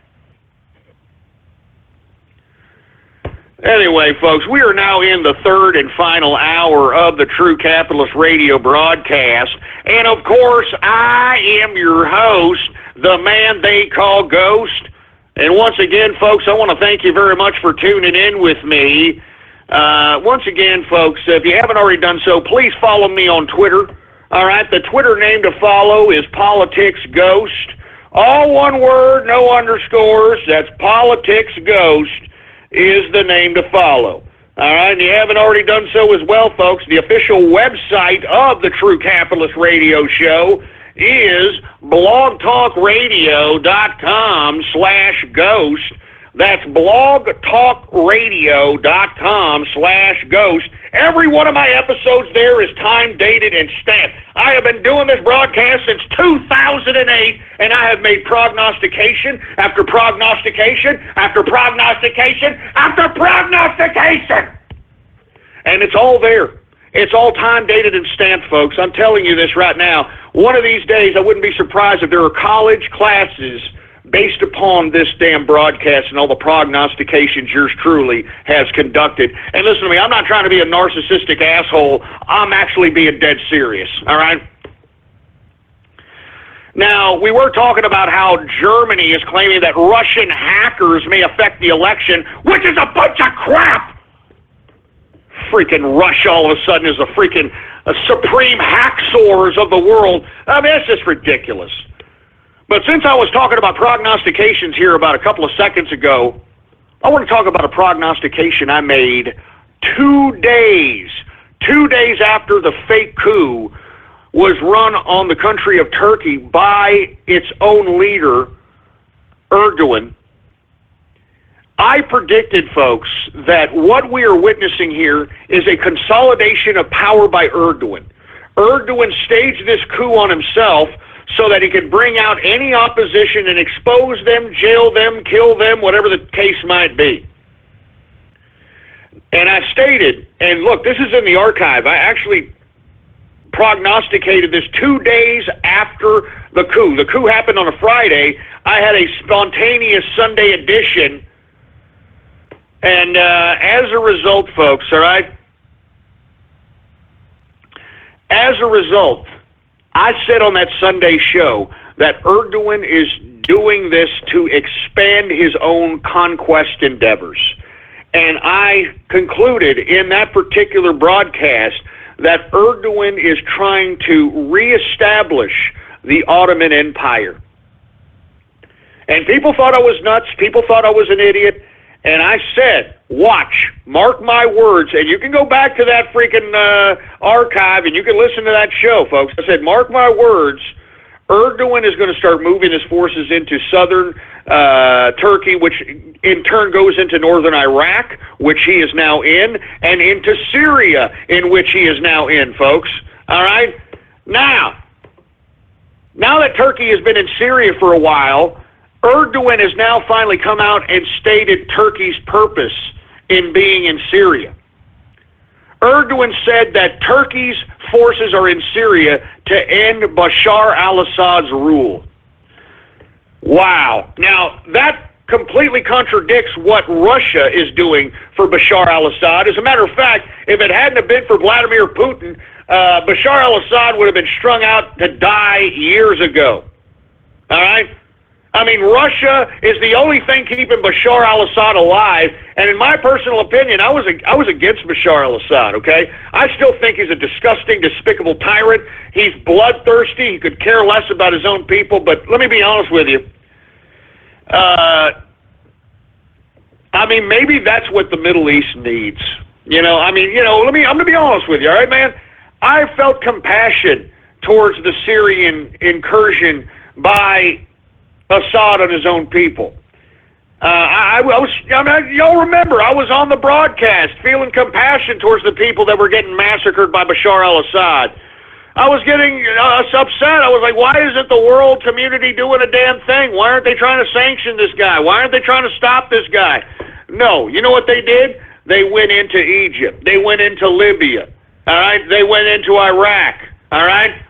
Anyway, folks, we are now in the third and final hour of the True Capitalist Radio broadcast. And, of course, I am your host, the man they call Ghost. And once again, folks, I want to thank you very much for tuning in with me. Once again, folks, if you haven't already done so, please follow me on Twitter. All right, the Twitter name to follow is Politics Ghost. All one word, no underscores. That's Politics Ghost is the name to follow. All right, and you haven't already done so as well, folks. The official website of the True Capitalist Radio Show is blogtalkradio.com/ghost. That's blogtalkradio.com/ghost. Every one of my episodes there is time dated and stamped. I have been doing this broadcast since 2008, and I have made prognostication after prognostication after prognostication after prognostication. And it's all there. It's all time dated and stamped, folks. I'm telling you this right now. One of these days, I wouldn't be surprised if there are college classes based upon this damn broadcast and all the prognostications yours truly has conducted. And listen to me, I'm not trying to be a narcissistic asshole. I'm actually being dead serious, all right? Now, we were talking about how Germany is claiming that Russian hackers may affect the election, which is a bunch of crap. Freaking Russia all of a sudden is a freaking supreme hacksaws of the world. It's just ridiculous. But since I was talking about prognostications here about a couple of seconds ago, I want to talk about a prognostication I made 2 days after the fake coup was run on the country of Turkey by its own leader, Erdogan. I predicted, folks, that what we are witnessing here is a consolidation of power by Erdogan. Erdogan staged this coup on himself so that he could bring out any opposition and expose them, jail them, kill them, whatever the case might be. And I stated, and look, this is in the archive, I actually prognosticated this 2 days after the coup. The coup happened on a Friday. I had a spontaneous Sunday edition. And as a result, folks, all right, as a result, I said on that Sunday show that Erdogan is doing this to expand his own conquest endeavors. And I concluded in that particular broadcast that Erdogan is trying to reestablish the Ottoman Empire. And people thought I was nuts. People thought I was an idiot. And I said, watch, mark my words, and you can go back to that freaking archive and you can listen to that show, folks. I said, mark my words, Erdogan is going to start moving his forces into southern Turkey, which in turn goes into northern Iraq, which he is now in, and into Syria, in which he is now in, folks. All right? Now, Now that Turkey has been in Syria for a while, Erdogan has now finally come out and stated Turkey's purpose in being in Syria. Erdogan said that Turkey's forces are in Syria to end Bashar al-Assad's rule. Wow. Now, that completely contradicts what Russia is doing for Bashar al-Assad. As a matter of fact, if it hadn't have been for Vladimir Putin, Bashar al-Assad would have been strung out to die years ago. All right? I mean, Russia is the only thing keeping Bashar al-Assad alive, and in my personal opinion, I was against Bashar al-Assad, okay? I still think he's a disgusting, despicable tyrant. He's bloodthirsty. He could care less about his own people, but let me be honest with you. I mean, maybe that's what the Middle East needs. I'm going to be honest with you, all right, man? I felt compassion towards the Syrian incursion by Assad on his own people. Y'all remember, I was on the broadcast feeling compassion towards the people that were getting massacred by Bashar al-Assad. I was getting upset. I was like, why isn't the world community doing a damn thing? Why aren't they trying to sanction this guy? Why aren't they trying to stop this guy? No, you know what they did? They went into Egypt. They went into Libya. All right? They went into Iraq. All right?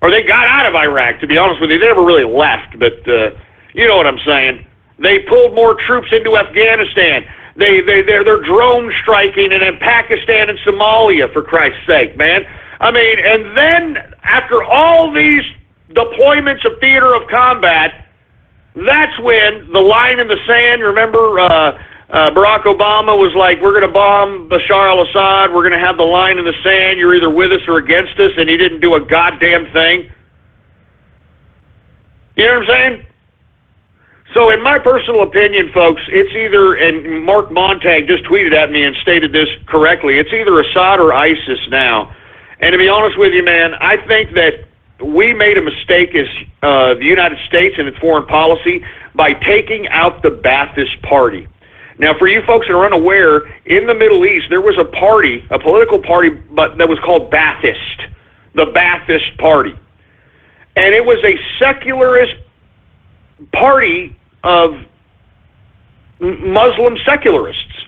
Or they got out of Iraq, to be honest with you. They never really left, but you know what I'm saying. They pulled more troops into Afghanistan. They're drone striking in Pakistan and Somalia, for Christ's sake, man. I mean, and then after all these deployments of theater of combat, that's when the line in the sand, remember Barack Obama was like, we're going to bomb Bashar al-Assad, we're going to have the line in the sand, you're either with us or against us, and he didn't do a goddamn thing. You know what I'm saying? So in my personal opinion, folks, it's either, and Mark Montag just tweeted at me and stated this correctly, it's either Assad or ISIS now. And to be honest with you, man, I think that we made a mistake as the United States and its foreign policy by taking out the Ba'athist Party. Now, for you folks that are unaware, in the Middle East, there was a party, a political party, but that was called Ba'athist, the Ba'athist Party. And it was a secularist party of Muslim secularists.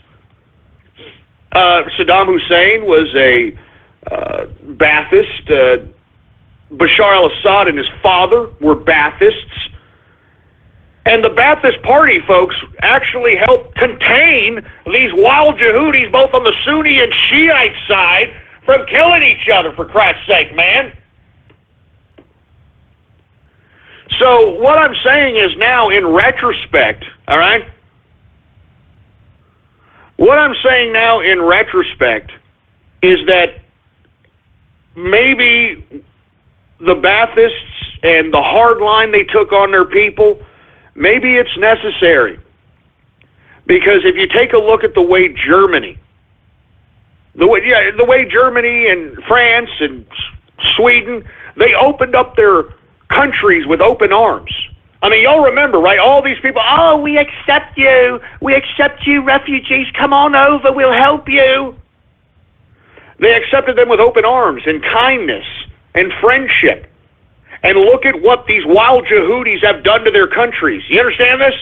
Saddam Hussein was a Ba'athist. Bashar al-Assad and his father were Ba'athists. And the Ba'athist Party, folks, actually helped contain these wild Yehudis, both on the Sunni and Shiite side, from killing each other, for Christ's sake, man. So what I'm saying is now, in retrospect, all right? What I'm saying now in retrospect is that maybe the Ba'athists and the hard line they took on their people, maybe it's necessary. Because if you take a look at the way Germany, the way Germany and France and Sweden, they opened up their countries with open arms. I mean, y'all remember, right? All these people, oh, we accept you, refugees, come on over, we'll help you. They accepted them with open arms and kindness and friendship. And look at what these wild Yehudis have done to their countries. You understand this?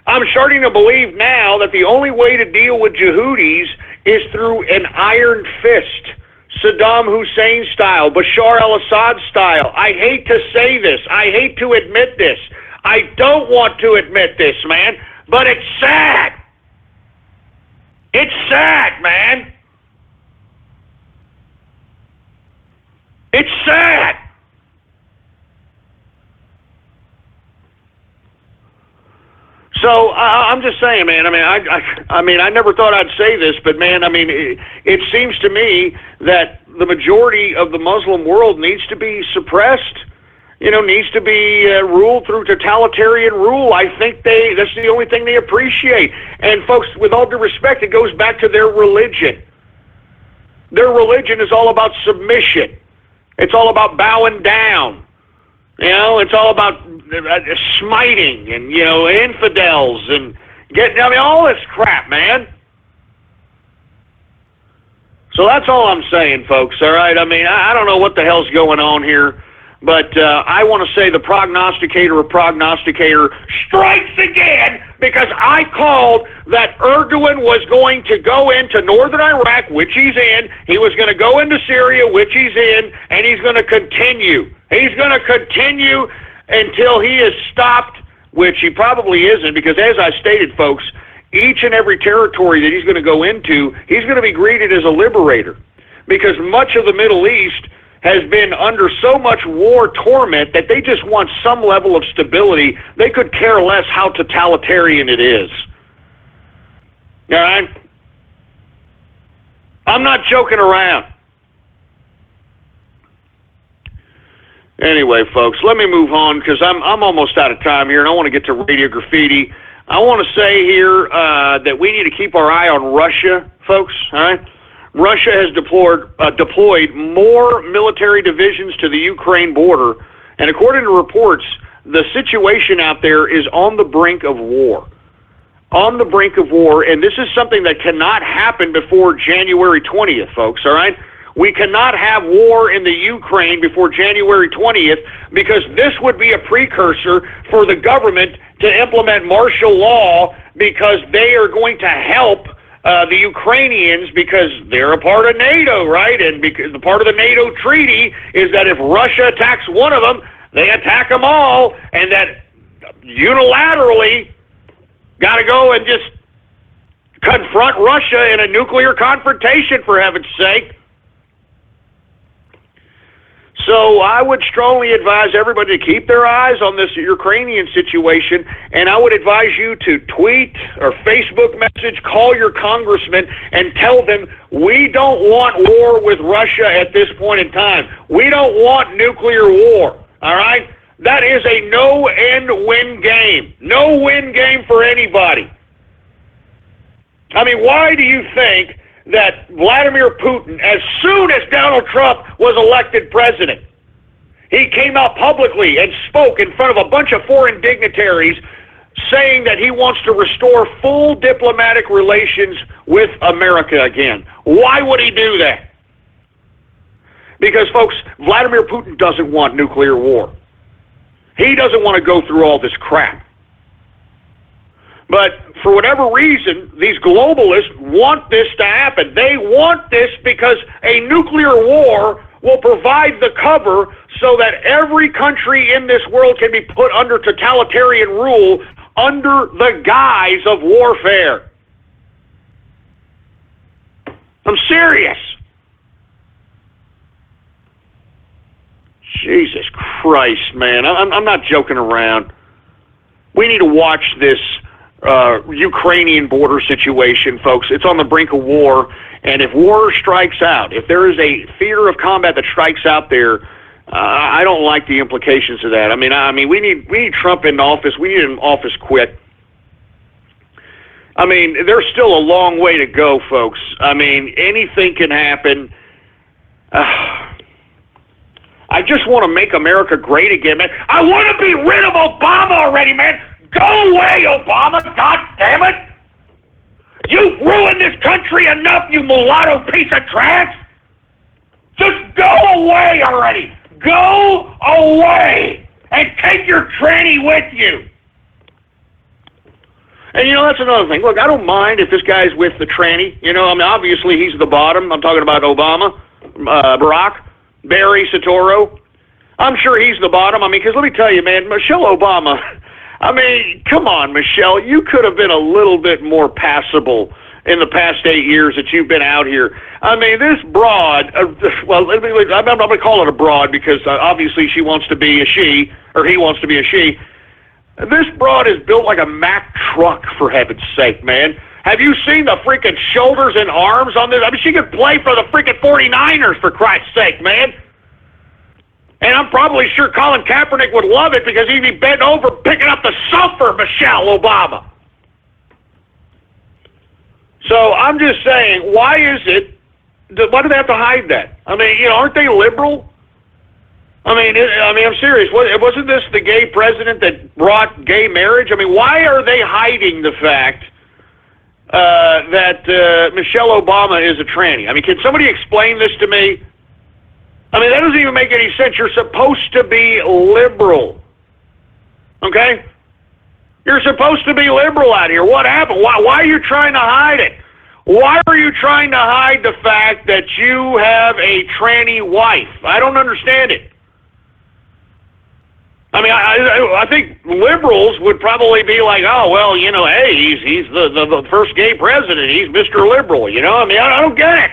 I'm starting to believe now that the only way to deal with Yehudis is through an iron fist. Saddam Hussein style, Bashar al-Assad style. I hate to say this. I hate to admit this. I don't want to admit this, man. But it's sad. It's sad, man. It's sad. So I'm just saying, man. I mean, I never thought I'd say this, but man, I mean, it seems to me that the majority of the Muslim world needs to be suppressed. You know, needs to be ruled through totalitarian rule. I think that's the only thing they appreciate. And folks, with all due respect, it goes back to their religion. Their religion is all about submission. It's all about bowing down. You know, it's all about smiting and, you know, infidels and all this crap, man. So that's all I'm saying, folks, all right? I mean, I don't know what the hell's going on here. But I want to say the prognosticator of prognosticator strikes again, because I called that Erdogan was going to go into northern Iraq, which he's in. He was going to go into Syria, which he's in, and he's going to continue. He's going to continue until he is stopped, which he probably isn't, because as I stated, folks, each and every territory that he's going to go into, he's going to be greeted as a liberator, because much of the Middle East has been under so much war torment that they just want some level of stability. They could care less how totalitarian it is. All right? I'm not joking around. Anyway, folks, let me move on, because I'm almost out of time here, and I want to get to Radio Graffiti. I want to say here that we need to keep our eye on Russia, folks, all right? Russia has deployed more military divisions to the Ukraine border, and according to reports, the situation out there is on the brink of war. On the brink of war, and this is something that cannot happen before January 20th, folks, all right? We cannot have war in the Ukraine before January 20th, because this would be a precursor for the government to implement martial law, because they are going to help the Ukrainians, because they're a part of NATO, right? And because the part of the NATO treaty is that if Russia attacks one of them, they attack them all, and that unilaterally got to go and just confront Russia in a nuclear confrontation, for heaven's sake. So I would strongly advise everybody to keep their eyes on this Ukrainian situation, and I would advise you to tweet or Facebook message, call your congressman, and tell them we don't want war with Russia at this point in time. We don't want nuclear war, all right? That is a no-end-win game. No-win game for anybody. I mean, why do you think that Vladimir Putin, as soon as Donald Trump was elected president, he came out publicly and spoke in front of a bunch of foreign dignitaries saying that he wants to restore full diplomatic relations with America again? Why would he do that? Because, folks, Vladimir Putin doesn't want nuclear war. He doesn't want to go through all this crap. But for whatever reason, these globalists want this to happen. They want this because a nuclear war will provide the cover so that every country in this world can be put under totalitarian rule under the guise of warfare. I'm serious. Jesus Christ, man. I'm not joking around. We need to watch this Ukrainian border situation, folks. It's on the brink of war, and if war strikes out, if there is a theater of combat that strikes out there, I don't like the implications of that. I mean, we need Trump in office. We need him in office quick. I mean, there's still a long way to go, folks. I mean, anything can happen. I just want to make America great again, man. I want to be rid of Obama already, man. Go away, Obama! God damn it! You've ruined this country enough, you mulatto piece of trash! Just go away already! Go away! And take your tranny with you! And, you know, that's another thing. Look, I don't mind if this guy's with the tranny. You know, I mean, obviously he's the bottom. I'm talking about Obama, Barack, Barry, Soetoro. I'm sure he's the bottom. I mean, because let me tell you, man, Michelle Obama... I mean, come on, Michelle. You could have been a little bit more passable in the past 8 years that you've been out here. I mean, this broad, well, I'm not going to call it a broad because obviously she wants to be a she, or he wants to be a she. This broad is built like a Mack truck, for heaven's sake, man. Have you seen the freaking shoulders and arms on this? I mean, she could play for the freaking 49ers, for Christ's sake, man. And I'm probably sure Colin Kaepernick would love it because he'd be bent over picking up the sulfur, Michelle Obama. So I'm just saying, why is it, why do they have to hide that? I mean, you know, aren't they liberal? I mean, I'm serious. Wasn't this the gay president that brought gay marriage? I mean, why are they hiding the fact that Michelle Obama is a tranny? I mean, can somebody explain this to me? I mean, that doesn't even make any sense. You're supposed to be liberal. Okay? You're supposed to be liberal out here. What happened? Why are you trying to hide it? Why are you trying to hide the fact that you have a tranny wife? I don't understand it. I mean, I think liberals would probably be like, oh, well, you know, hey, he's the first gay president. He's Mr. Liberal, you know? I mean, I don't get it.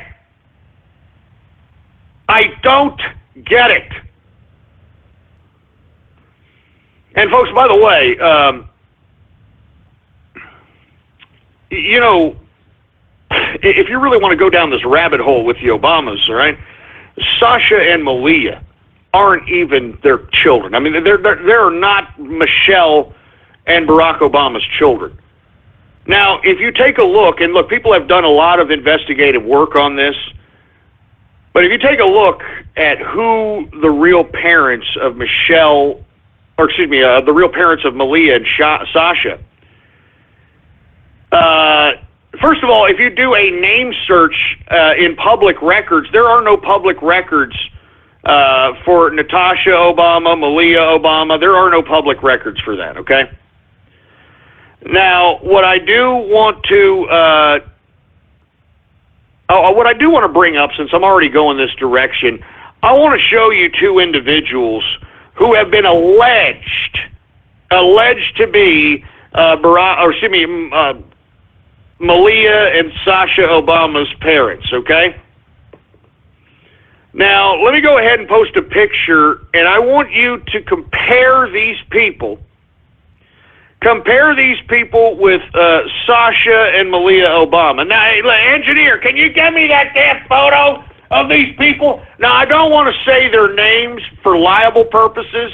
I don't get it. And, folks, by the way, you know, if you really want to go down this rabbit hole with the Obamas, all right, Sasha and Malia aren't even their children. I mean, they're not Michelle and Barack Obama's children. Now, if you take a look, and look, people have done a lot of investigative work on this, but if you take a look at who the real parents of Michelle, or excuse me, the real parents of Malia and Sasha, first of all, if you do a name search in public records, there are no public records for Natasha Obama, Malia Obama. There are no public records for that, okay? Now, what I do want to bring up, since I'm already going this direction, I want to show you two individuals who have been alleged to be Malia and Sasha Obama's parents, okay? Now, let me go ahead and post a picture, and I want you to compare these people. Compare these people with Sasha and Malia Obama. Now, hey, engineer, can you get me that damn photo of these people? Now, I don't want to say their names for libel purposes,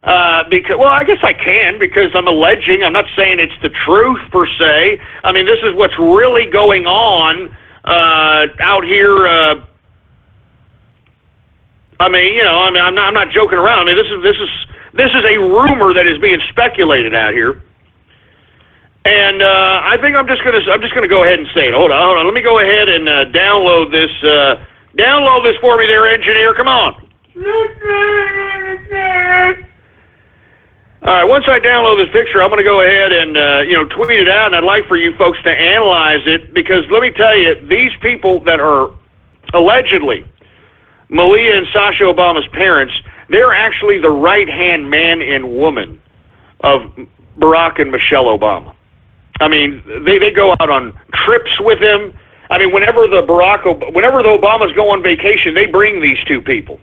because, well, I guess I can, because I'm alleging. I'm not saying it's the truth per se. I mean, this is what's really going on out here. I mean, you know, I'm not joking around. I mean, this is a rumor that is being speculated out here, and I think I'm just gonna go ahead and say it. Hold on. Let me go ahead and download this. Download this for me, there, engineer. Come on. All right. Once I download this picture, I'm going to go ahead and tweet it out, and I'd like for you folks to analyze it, because let me tell you, these people that are allegedly Malia and Sasha Obama's parents, they're actually the right-hand man and woman of Barack and Michelle Obama. I mean, they go out on trips with him. I mean, whenever the Obamas go on vacation, they bring these two people.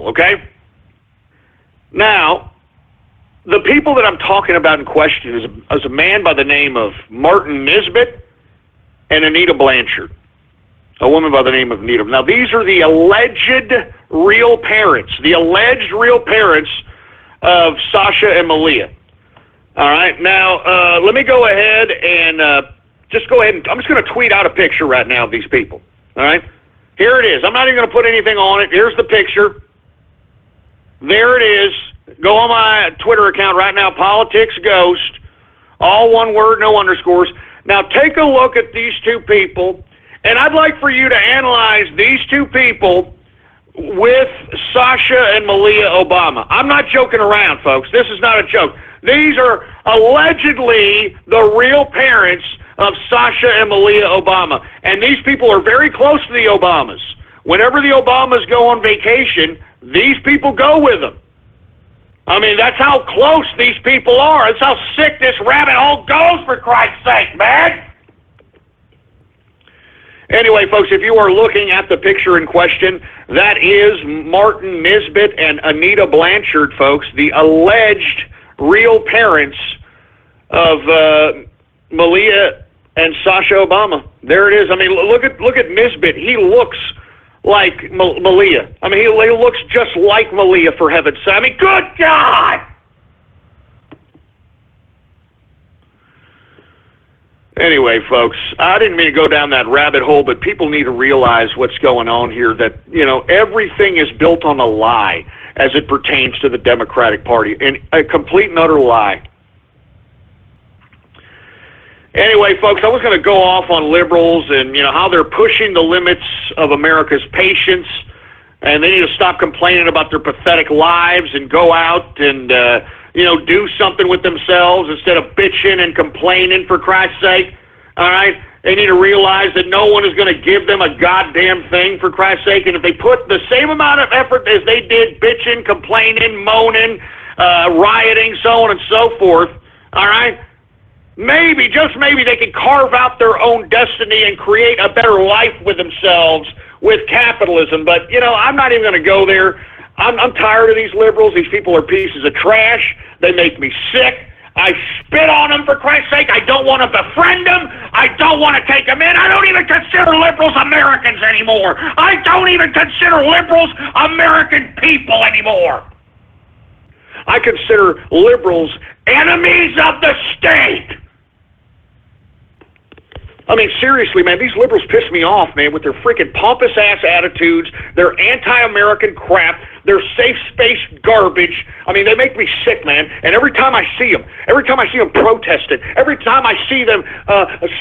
Okay? Now, the people that I'm talking about in question is a man by the name of Martin Nisbet and Anita Blanchard. A woman by the name of Anita. Now, these are the alleged real parents of Sasha and Malia. All right. Now, let me go ahead and I'm just going to tweet out a picture right now of these people. All right. Here it is. I'm not even going to put anything on it. Here's the picture. There it is. Go on my Twitter account right now, Politics Ghost. All one word, no underscores. Now, take a look at these two people. And I'd like for you to analyze these two people with Sasha and Malia Obama. I'm not joking around, folks. This is not a joke. These are allegedly the real parents of Sasha and Malia Obama. And these people are very close to the Obamas. Whenever the Obamas go on vacation, these people go with them. I mean, that's how close these people are. That's how sick this rabbit hole goes, for Christ's sake, man. Anyway, folks, if you are looking at the picture in question, that is Martin Nisbet and Anita Blanchard, folks, the alleged real parents of Malia and Sasha Obama. There it is. I mean, look at Nisbet. He looks like Malia. I mean, he looks just like Malia, for heaven's sake. I mean, good God! Anyway, folks, I didn't mean to go down that rabbit hole, but people need to realize what's going on here, that, you know, everything is built on a lie as it pertains to the Democratic Party, and a complete and utter lie. Anyway, folks, I was going to go off on liberals and, how they're pushing the limits of America's patience, and they need to stop complaining about their pathetic lives and go out and, do something with themselves instead of bitching and complaining, for Christ's sake. All right? They need to realize that no one is going to give them a goddamn thing, for Christ's sake, and if they put the same amount of effort as they did bitching, complaining, moaning, rioting, so on and so forth, all right, maybe, just maybe, they can carve out their own destiny and create a better life with themselves with capitalism. But, I'm not even going to go there. I'm tired of these liberals. These people are pieces of trash. They make me sick. I spit on them, for Christ's sake. I don't want to befriend them. I don't want to take them in. I don't even consider liberals Americans anymore. I don't even consider liberals American people anymore. I consider liberals enemies of the state. I mean, seriously, man, these liberals piss me off, man, with their freaking pompous-ass attitudes, their anti-American crap, their safe space garbage. I mean, they make me sick, man. And every time I see them protesting, every time I see them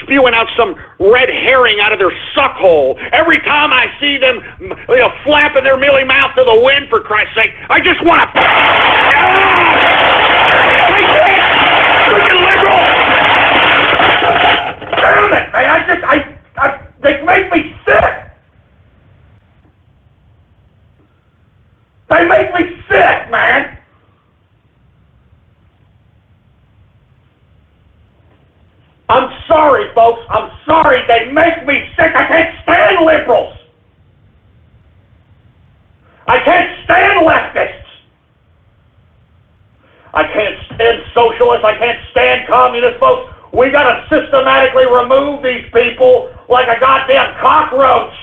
spewing out some red herring out of their suckhole, every time I see them, flapping their mealy mouth to the wind, for Christ's sake, I just want to... Freaking liberals! Damn it, man! They make me sick! They make me sick, man! I'm sorry, folks. I'm sorry. They make me sick. I can't stand liberals. I can't stand leftists. I can't stand socialists. I can't stand communists, folks. We got to systematically remove these people like a goddamn cockroach.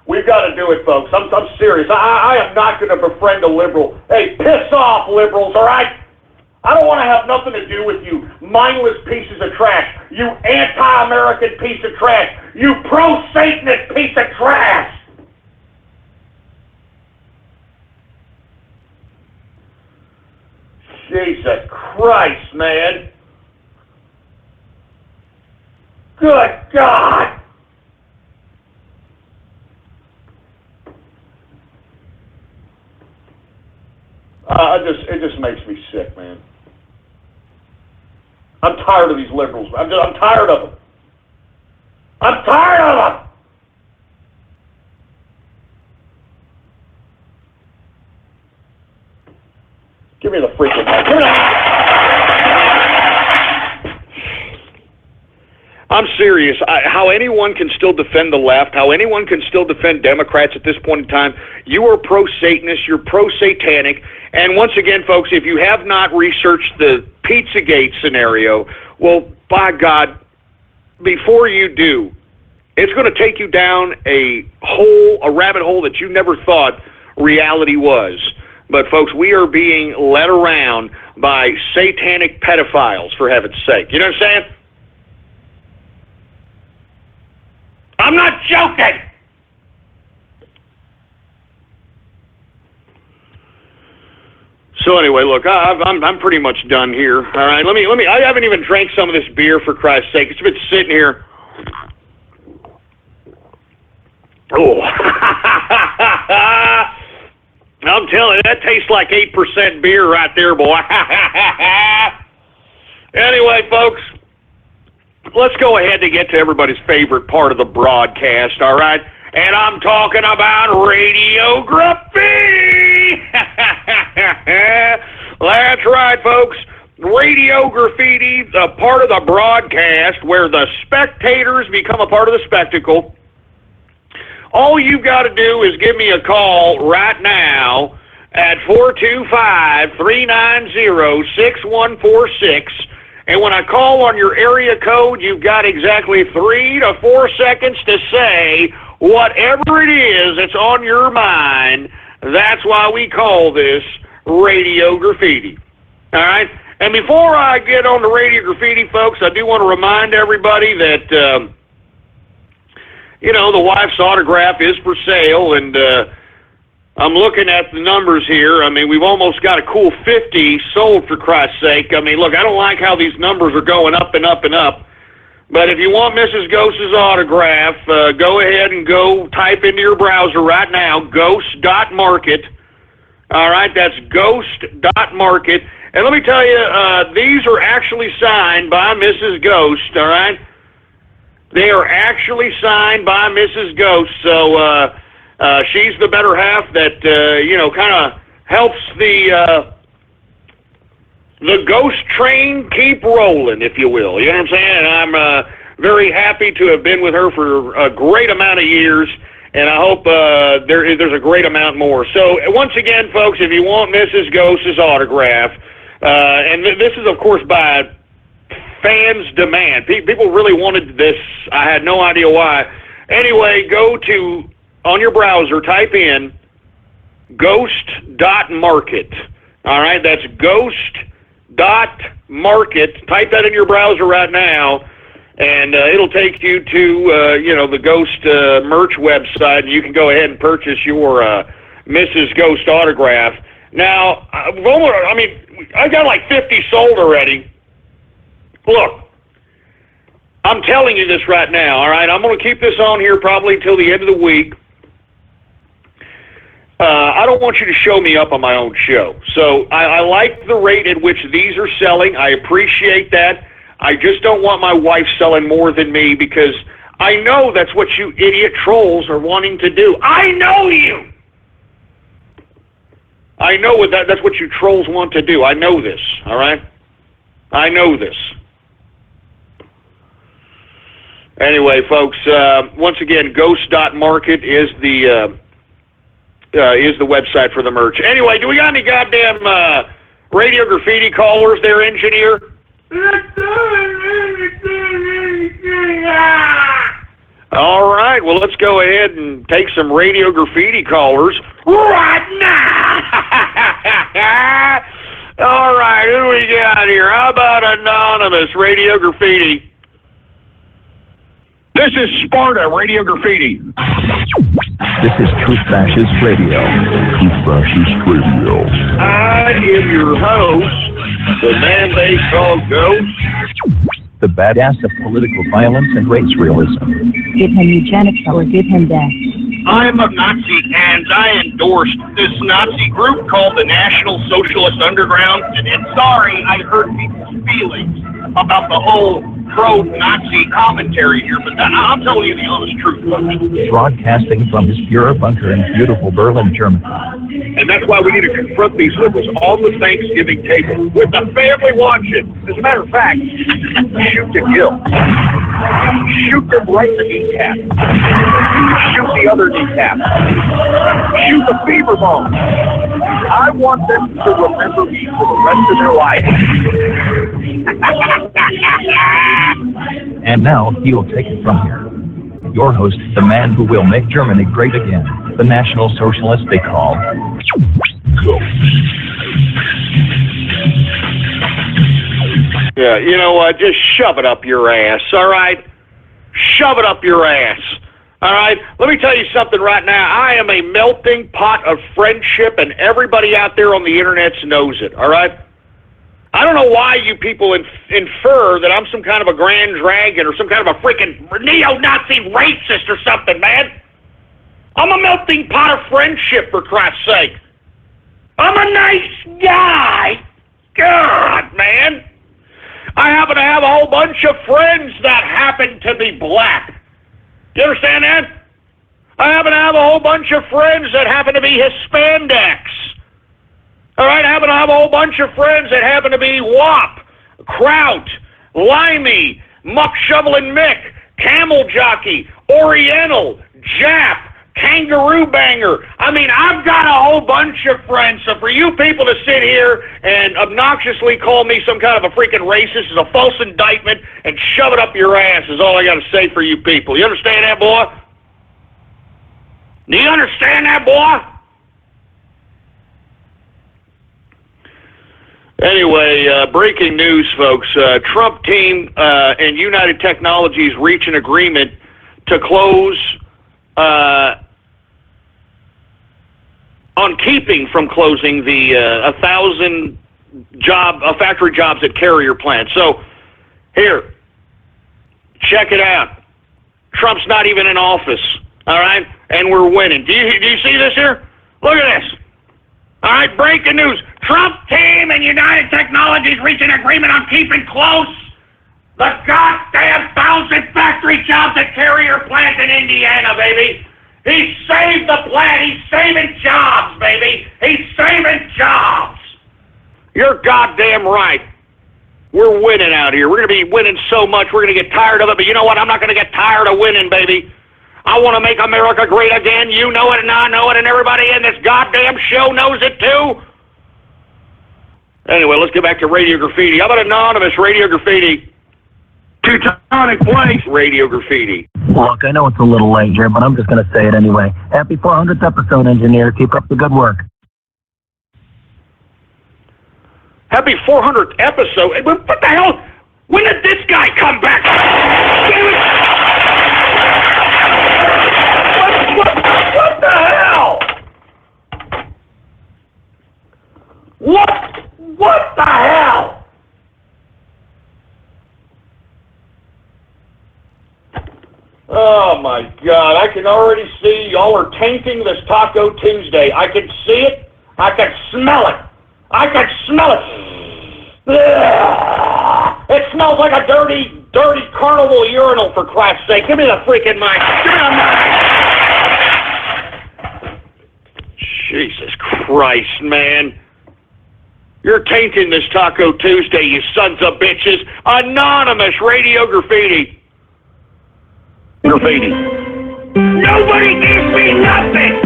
We've got to do it, folks. I'm serious. I am not going to befriend a liberal. Hey, piss off, liberals, all right? I don't want to have nothing to do with you mindless pieces of trash. You anti-American piece of trash. You pro-Satanist piece of trash. Jesus Christ, man. Good God. It just makes me sick, man. I'm tired of these liberals. I'm tired of them. I'm tired of them. Give me the freaking... Give me the... I'm serious. How anyone can still defend the left, how anyone can still defend Democrats at this point in time, you are pro-Satanist, you're pro-Satanic, and once again, folks, if you have not researched the Pizzagate scenario, well, by God, before you do, it's going to take you down a rabbit hole that you never thought reality was. But, folks, we are being led around by satanic pedophiles, for heaven's sake. You know what I'm saying? I'm not joking. So anyway, look, I'm pretty much done here. All right, let me. I haven't even drank some of this beer, for Christ's sake. It's been sitting here. Oh, I'm telling you, that tastes like 8% beer right there, boy. Anyway, folks. Let's go ahead and get to everybody's favorite part of the broadcast, all right? And I'm talking about Radio Graffiti! That's right, folks. Radio Graffiti, a part of the broadcast where the spectators become a part of the spectacle. All you've got to do is give me a call right now at 425-390-6146. And when I call on your area code, you've got exactly 3 to 4 seconds to say whatever it is that's on your mind. That's why we call this Radio Graffiti. All right? And before I get on the Radio Graffiti, folks, I do want to remind everybody that, the wife's autograph is for sale, and I'm looking at the numbers here. I mean, we've almost got a cool 50 sold, for Christ's sake. I mean, look, I don't like how these numbers are going up and up and up. But if you want Mrs. Ghost's autograph, go ahead and go type into your browser right now, ghost.market. All right, that's ghost.market. And let me tell you, these are actually signed by Mrs. Ghost, all right? They are actually signed by Mrs. Ghost, so she's the better half that, kind of helps the ghost train keep rolling, if you will. You know what I'm saying? And I'm very happy to have been with her for a great amount of years, and I hope there's a great amount more. So, once again, folks, if you want Mrs. Ghost's autograph, and this is, of course, by fans' demand. People really wanted this. I had no idea why. Anyway, go to, on your browser, type in ghost.market. All right, that's ghost.market. Type that in your browser right now, and it'll take you to, the Ghost merch website, and you can go ahead and purchase your Mrs. Ghost autograph. Now, I got like 50 sold already. Look, I'm telling you this right now, all right? I'm going to keep this on here probably till the end of the week. I don't want you to show me up on my own show. So I like the rate at which these are selling. I appreciate that. I just don't want my wife selling more than me, because I know that's what you idiot trolls are wanting to do. I know you! I know that's what you trolls want to do. I know this, all right? I know this. Anyway, folks, once again, ghost.market is the website for the merch. Anyway, do we got any goddamn Radio Graffiti callers there, engineer? All right, well, let's go ahead and take some Radio Graffiti callers right now. All right, who do we got here? How about Anonymous Radio Graffiti? This is Sparta, Radio Graffiti. This is Truth Fascist Radio. Truth Fascist Radio. I am your host, the man they call Ghost. The badass of political violence and race realism. Give him eugenics or give him death. I'm a Nazi, and I endorsed this Nazi group called the National Socialist Underground, and sorry I hurt people's feelings about the whole pro-Nazi commentary here, but I'm telling you the honest truth. Broadcasting from his Führer bunker in beautiful Berlin, Germany. And that's why we need to confront these liberals on the Thanksgiving table with the family watching. As a matter of fact, shoot to kill. Shoot them right in the kneecap. Shoot the other kneecap. Shoot the fever bone. I want them to remember me for the rest of their life. And now he will take it from here. Your host, the man who will make Germany great again, the National Socialist they call Ghost. Yeah, you know what? Just shove it up your ass, all right? Shove it up your ass, all right? Let me tell you something right now. I am a melting pot of friendship, and everybody out there on the internet knows it, all right? I don't know why you people infer that I'm some kind of a grand dragon or some kind of a freaking neo-Nazi racist or something, man. I'm a melting pot of friendship, for Christ's sake. I'm a nice guy. God, man. I happen to have a whole bunch of friends that happen to be black. You understand that? I happen to have a whole bunch of friends that happen to be Hispanics. All right, I happen to have a whole bunch of friends that happen to be WAP, Kraut, Limey, Muck Shovelin' Mick, Camel Jockey, Oriental, Jap, Kangaroo Banger. I mean, I've got a whole bunch of friends, so for you people to sit here and obnoxiously call me some kind of a freaking racist is a false indictment, and shove it up your ass is all I got to say for you people. You understand that, boy? Do you understand that, boy? Anyway, breaking news, folks. Trump team and United Technologies reach an agreement to close on keeping from closing the 1,000 factory jobs at carrier plants. So, here, check it out. Trump's not even in office, all right? And we're winning. Do you see this here? Look at this. All right, breaking news. Trump team and United Technologies reach an agreement on keeping close the goddamn 1,000 factory jobs at carrier plant in Indiana, baby. He saved the plant. He's saving jobs, baby. He's saving jobs. You're goddamn right. We're winning out here. We're going to be winning so much, we're going to get tired of it. But you know what? I'm not going to get tired of winning, baby. I want to make America great again. You know it, and I know it, and everybody in this goddamn show knows it, too. Anyway, let's get back to Radio Graffiti. How about anonymous Radio Graffiti? Teutonic Place Radio Graffiti. Look, I know it's a little late here, but I'm just going to say it anyway. Happy 400th episode, engineer. Keep up the good work. Happy 400th episode? What the hell? When did this guy come back? What the hell? What the hell? Oh my God, I can already see y'all are tainting this Taco Tuesday. I can see it. I can smell it. I can smell it. Ugh. It smells like a dirty carnival urinal, for Christ's sake. Give me the freaking mic. Give me the mic. Jesus Christ, man. You're tainting this Taco Tuesday, you sons of bitches. Anonymous Radio Graffiti. Graffiti. Nobody gives me nothing.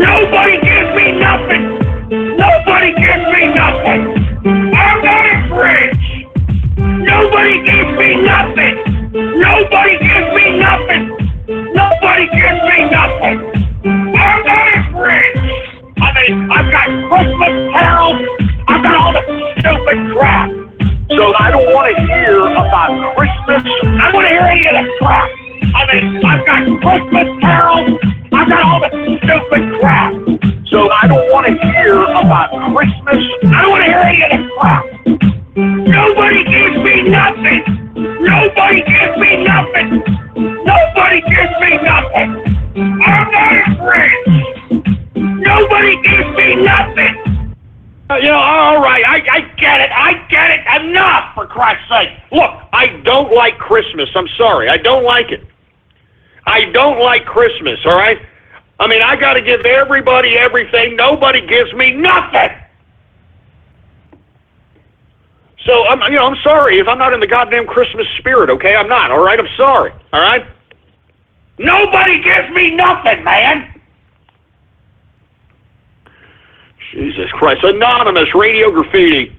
Nobody gives me nothing. Nobody gives me nothing. I'm not rich. Nobody gives me nothing. Nobody gives me nothing. Nobody gives me nothing. I'm not rich. I mean, I've got Christmas carols. I've got all the stupid crap. So I don't want to hear about Christmas. I don't want to hear any of that crap. I mean, I've got Christmas carols. I've got all the stupid crap. So I don't want to hear about Christmas. I don't want to hear any of that crap. Nobody gives me nothing. Nobody gives me nothing. Nobody gives me nothing. I'm not rich. Nobody gives me nothing. All right, I get it. I get it. Enough, for Christ's sake. Look, I don't like Christmas. I'm sorry. I don't like it. I don't like Christmas, all right? I mean, I got to give everybody everything. Nobody gives me nothing. So, I'm sorry if I'm not in the goddamn Christmas spirit, okay? I'm not, all right? I'm sorry, all right? Nobody gives me nothing, man. Jesus Christ. Anonymous Radio Graffiti.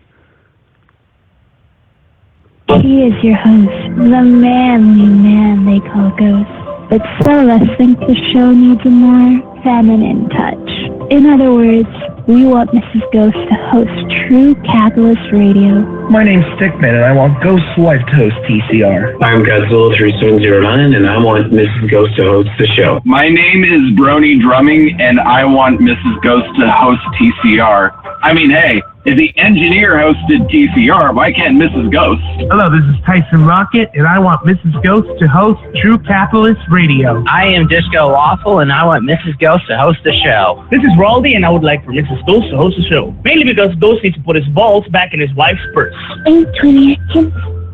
He is your host, the manly man they call Ghost. But some of us think the show needs a more feminine touch. In other words, we want Mrs. Ghost to host True Capitalist Radio. My name's Stickman, and I want Ghost's wife to host TCR. I'm Godzilla3709, and I want Mrs. Ghost to host the show. My name is Brony Drumming, and I want Mrs. Ghost to host TCR. I mean, hey, if the engineer hosted TCR, why can't Mrs. Ghost? Hello, this is Tyson Rocket, and I want Mrs. Ghost to host True Capitalist Radio. I am Disco Waffle, and I want Mrs. Ghost to host the show. This is Raldy, and I would like for Mrs. Ghost to host the show. Mainly because Ghost needs to put his balls back in his wife's purse. I'm 20 Atkins,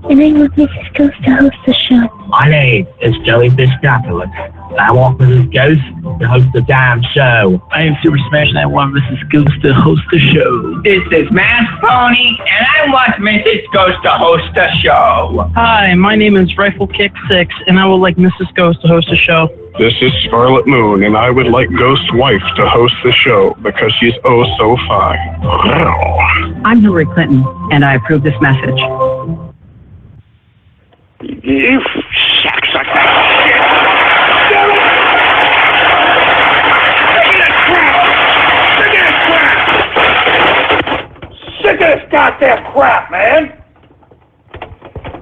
and I want Mrs. Ghost to host the show. My name is Joey Biscopulus, and I want Mrs. Ghost to host the damn show. I am Super Smash, and I want Mrs. Ghost to host the show. This is Mask Pony, and I want Mrs. Ghost to host the show. Hi, my name is Rifle Kick 6, and I would like Mrs. Ghost to host the show. This is Scarlet Moon, and I would like Ghost's wife to host the show because she's oh so fine. I'm Hillary Clinton, and I approve this message. You suck that shit. Sick of this goddamn crap, man.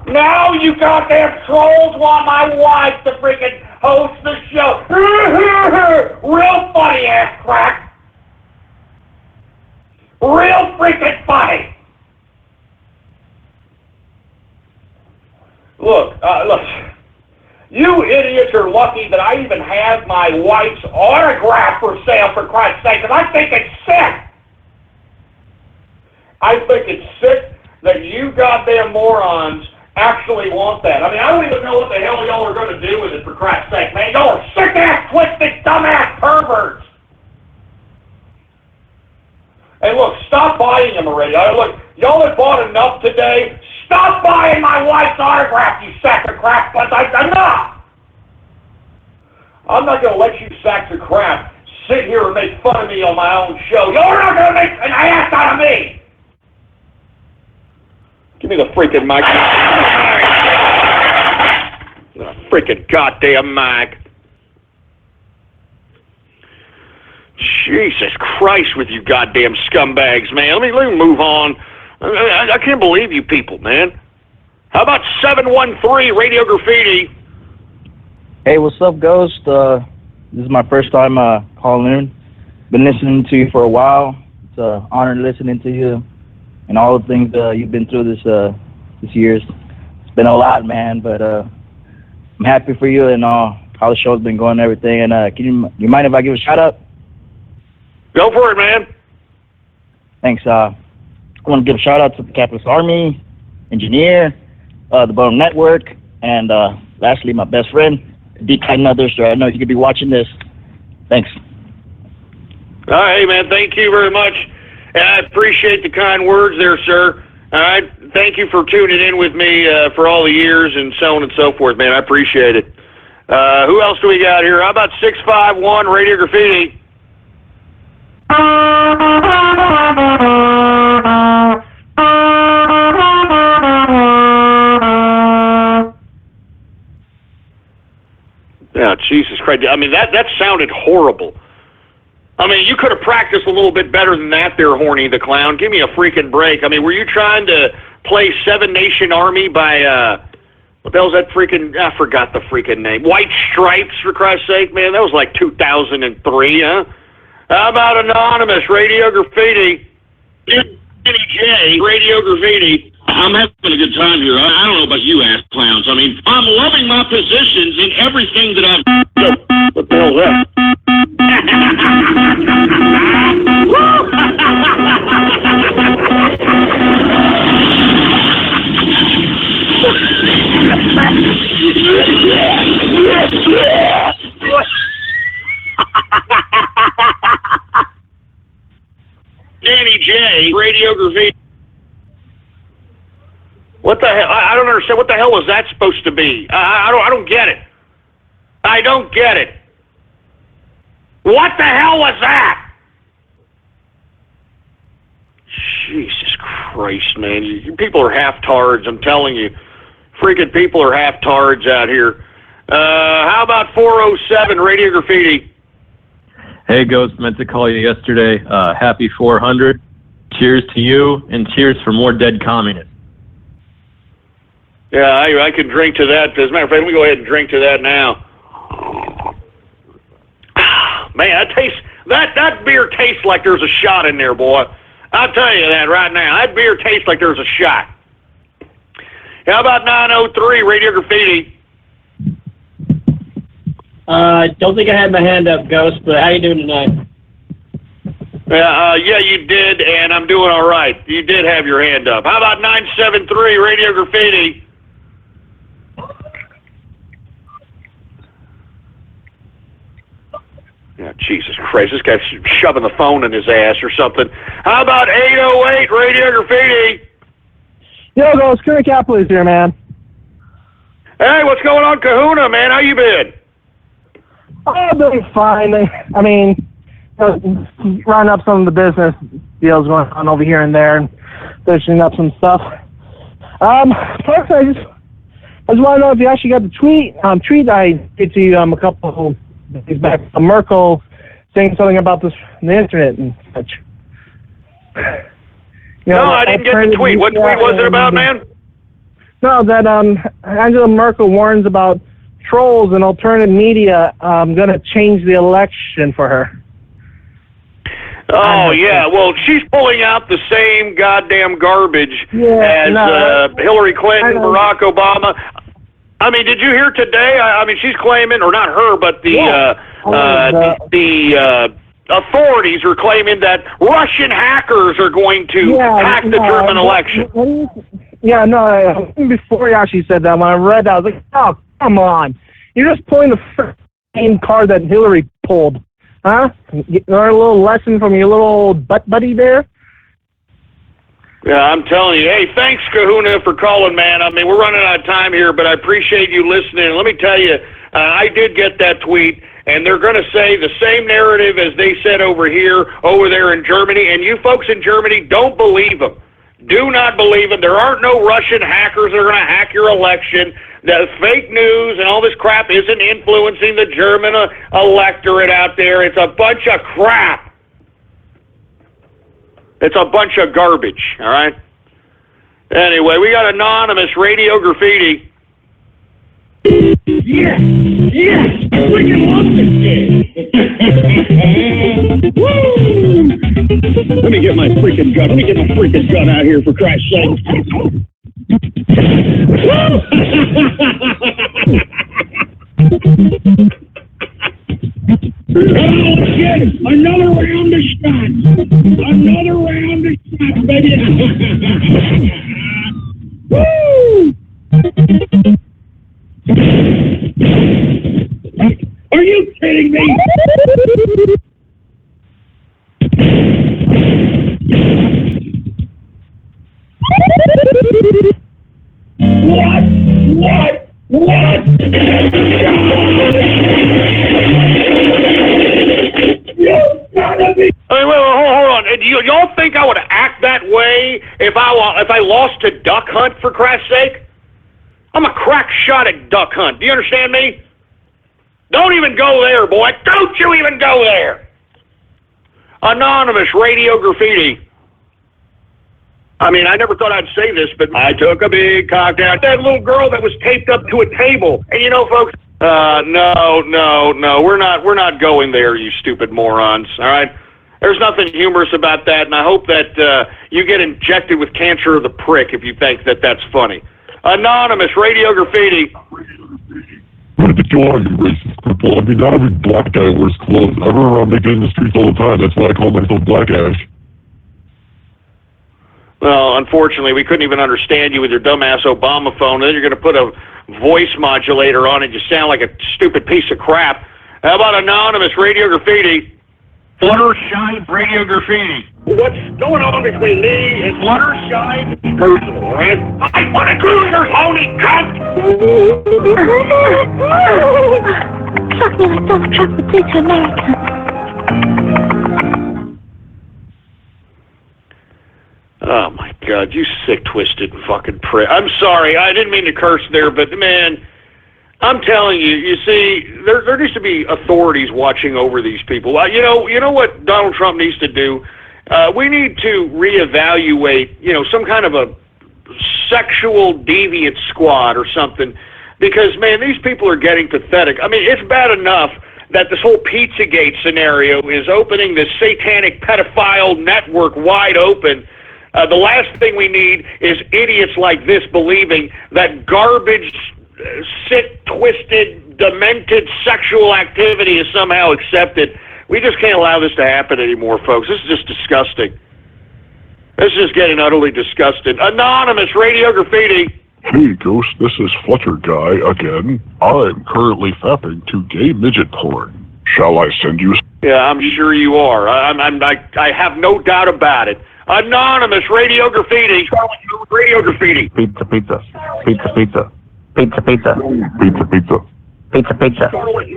Now you goddamn trolls want my wife to freaking host the show. Real funny ass crack. real freaking funny. Look, you idiots are lucky that I even have my wife's autograph for sale, for Christ's sake, because I think it's sick. I think it's sick that you goddamn morons actually want that. I mean, I don't even know what the hell y'all are going to do with it, for Christ's sake, man. Y'all are sick-ass, twisted, dumbass perverts. Hey, look, stop buying them already. Look, y'all have bought enough today. Stop buying my wife's autograph, you sack of crap. But enough! I'm not going to let you sacks of crap sit here and make fun of me on my own show. You're not going to make an ass out of me! Give me the freaking mic. The freaking goddamn mic. Jesus Christ with you goddamn scumbags, man. Let me move on. I can't believe you people, man. How about 713 Radio Graffiti? Hey, what's up, Ghost? This is my first time calling in. Been listening to you for a while. It's an honor listening to you and all the things you've been through this year. It's been a lot, man, but I'm happy for you and how the show's been going and everything. And can you mind if I give a shout out? Go for it, man. Thanks. I want to give a shout out to the Capitalist Army, Engineer, the Bone Network, and lastly, my best friend, D. Kind Others. I know you could be watching this. Thanks. All right, man. Thank you very much. And I appreciate the kind words there, sir. All right. Thank you for tuning in with me for all the years and so on and so forth, man. I appreciate it. Who else do we got here? How about 651 Radio Graffiti? Yeah, Jesus Christ. I mean, that sounded horrible. I mean, you could have practiced a little bit better than that there, Horny the Clown. Give me a freaking break. I mean, were you trying to play Seven Nation Army by, what the hell's that freaking, I forgot the freaking name. White Stripes, for Christ's sake, man. That was like 2003, huh? How about Anonymous, Radio Graffiti? Jenny J, Radio Graffiti. I'm having a good time here. I don't know about you ass clowns. I mean, I'm loving my positions in everything that I've... What the hell is that? Danny J, Radio Graffiti. What the hell? I don't understand. What the hell was that supposed to be? I don't get it. I don't get it. What the hell was that? Jesus Christ, man. You people are half tards, I'm telling you. Freaking people are half tards out here. How about 407 Radio Graffiti? Hey, Ghost, meant to call you yesterday. Happy 400. Cheers to you, and cheers for more dead communists. Yeah, I can drink to that. As a matter of fact, let me go ahead and drink to that now. Man, that beer tastes like there's a shot in there, boy. I'll tell you that right now. That beer tastes like there's a shot. How about 903 Radio Graffiti? Don't think I had my hand up, Ghost, but how you doing tonight? Yeah, you did, and I'm doing all right. You did have your hand up. How about 973 Radio Graffiti? Yeah, Jesus Christ, this guy's shoving the phone in his ass or something. How about 808 Radio Graffiti? Yo, Ghost, Current Capitalist here, man. Hey, what's going on, Kahuna, man? How you been? I'm doing fine. I mean, rounding up some of the business deals going on over here and there and finishing up some stuff. First, I just want to know if you actually got the tweet I did to you a couple days back from Merkel saying something about this on the internet and such. You know, no, I didn't get the tweet. What tweet was it about, man? No, that Angela Merkel warns about trolls and alternative media going to change the election for her. Oh, yeah. Well, she's pulling out the same goddamn garbage as Hillary Clinton, Barack Obama. I mean, did you hear today? I mean, she's claiming, or not her, but the authorities are claiming that Russian hackers are going to hack the German election. Before you actually said that, when I read that, I was like, oh, come on. You're just pulling the same card that Hillary pulled. Huh? You learn a little lesson from your little butt buddy there? Yeah, I'm telling you. Hey, thanks, Kahuna, for calling, man. I mean, we're running out of time here, but I appreciate you listening. Let me tell you, I did get that tweet, and they're going to say the same narrative as they said over there in Germany, and you folks in Germany, don't believe them. Do not believe them. There aren't no Russian hackers that are going to hack your election. The fake news and all this crap isn't influencing the German electorate out there. It's a bunch of crap. It's a bunch of garbage, all right? Anyway, we got anonymous Radio Graffiti. Yes! Yes! I freaking love this game! Woo! Let me get my freaking gun out here, for Christ's sake. Oh, again! Another round of shots! Another round of shots, baby! Woo! Are you kidding me? What? You gotta be... Wait, hold on. Y'all think I would act that way if I lost to duck hunt, for Christ's sake? I'm a crack shot at duck hunt. Do you understand me? Don't even go there, boy. Don't you even go there. Anonymous Radio Graffiti. I mean, I never thought I'd say this, but I took a big cock down. That little girl that was taped up to a table. And you know, folks, no, we're not going there, you stupid morons, all right? There's nothing humorous about that, and I hope that you get injected with cancer of the prick if you think that that's funny. Anonymous Radio Graffiti. What did you want, you racist cripple? I mean, not every black guy wears clothes. I run around naked in the streets all the time. That's why I call myself Black Ash. Well, unfortunately, we couldn't even understand you with your dumbass Obama phone. And then you're going to put a voice modulator on it. You sound like a stupid piece of crap. How about Anonymous Radio Graffiti? Fluttershy Radio Graffiti. What's going on between me and Fluttershy? Personal, all right? I want a cruiser, phony cunt! Fuck me like Donald Trump would say to America. Oh, my God, you sick, twisted fucking prick. I'm sorry, I didn't mean to curse there, but, man, I'm telling you, you see, there needs to be authorities watching over these people. You know what Donald Trump needs to do? We need to reevaluate, some kind of a sexual deviant squad or something, because, man, these people are getting pathetic. I mean, it's bad enough that this whole Pizzagate scenario is opening this satanic pedophile network wide open. The last thing we need is idiots like this believing that garbage, sick, twisted, demented sexual activity is somehow accepted. We just can't allow this to happen anymore, folks. This is just disgusting. This is just getting utterly disgusting. Anonymous Radio Graffiti. Hey, Ghost, this is Flutter Guy again. I'm currently fapping to gay midget porn. Shall I send you... Yeah, I'm sure you are. I have no doubt about it. Anonymous Radio Graffiti. Radio Graffiti. Pizza, pizza. Pizza, pizza. Pizza, pizza. Pizza, pizza. Pizza, pizza.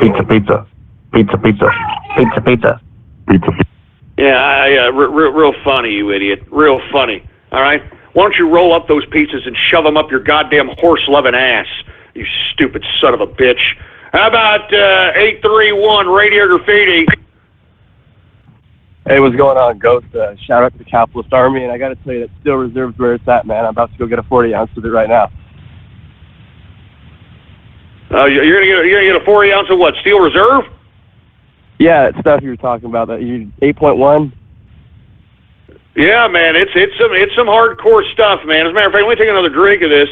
Pizza, pizza. Pizza, pizza. Pizza, pizza. Pizza, pizza. Yeah, real funny, you idiot. Real funny. All right? Why don't you roll up those pizzas and shove them up your goddamn horse-loving ass, you stupid son of a bitch. How about 831 Radio Graffiti? Hey, what's going on, Ghost? Shout out to the Capitalist Army, and I got to tell you that Steel Reserve's where it's at, man. I'm about to go get a 40 ounce of it right now. You're gonna get a 40 ounce of what? Steel Reserve? Yeah, that stuff you were talking about, that 8.1. Yeah, man, it's some hardcore stuff, man. As a matter of fact, let me take another drink of this.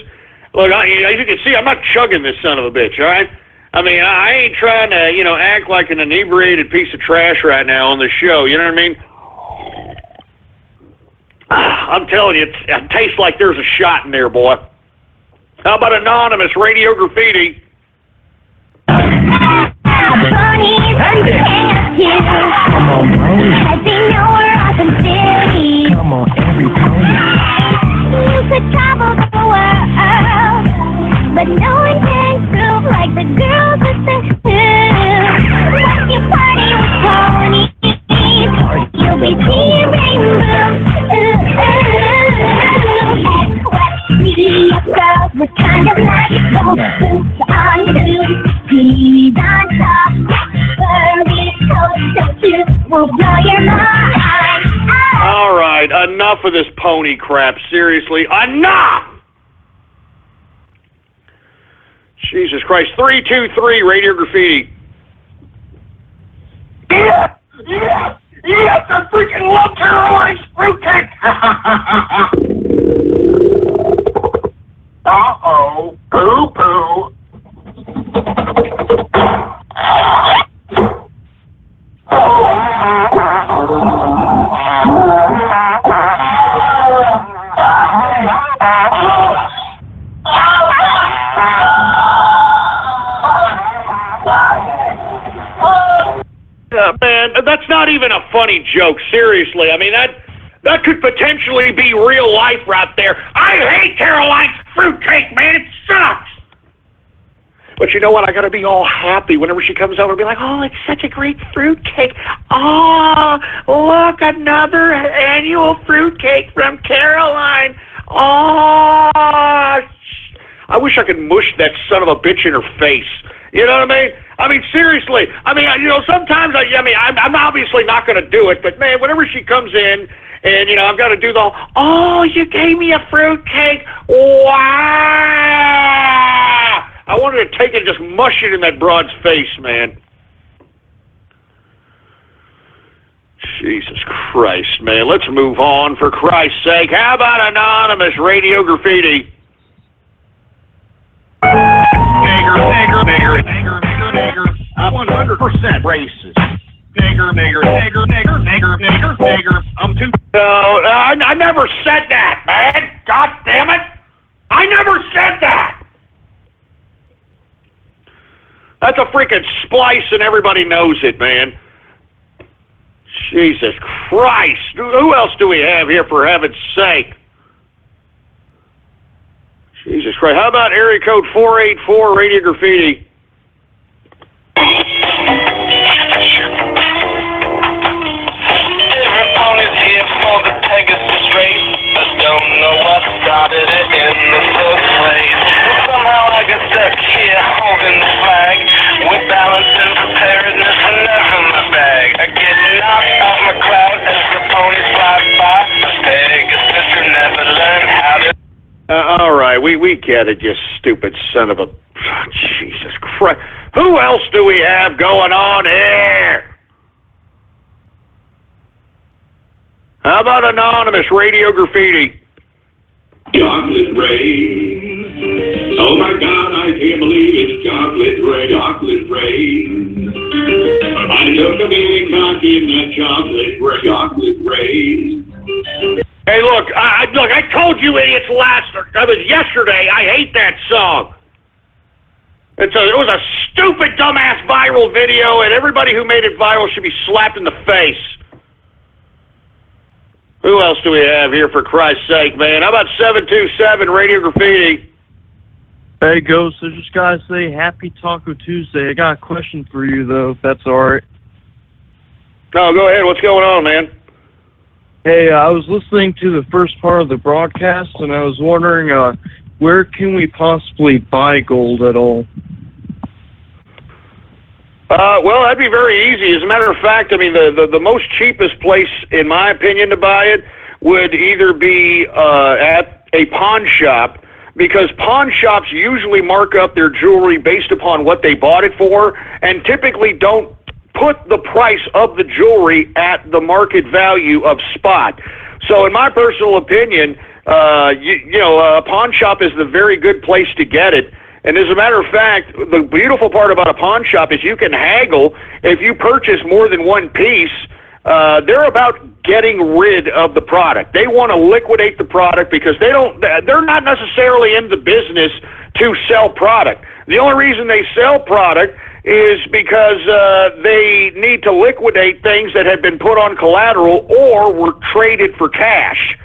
Look, as you can see, I'm not chugging this son of a bitch, all right? I mean, I ain't trying to, act like an inebriated piece of trash right now on the show, you know what I mean? I'm telling you, it tastes like there's a shot in there, boy. How about Anonymous Radio Graffiti? Come on, every pony. You could travel the world, but no one can prove like the girls at the hills. When you party with ponies, you'll be seeing rainbows. Girls with kind of magical boots on shoes, skis on top, furry coats so cute will blow your mind. All right, enough of this pony crap. Seriously, enough! Jesus Christ. 323 Radio Graffiti. Yeah! I freaking love Caroline's fruitcake! Uh-oh. Poo-poo. Man, that's not even a funny joke, seriously. I mean, that could potentially be real life right there. I hate Caroline's fruitcake, man. It sucks. But you know what? I got to be all happy whenever she comes over and be like, oh, it's such a great fruitcake. Oh, look, another annual fruitcake from Caroline. Oh, I wish I could mush that son of a bitch in her face. You know what I mean? I mean, seriously. I mean, sometimes, I'm obviously not going to do it, but, man, whenever she comes in and, I've got to do the, oh, you gave me a fruitcake. Wow. I wanted to take it and just mush it in that broad's face, man. Jesus Christ, man. Let's move on, for Christ's sake. How about Anonymous Radio Graffiti? Nigger. 100% racist. Nigger. I'm too... No, I never said that, man. God damn it. I never said that. That's a freaking splice and everybody knows it, man. Jesus Christ. Who else do we have here, for heaven's sake? Jesus Christ. How about area code 484 Radio Graffiti? Everybody's here for the Pegasus race. I don't know what started it in the first place. Somehow I got stuck here holding the flag with balance and preparedness and never my bag. I get knocked off my cloud as the ponies fly by. Pegasus who never learned how to... All right, we get it, you stupid son of a... Jesus Christ. Who else do we have going on here? How about Anonymous Radio Graffiti? Chocolate rain. Oh my God, I can't believe it's chocolate rain. Chocolate rain. I took a big cock in that chocolate rain. Hey, look, I told you idiots yesterday, I hate that song. It was a stupid, dumbass viral video, and everybody who made it viral should be slapped in the face. Who else do we have here, for Christ's sake, man? How about 727 Radio Graffiti? Hey, Ghost, I just gotta say happy Taco Tuesday. I got a question for you, though, if that's alright. No, go ahead. What's going on, man? Hey, I was listening to the first part of the broadcast, and I was wondering, where can we possibly buy gold at all? Well, that'd be very easy. As a matter of fact, I mean, the most cheapest place, in my opinion, to buy it would either be at a pawn shop, because pawn shops usually mark up their jewelry based upon what they bought it for, and typically don't put the price of the jewelry at the market value of spot. So in my personal opinion, a pawn shop is the very good place to get it. And as a matter of fact, the beautiful part about a pawn shop is you can haggle. If you purchase more than one piece, they're about getting rid of the product. They want to liquidate the product because they're not necessarily in the business to sell product. The only reason they sell product is because they need to liquidate things that have been put on collateral or were traded for cash.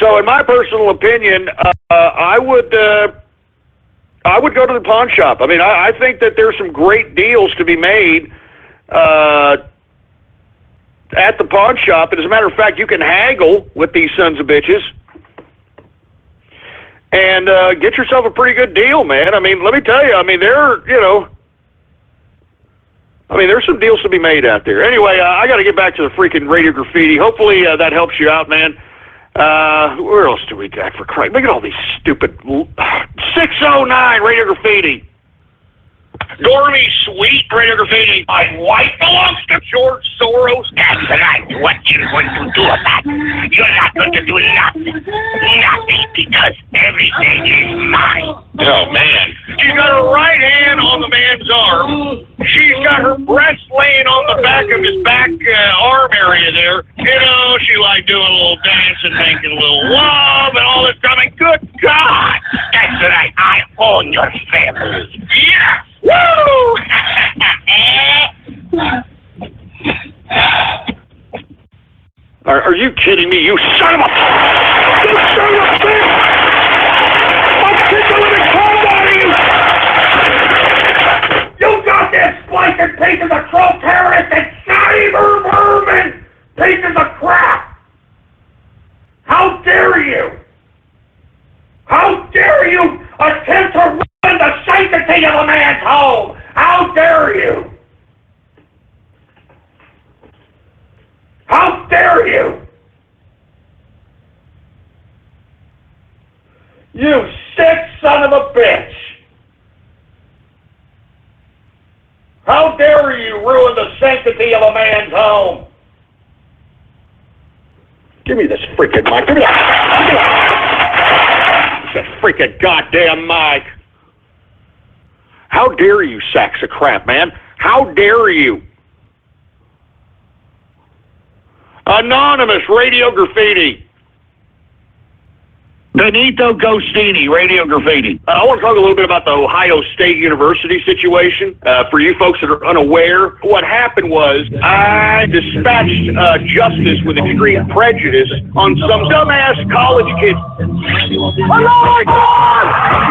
So in my personal opinion, I would go to the pawn shop. I mean, I think that there's some great deals to be made at the pawn shop. And as a matter of fact, you can haggle with these sons of bitches and get yourself a pretty good deal, man. I mean, let me tell you, I mean, there's some deals to be made out there. Anyway, I got to get back to the freaking Radio Graffiti. Hopefully that helps you out, man. Where else do we got for Christ? Look at all these stupid 609 Radio Graffiti. Dormy Sweet Radio Graffiti. My wife belongs to George Soros. That's right. What you're going to do about it? You're not going to do nothing. Nothing, because everything is mine. Oh, man. She's got her right hand on the man's arm. She's got her breast laying on the back of his back arm area there. You know, she like doing a little dance and making a little love and all this stuff. I mean, good God. That's right. I own your family. Yeah. Woo! Are you kidding me? You son of a... You son of a bitch! I'll kick the living crap out of you! You goddamn splicing pieces of troll terrorists and cyber vermin! Pieces of crap! How dare you? How dare you attempt to ruin the sanctity of a man's home? How dare you? How dare you? You sick son of a bitch! How dare you ruin the sanctity of a man's home? Give me this freaking mic. Give me that. This freaking goddamn mic. How dare you, sacks of crap, man? How dare you? Anonymous Radio Graffiti. Benito Gostini, Radio Graffiti. I want to talk a little bit about the Ohio State University situation. For you folks that are unaware, what happened was I dispatched justice with extreme prejudice on some dumbass college kids. Oh my God!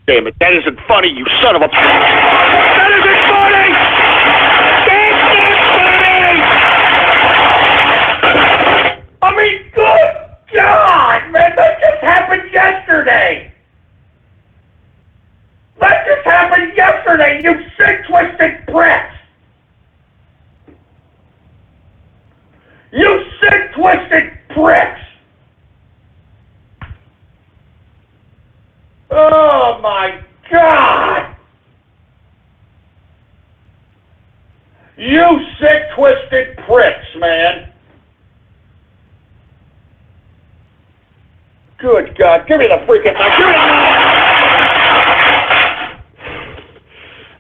Damn it, that isn't funny, you son of a... That isn't funny! That's not funny! I mean, good God, man, that just happened yesterday! That just happened yesterday, you sick, twisted pricks! You sick, twisted pricks! Oh my God! You sick, twisted pricks, man! Good God, give me the freaking mic! Give me the...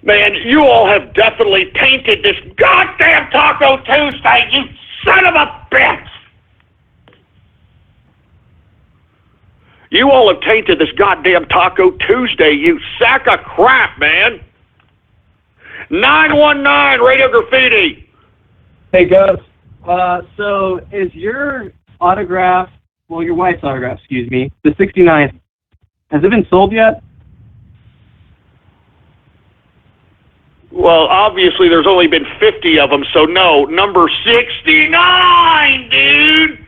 Man, you all have definitely tainted this goddamn Taco Tuesday, you son of a bitch! You all have tainted this goddamn Taco Tuesday, you sack of crap, man! 919 Radio Graffiti! Hey, Ghost. So is your autograph, well, your wife's autograph, excuse me, the 69th, has it been sold yet? Well, obviously there's only been 50 of them, so no. Number 69, dude,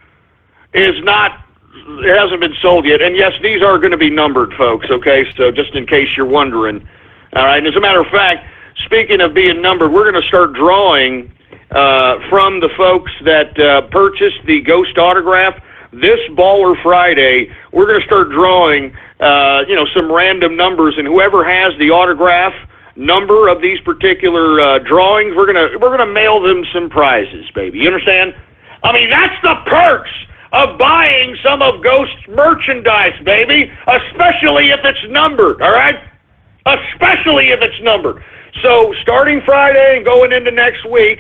is not... It hasn't been sold yet. And yes, these are going to be numbered, folks, okay? So just in case you're wondering. All right, and as a matter of fact, speaking of being numbered, we're going to start drawing from the folks that purchased the Ghost autograph. this Baller Friday, we're going to start drawing, some random numbers, and whoever has the autograph number of these particular drawings, we're gonna mail them some prizes, baby. You understand? I mean, that's the perks of buying some of Ghost's merchandise, baby, especially if it's numbered, all right? Especially if it's numbered. So starting Friday and going into next week,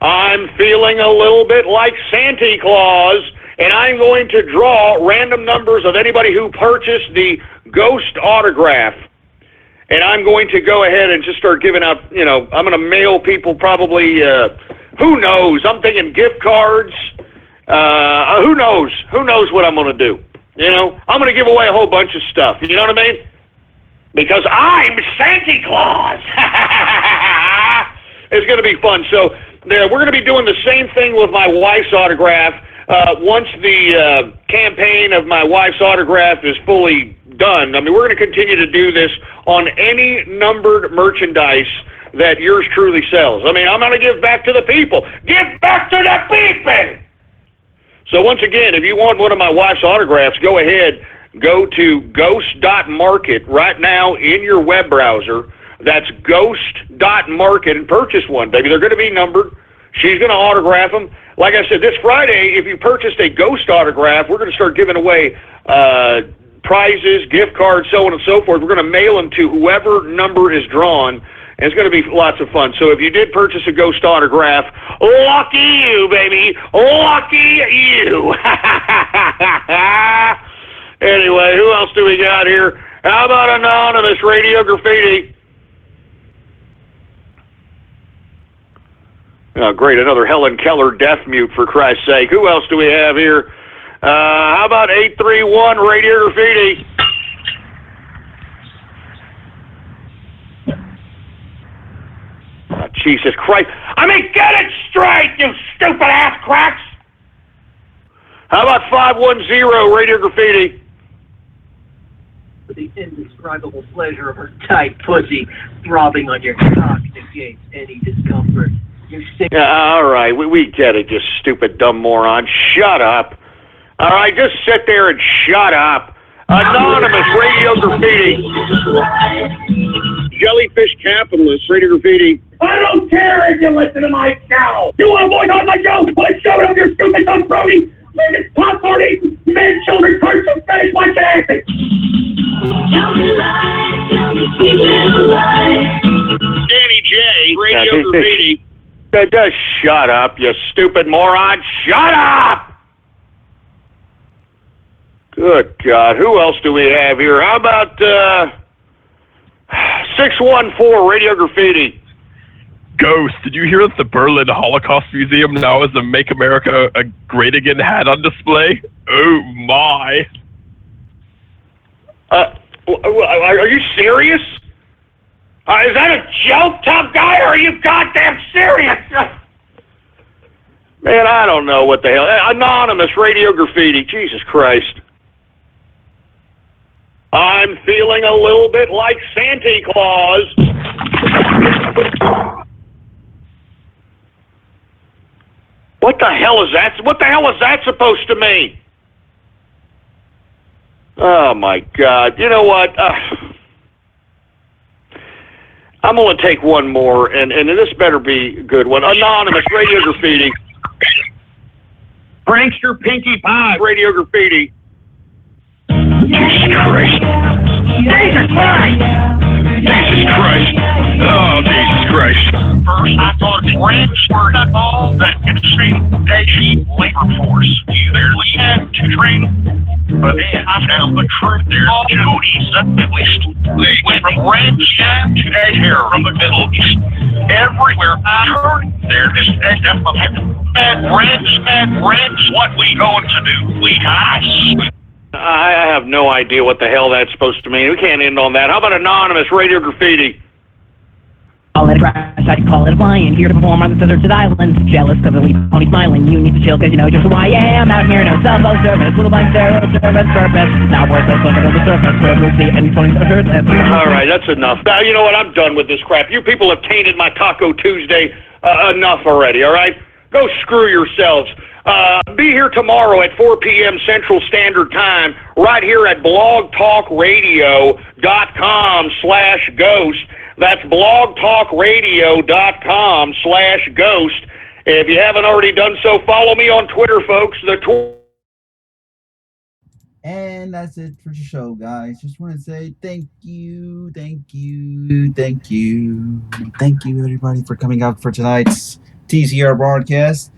I'm feeling a little bit like Santa Claus, and I'm going to draw random numbers of anybody who purchased the Ghost autograph. And I'm going to go ahead and just start giving out, I'm going to mail people probably, who knows? I'm thinking gift cards. Who knows? Who knows what I'm going to do? I'm going to give away a whole bunch of stuff. You know what I mean? Because I'm Santa Claus. It's going to be fun. So we're going to be doing the same thing with my wife's autograph. Once the campaign of my wife's autograph is fully done, I mean, we're going to continue to do this on any numbered merchandise that yours truly sells. I mean, I'm going to give back to the people. Give back to the people! So once again, if you want one of my wife's autographs, go ahead, go to ghost.market right now in your web browser. That's ghost.market and purchase one, baby. They're going to be numbered. She's going to autograph them. Like I said, this Friday, if you purchased a Ghost autograph, we're going to start giving away prizes, gift cards, so on and so forth. We're going to mail them to whoever number is drawn, and it's going to be lots of fun. So if you did purchase a Ghost autograph, lucky you, baby. Lucky you. Anyway, who else do we got here? How about Anonymous Radio Graffiti? Oh, great, another Helen Keller death mute, for Christ's sake. Who else do we have here? How about 831 Radio Graffiti? Oh, Jesus Christ. I mean, get it straight, you stupid ass cracks! How about 510 Radio Graffiti? The indescribable pleasure of her tight pussy throbbing on your cock negates any discomfort. Yeah, all right, we get it, you stupid dumb moron. Shut up. All right, just sit there and shut up. Anonymous Radio Graffiti. Jellyfish Capitalist Radio Graffiti. I don't care if you listen to my channel. You want to boycott my show? Let's shove it up your stupid dumb Brody. Leave this popcorn eating, man, children, cartoon face like acting. Danny J. Radio Graffiti. Just shut up, you stupid moron. Shut up! Good God, who else do we have here? How about 614 Radio Graffiti? Ghost, did you hear that the Berlin Holocaust Museum now has a Make America Great Again hat on display? Oh my. Are you serious? Is that a joke, tough guy, or are you goddamn serious? Man, I don't know what the hell. Anonymous Radio Graffiti, Jesus Christ. I'm feeling a little bit like Santa Claus. What the hell is that? What the hell is that supposed to mean? Oh, my God. You know what? I'm going to take one more, and this better be a good one. Anonymous Radio Graffiti. Prankster Pinkie Pie Radio Graffiti. Jesus Christ. Jesus Christ. Jesus Christ. Oh, Jesus Christ. First, I thought French were not all that constrained a labor force. You barely had to train. But then I found the truth there. All duties, at least. They went from ranch to edge hair from the Middle East. Everywhere I heard, they're just edge up of heaven. Mad branch, what we going to do? We die. I have no idea what the hell that's supposed to mean. We can't end on that. How about Anonymous Radio Graffiti? Call it a crash, I call it a lion. Here to perform on the deserted island. Jealous because I'm pony smiling. You need to chill because you know just who I am. Out here, no cell phone service. Little blank zero service purpose. Now worthless, looking on the surface. Where we'll see any ponies are hurtless. All right, that's enough. Now, you know what? I'm done with this crap. You people have tainted my Taco Tuesday enough already, all right? Go screw yourselves. Be here tomorrow at 4 p.m. Central Standard Time, right here at blogtalkradio.com/ghost. That's blogtalkradio.com/ghost. If you haven't already done so, follow me on Twitter, folks. And that's it for the show, guys. Just want to say thank you, everybody, for coming out for tonight's TCR broadcast.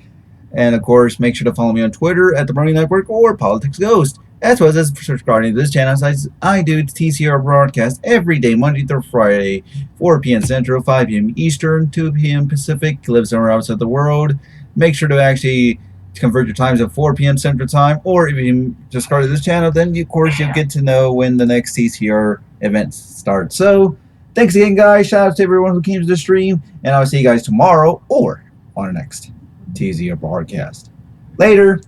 And, of course, make sure to follow me on Twitter at The Brony Network or Politics Ghost, as well as subscribing to this channel, as I do TCR broadcast every day, Monday through Friday, 4 p.m. Central, 5 p.m. Eastern, 2 p.m. Pacific. Live somewhere outside the world. Make sure to actually convert your times at 4 p.m. Central Time, or if you subscribe to this channel, then, of course, you'll get to know when the next TCR events start. So, thanks again, guys. Shout out to everyone who came to the stream, and I'll see you guys tomorrow or on our next TCR broadcast. Later.